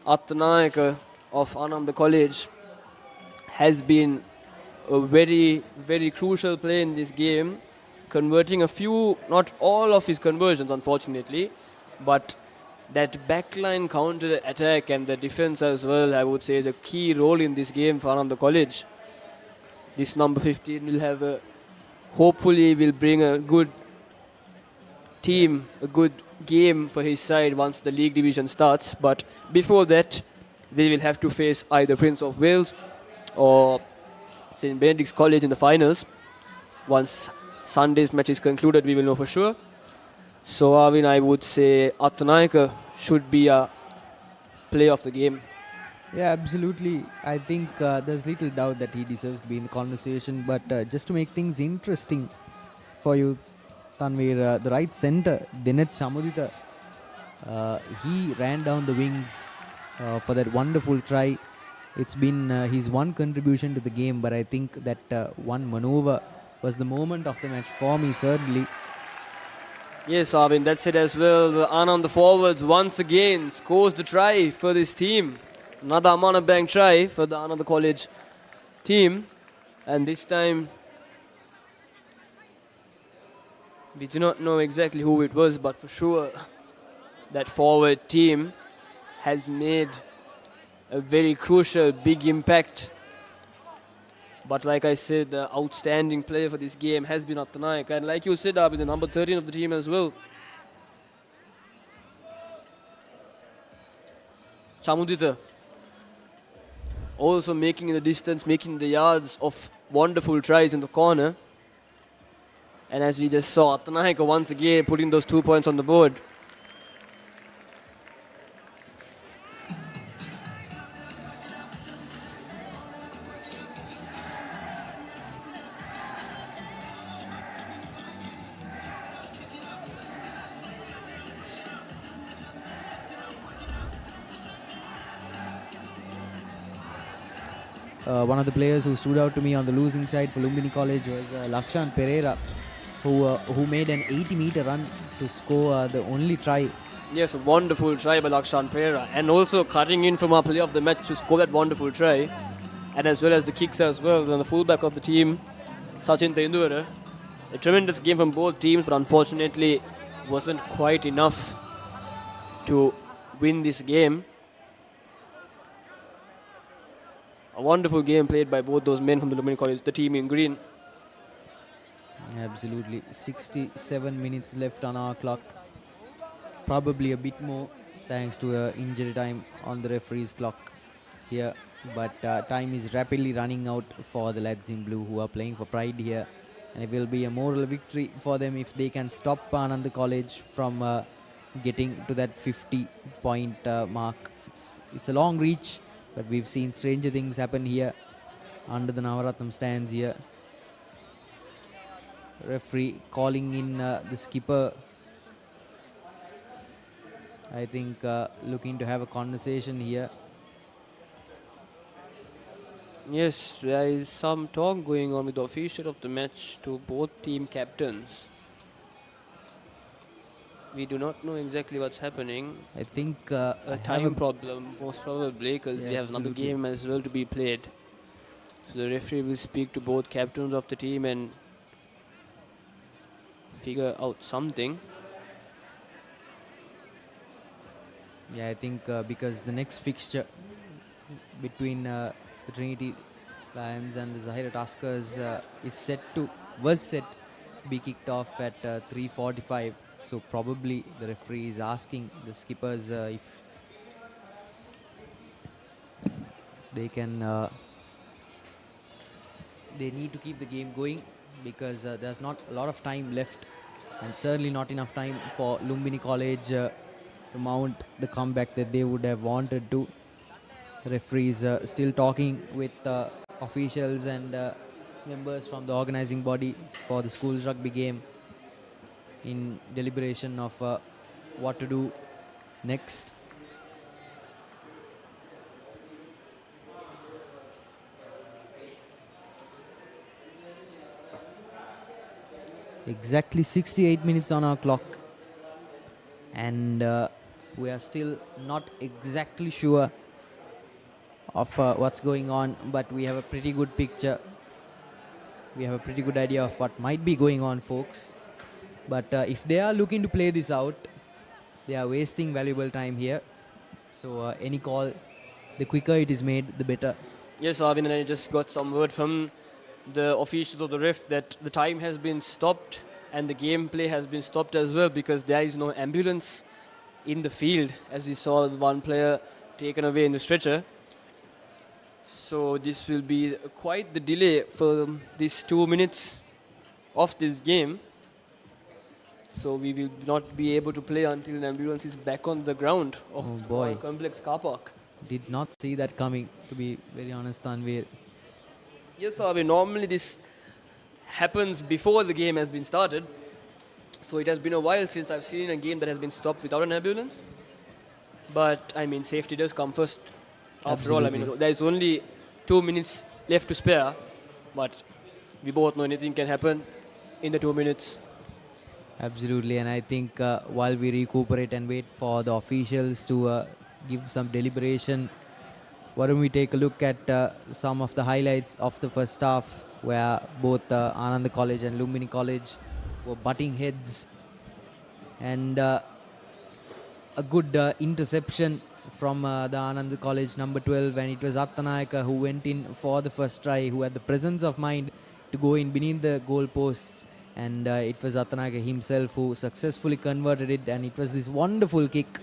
[SPEAKER 2] Attanayaka of Ananda College, has been a very, very crucial play in this game, converting a few, not all of his conversions unfortunately, but that backline counter attack and the defense as well, I would say, is a key role in this game for Ananda College. This number 15 will have hopefully will bring a good team, a good game for his side once the league division starts. But before that, they will have to face either Prince of Wales or St. Benedict's College in the finals. Once Sunday's match is concluded, we will know for sure. So Arvin, I would say Attanayaka should be a play of the game.
[SPEAKER 1] Yeah, absolutely. I think there's little doubt that he deserves to be in the conversation. But just to make things interesting for you, Tanvir, the right centre, Dinet Chamudita, he ran down the wings for that wonderful try. It's been his one contribution to the game, but I think that one maneuver was the moment of the match for me, certainly.
[SPEAKER 2] Yes, Arvind, that's it as well. The Anand, the forwards, once again scores the try for this team. Another Amana Bank try for the Ananda College team. And this time, we do not know exactly who it was, but for sure, that forward team has made a very crucial, big impact. But like I said, the outstanding player for this game has been Attanayak. And like you said, Abhi, the number 13 of the team as well. Chamudita also making the distance, making the yards of wonderful tries in the corner. And as we just saw, Attanayak once again putting those 2 points on the board.
[SPEAKER 1] One of the players who stood out to me on the losing side for Lumbini College was Lakshan Pereira, who made an 80-meter run to score the only try.
[SPEAKER 2] Yes, a wonderful try by Lakshan Pereira, and also cutting in from our player of the match to score that wonderful try, and as well as the kicks as well. And the fullback of the team, Sachin Tendulkar. A tremendous game from both teams, but unfortunately wasn't quite enough to win this game. A wonderful game played by both those men from the Lumbini College, the team in green.
[SPEAKER 1] Absolutely. 67 minutes left on our clock. Probably a bit more thanks to injury time on the referee's clock here. But time is rapidly running out for the lads in blue who are playing for pride here. And it will be a moral victory for them if they can stop Ananda College from getting to that 50-point mark. It's a long reach. But we've seen stranger things happen here under the Navaratnam stands here. Referee calling in the skipper. I think looking to have a conversation here.
[SPEAKER 2] Yes, there is some talk going on with the official of the match to both team captains. We do not know exactly what's happening.
[SPEAKER 1] I think
[SPEAKER 2] a time problem, most probably, because we have another game as well to be played. So the referee will speak to both captains of the team and figure out something.
[SPEAKER 1] Yeah, I think because the next fixture between the Trinity Lions and the Zahira Tuskers was set to be kicked off at 3:45. So probably the referee is asking the skippers if they can, they need to keep the game going because there's not a lot of time left and certainly not enough time for Lumbini College to mount the comeback that they would have wanted to. The referees still talking with officials and members from the organizing body for the school's rugby game in deliberation of what to do next. Exactly 68 minutes on our clock and we are still not exactly sure of what's going on, but we have a pretty good picture. We have a pretty good idea of what might be going on, folks. But if they are looking to play this out, they are wasting valuable time here. So any call, the quicker it is made, the better.
[SPEAKER 2] Yes, Arvind, and I just got some word from the officials of the ref that the time has been stopped and the gameplay has been stopped as well because there is no ambulance in the field, as we saw one player taken away in the stretcher. So this will be quite the delay for these 2 minutes of this game. So we will not be able to play until an ambulance is back on the ground of our complex car park.
[SPEAKER 1] Did not see that coming, to be very honest, Tanveer.
[SPEAKER 2] Yes, Arvind, normally this happens before the game has been started. So it has been a while since I've seen a game that has been stopped without an ambulance. But, I mean, safety does come first. After all, I mean, there's only 2 minutes left to spare. But we both know anything can happen in the 2 minutes.
[SPEAKER 1] Absolutely, and I think while we recuperate and wait for the officials to give some deliberation, why don't we take a look at some of the highlights of the first half, where both Ananda College and Lumbini College were butting heads, and a good interception from the Ananda College number 12, and it was Attanayaka who went in for the first try, who had the presence of mind to go in beneath the goal posts, and it was Attanayaka himself who successfully converted it, and it was this wonderful kick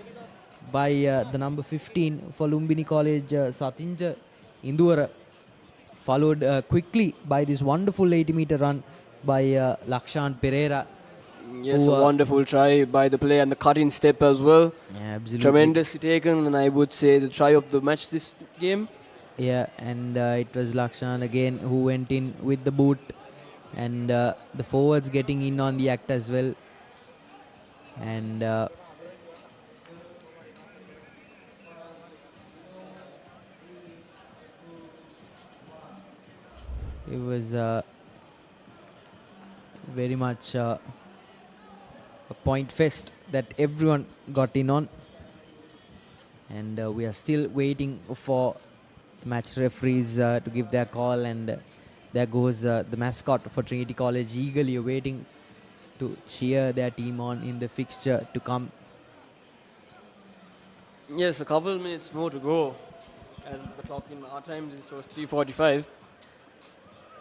[SPEAKER 1] by the number 15 for Lumbini College, Satinja Indura, followed quickly by this wonderful 80-meter run by Lakshan Pereira.
[SPEAKER 2] Yes, a wonderful try by the player and the cut-in step as well.
[SPEAKER 1] Yeah, absolutely.
[SPEAKER 2] Tremendously taken, and I would say the try of the match this game.
[SPEAKER 1] Yeah, and it was Lakshan again who went in with the boot, and the forwards getting in on the act as well. And it was very much a point fest that everyone got in on, and we are still waiting for the match referees to give their call, and there goes the mascot for Trinity College, eagerly awaiting to cheer their team on in the fixture to come.
[SPEAKER 2] Yes, a couple minutes more to go. As the clock in our time, this was 3:45.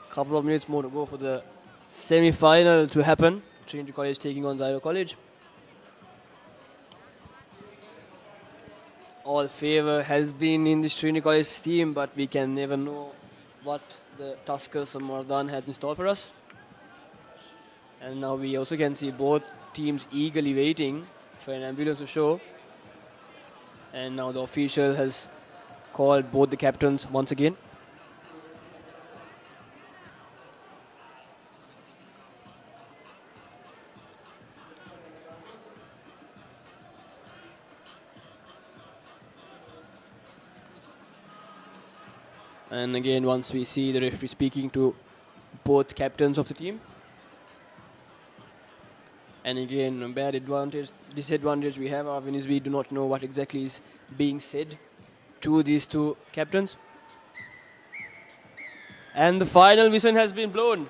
[SPEAKER 2] Couple of minutes more to go for the semi-final to happen. Trinity College taking on Dialog College. All favor has been in this Trinity College team, but we can never know what the Tuskers and Mardan has in store for us. And now we also can see both teams eagerly waiting for an ambulance to show. And now the official has called both the captains once again. And again, once we see the referee speaking to both captains of the team. And again, a bad advantage, disadvantage we have, Arvin, is we do not know what exactly is being said to these two captains. And the final whistle has been blown.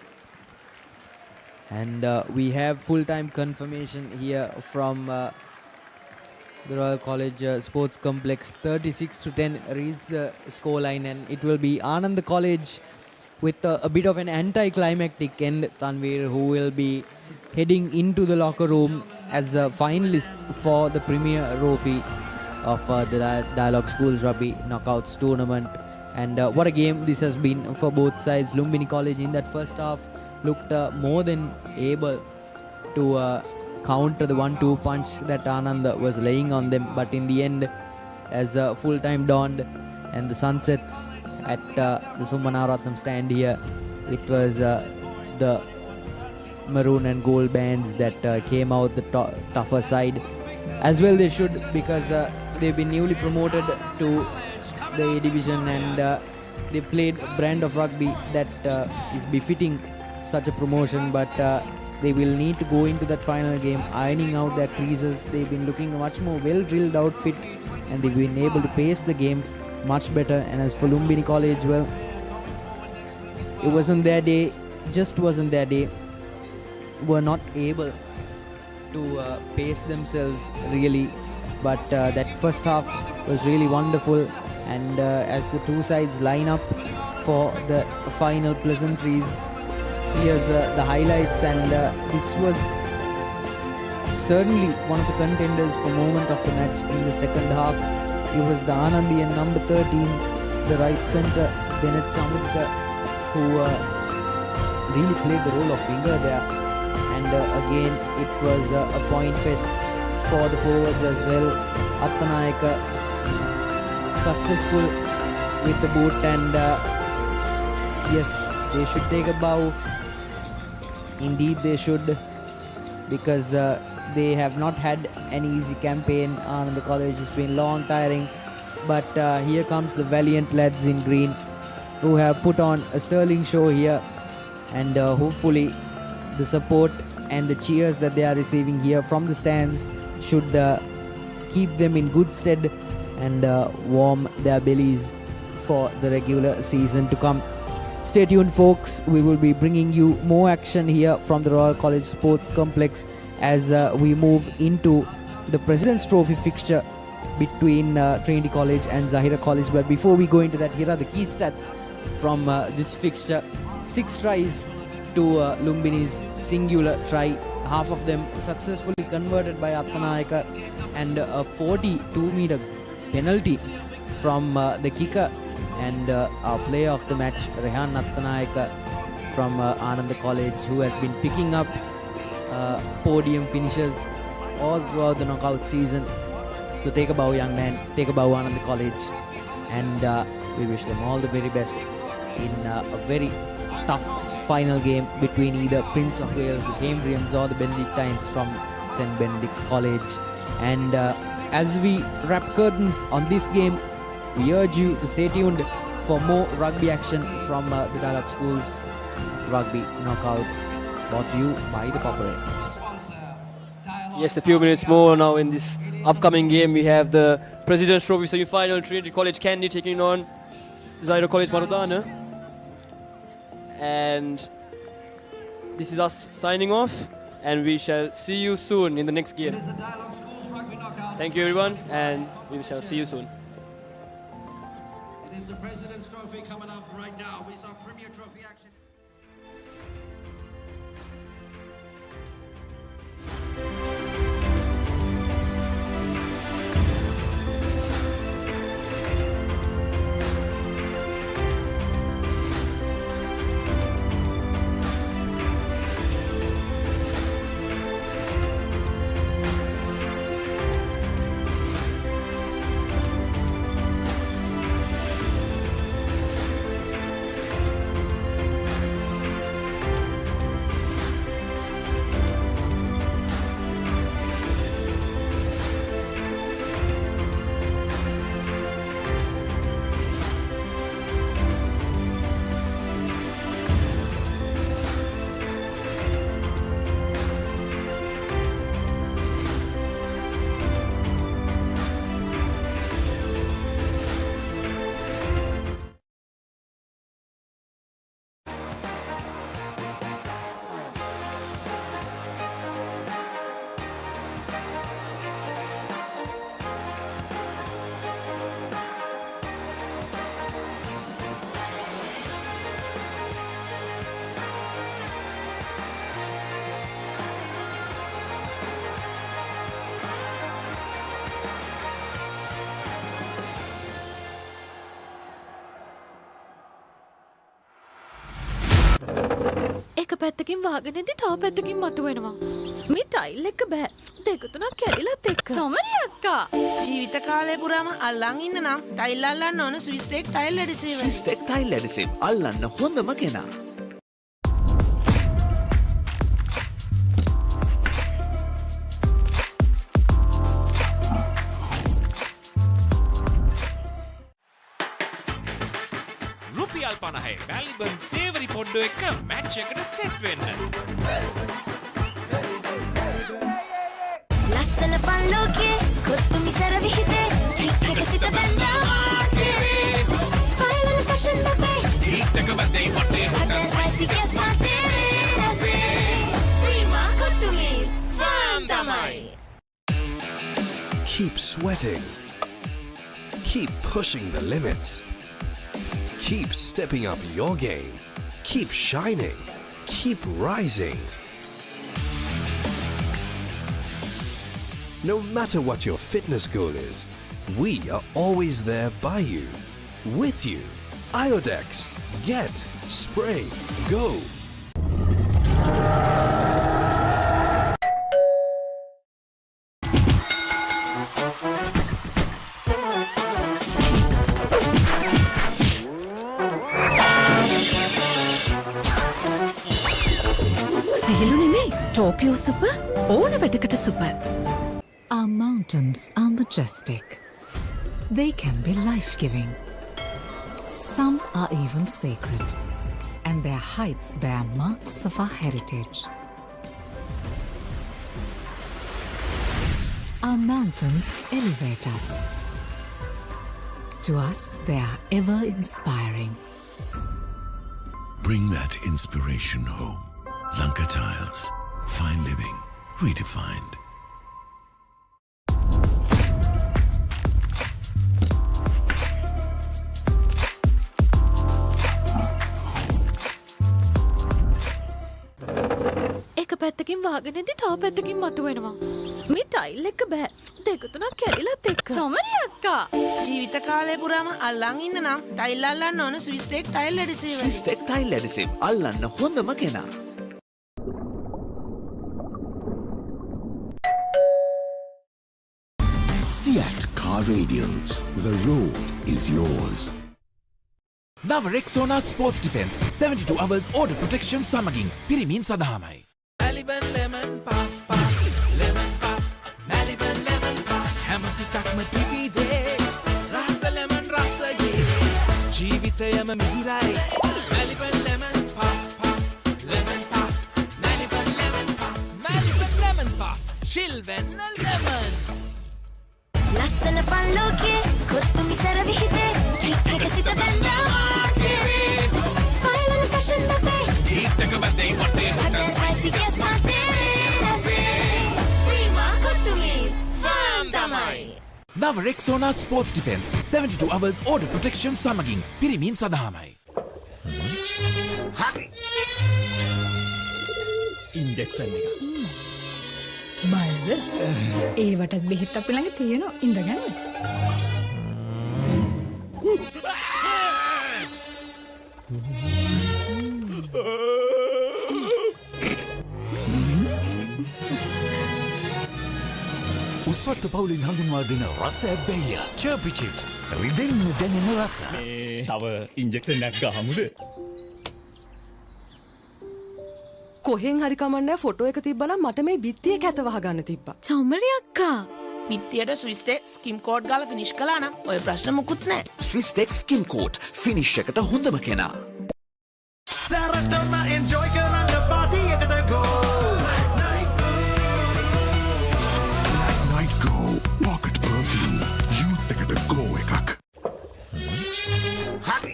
[SPEAKER 1] And we have full-time confirmation here from the Royal College Sports Complex. 36-10 is the scoreline, and it will be Ananda College with a bit of an anticlimactic end, Tanveer, who will be heading into the locker room as finalists for the Premier Trophy of the Dialog Schools Rugby Knockouts Tournament. And what a game this has been for both sides. Lumbini College in that first half looked more than able to counter the 1-2 punch that Ananda was laying on them, but in the end, as full time dawned and the sunsets at the Summanaratnam stand here, it was the maroon and gold bands that came out the tougher side. As well they should, because they've been newly promoted to the A division, and they played a brand of rugby that is befitting such a promotion, but they will need to go into that final game ironing out their creases. They've been looking a much more well-drilled outfit, and they've been able to pace the game much better. And as for Lumbini College, well, it wasn't their day, just wasn't their day. Were not able to pace themselves really, but that first half was really wonderful. And as the two sides line up for the final pleasantries, here's the highlights, and this was certainly one of the contenders for moment of the match in the second half. It was the Anandian number 13, the right centre, Bennett Chamudika, who really played the role of winger there. And again, it was a point fest for the forwards as well. Attanayaka successful with the boot, and yes, they should take a bow. Indeed they should, because they have not had an easy campaign on the college. It's been long, tiring, but here comes the valiant lads in green, who have put on a sterling show here and hopefully the support and the cheers that they are receiving here from the stands should keep them in good stead and warm their bellies for the regular season to come. Stay tuned, folks. We will be bringing you more action here from the Royal College Sports Complex as we move into the President's Trophy fixture between Trinity College and Zahira College. But before we go into that, here are the key stats from this fixture. 6 tries to Lumbini's singular try, half of them successfully converted by Attanayaka, and a 42-meter penalty from the kicker and our player of the match, Rehan Attanayaka from Ananda College, who has been picking up podium finishes all throughout the knockout season. So take a bow, young man, take a bow, Ananda College, and we wish them all the very best in a very tough final game between either Prince of Wales, the Cambrians, or the Benedictines from St. Benedict's College. And as we wrap curtains on this game, we urge you to stay tuned for more rugby action from the Dialog Schools Rugby Knockouts, brought to you by ThePapare.
[SPEAKER 2] Yes, a few minutes more now in this upcoming game. We have the President's Trophy semi-final, Trinity College Kandy taking on Zahira College Marutana. And this is us signing off, and we shall see you soon in the next game. Thank you, everyone, and we shall see you soon.
[SPEAKER 16] It is the President's Trophy coming up right now. We saw Premier Trophy action.
[SPEAKER 3] එක පැත්තකින් වාගෙනදී තව පැත්තකින් මතුවෙනවා. මේ tile එක බෑ. දෙක තුනක් කැඩිලත් එක්ක. තමරි අක්කා.
[SPEAKER 4] ජීවිත කාලය පුරාම අල්ලන් ඉන්න නම් ටයිල් අල්ලන්න ඕන Swisstek tile adhesive.
[SPEAKER 14] Swisstek tile adhesive අල්ලන්න හොඳම කෙනා.
[SPEAKER 7] රුපියල් 50 වැලිබන් සේවරි පොඩ්ඩෝ එක මැච් එකට සෙට් වෙන්න.
[SPEAKER 10] ලස්සන පන්ලෝකේ කොත්තුමි සර විහිදේ ක්‍රිකට් සිත බැන්දා ෆයිනල් ෆැෂන් අපේ
[SPEAKER 14] හීට් එක බදේ වටේ
[SPEAKER 10] හොට් ස්පයිසි ගස් මාතේ රසේ ප්‍රීමා කොත්තුමි ෆාම් තමයි.
[SPEAKER 6] Keep sweating. Keep pushing the limits. Keep stepping up your game. Keep shining. Keep rising. No matter what your fitness goal is, we are always there by you, with you. Iodex. Get. Spray. Go.
[SPEAKER 8] Tokyo Super? ඕන වැඩකට super. Our mountains are majestic. They can be life-giving. Some are even sacred. and their heights bear marks of our heritage. Our mountains elevate us. To us, they are ever inspiring.
[SPEAKER 9] Bring that inspiration home. Lanka Tiles. Fine living. Redefined.
[SPEAKER 3] එක පැත්තකින් වාගෙනදී තව පැත්තකින් මතුවෙනවා. මේ tile එක බෑ. දෙක තුනක් කැඩිලත් එක්ක. චමරි අක්කා.
[SPEAKER 4] ජීවිත කාලය පුරාම අල්ලන් ඉන්න නම් ටයිල් අල්ලන්න ඕන Swisstek tile adhesive.
[SPEAKER 14] Swisstek tile adhesive අල්ලන්න හොඳම කෙනා.
[SPEAKER 9] Seat Car Radials. The road is yours.
[SPEAKER 14] නව Rexona sports defence 72 hours order protection සමගින් පිරිමින් සඳහාමයි. Maliban lemon puff puff lemon puff Maliban lemon puff හැම සිතක්ම පිපිදේ රස lemon රසයේ ජීවිතයම මිහිරයි Maliban lemon puff puff lemon puff Maliban lemon puff Maliban lemon puff chill when lemon
[SPEAKER 10] ලස්සන පල්ලෝකේ කොත්තුමි සර විහිදේ හික්කට සිත බැඳා final fashion අපේ
[SPEAKER 14] හිටක බදේ වටේ
[SPEAKER 10] hotel spicy ගස් මාතේ Prima Kottumee ෆාම් තමයි
[SPEAKER 14] නව Rexona sports defence 72 hours order protection සමගින් පිරිමින් සඳහාමයි. හරි.
[SPEAKER 13] ඉන්ජෙක්ෂන් එක.
[SPEAKER 15] බයද? ඒවටත් බෙහෙත් අපි ළඟ තියෙනවා. ඉඳගන්න.
[SPEAKER 5] උස්වත්ත පවුලින් හඳුන්වා දෙන රස ඇබ්බැහිය චර්පි චිප්ස් රිදෙන්න දැනෙන රස.
[SPEAKER 13] තව ඉන්ජෙක්ෂන් එකක් ගහමුද?
[SPEAKER 12] කොහෙන් හරි කමන්නේ ෆොටෝ එක තිබ්බනම් මට මේ බිත්තිය කැත වහගන්න තිබ්බා.
[SPEAKER 3] චමරි අක්කා.
[SPEAKER 4] පිත්තියට ස්විස් ටෙක් ස්කිම් කෝඩ් ගාලා ෆිනිෂ් කළා නම් ඔය ප්‍රශ්න මුකුත් නැහැ.
[SPEAKER 14] ස්විස් ටෙක් ස්කිම් කෝට් ෆිනිෂ් එකට හොඳම කෙනා.
[SPEAKER 11] Saratona enjoy කරන්න party එකට go.
[SPEAKER 9] Night Go. Pocket perfume. Youth එකට go එකක්.
[SPEAKER 14] හරි.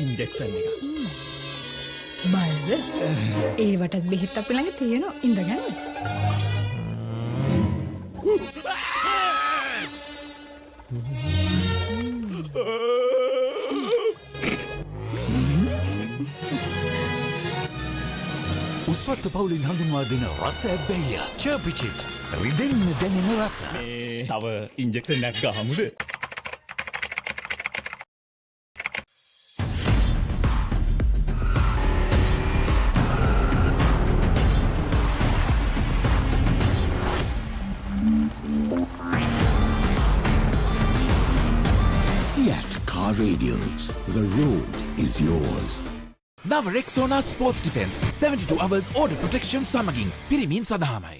[SPEAKER 13] ඉන්ජෙක්ෂන් එක.
[SPEAKER 15] බයද? ඒවටත් බෙහෙත් අපි ළඟ තියෙනවා. ඉඳගන්න.
[SPEAKER 5] උස්වත්ත පවුලින් හඳුන්වා දෙන රස ඇබ්බැහිය චර්පි චිප්ස් රිදෙන්න දැනෙන රස.
[SPEAKER 13] තව ඉන්ජෙක්ෂන් එකක් ගහමුද?
[SPEAKER 9] Seat Car Radials. The road is yours.
[SPEAKER 14] නව Rexona sports defence 72 hours order protection සමගින් පිරිමින් සඳහාමයි.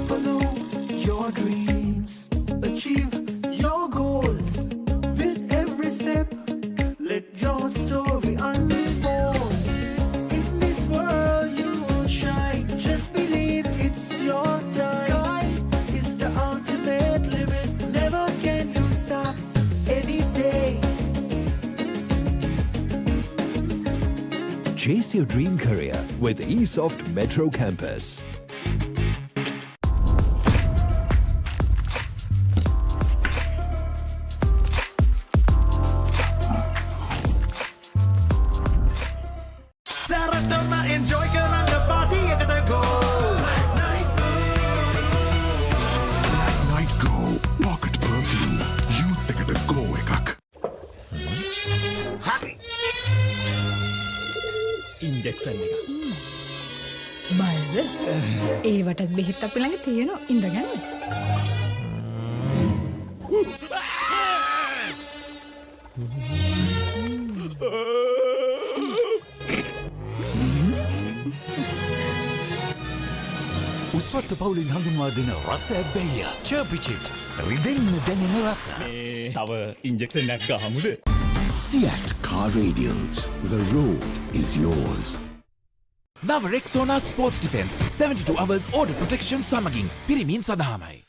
[SPEAKER 11] Follow your dreams, achieve your goals. With every step, let your story unfold. In this world you will shine. Just believe it's your time. Sky is the ultimate limit. Never can you stop any day.
[SPEAKER 6] Chase your dream career with eSoft Metro Campus.
[SPEAKER 11] Saratona enjoy කරන්න party එකට go.
[SPEAKER 9] Night Go. Pocket perfume. Youth එකට go එකක්.
[SPEAKER 14] හරි.
[SPEAKER 13] Injection එක.
[SPEAKER 15] බයද? ඒවටත් බෙහෙත් අපි ළඟ තියෙනවා. ඉඳගන්න.
[SPEAKER 5] උස්වත්ත පවුලින් හඳුන්වා දෙන රස ඇබ්බැහිය චර්පි චිප්ස් රිදෙන්න දැනෙන රස.
[SPEAKER 13] තව ඉන්ජෙක්ෂන් එකක් ගහමුද?
[SPEAKER 9] Seat Car Radials. The road is yours.
[SPEAKER 14] නව Rexona sports defence 72 hours order protection සමගින් පිරිමින් සඳහාමයි.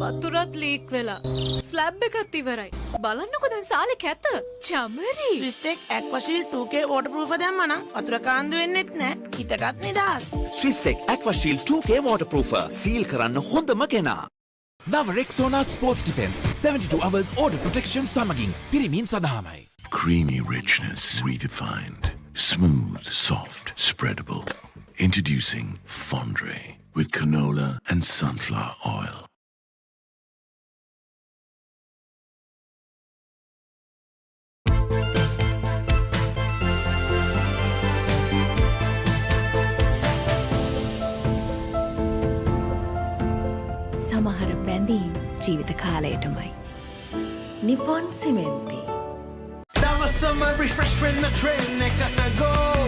[SPEAKER 3] වතුරත් ලීක් වෙලා ස්ලැබ් එකත් ඉවරයි. බලන්නකො දැන් සාලේ කැත. චමරි.
[SPEAKER 4] ස්විස්ටෙක් ඇක්වාෂීල්ඩ් 2K waterproof දැම්මනම් වතුර කාන්දු වෙන්නෙත් නෑ. හිතටත් නිදහස්.
[SPEAKER 18] ස්විස්ටෙක් ඇක්වාෂීල්ඩ් 2K waterproofer සීල් කරන්න හොඳම කෙනා.
[SPEAKER 14] නව Rexona sports defence 72 hours order protection සමගින් පිරිමින් සඳහාමයි.
[SPEAKER 9] Creamy richness redefined. Smooth, soft, spreadable. Introducing Fondre with canola and sunflower oil.
[SPEAKER 19] සමහර බැඳීම් ජීවිත කාලයටමයි. Nippon සිමෙන්ති.
[SPEAKER 11] That was summer refresh when the train neck at the go.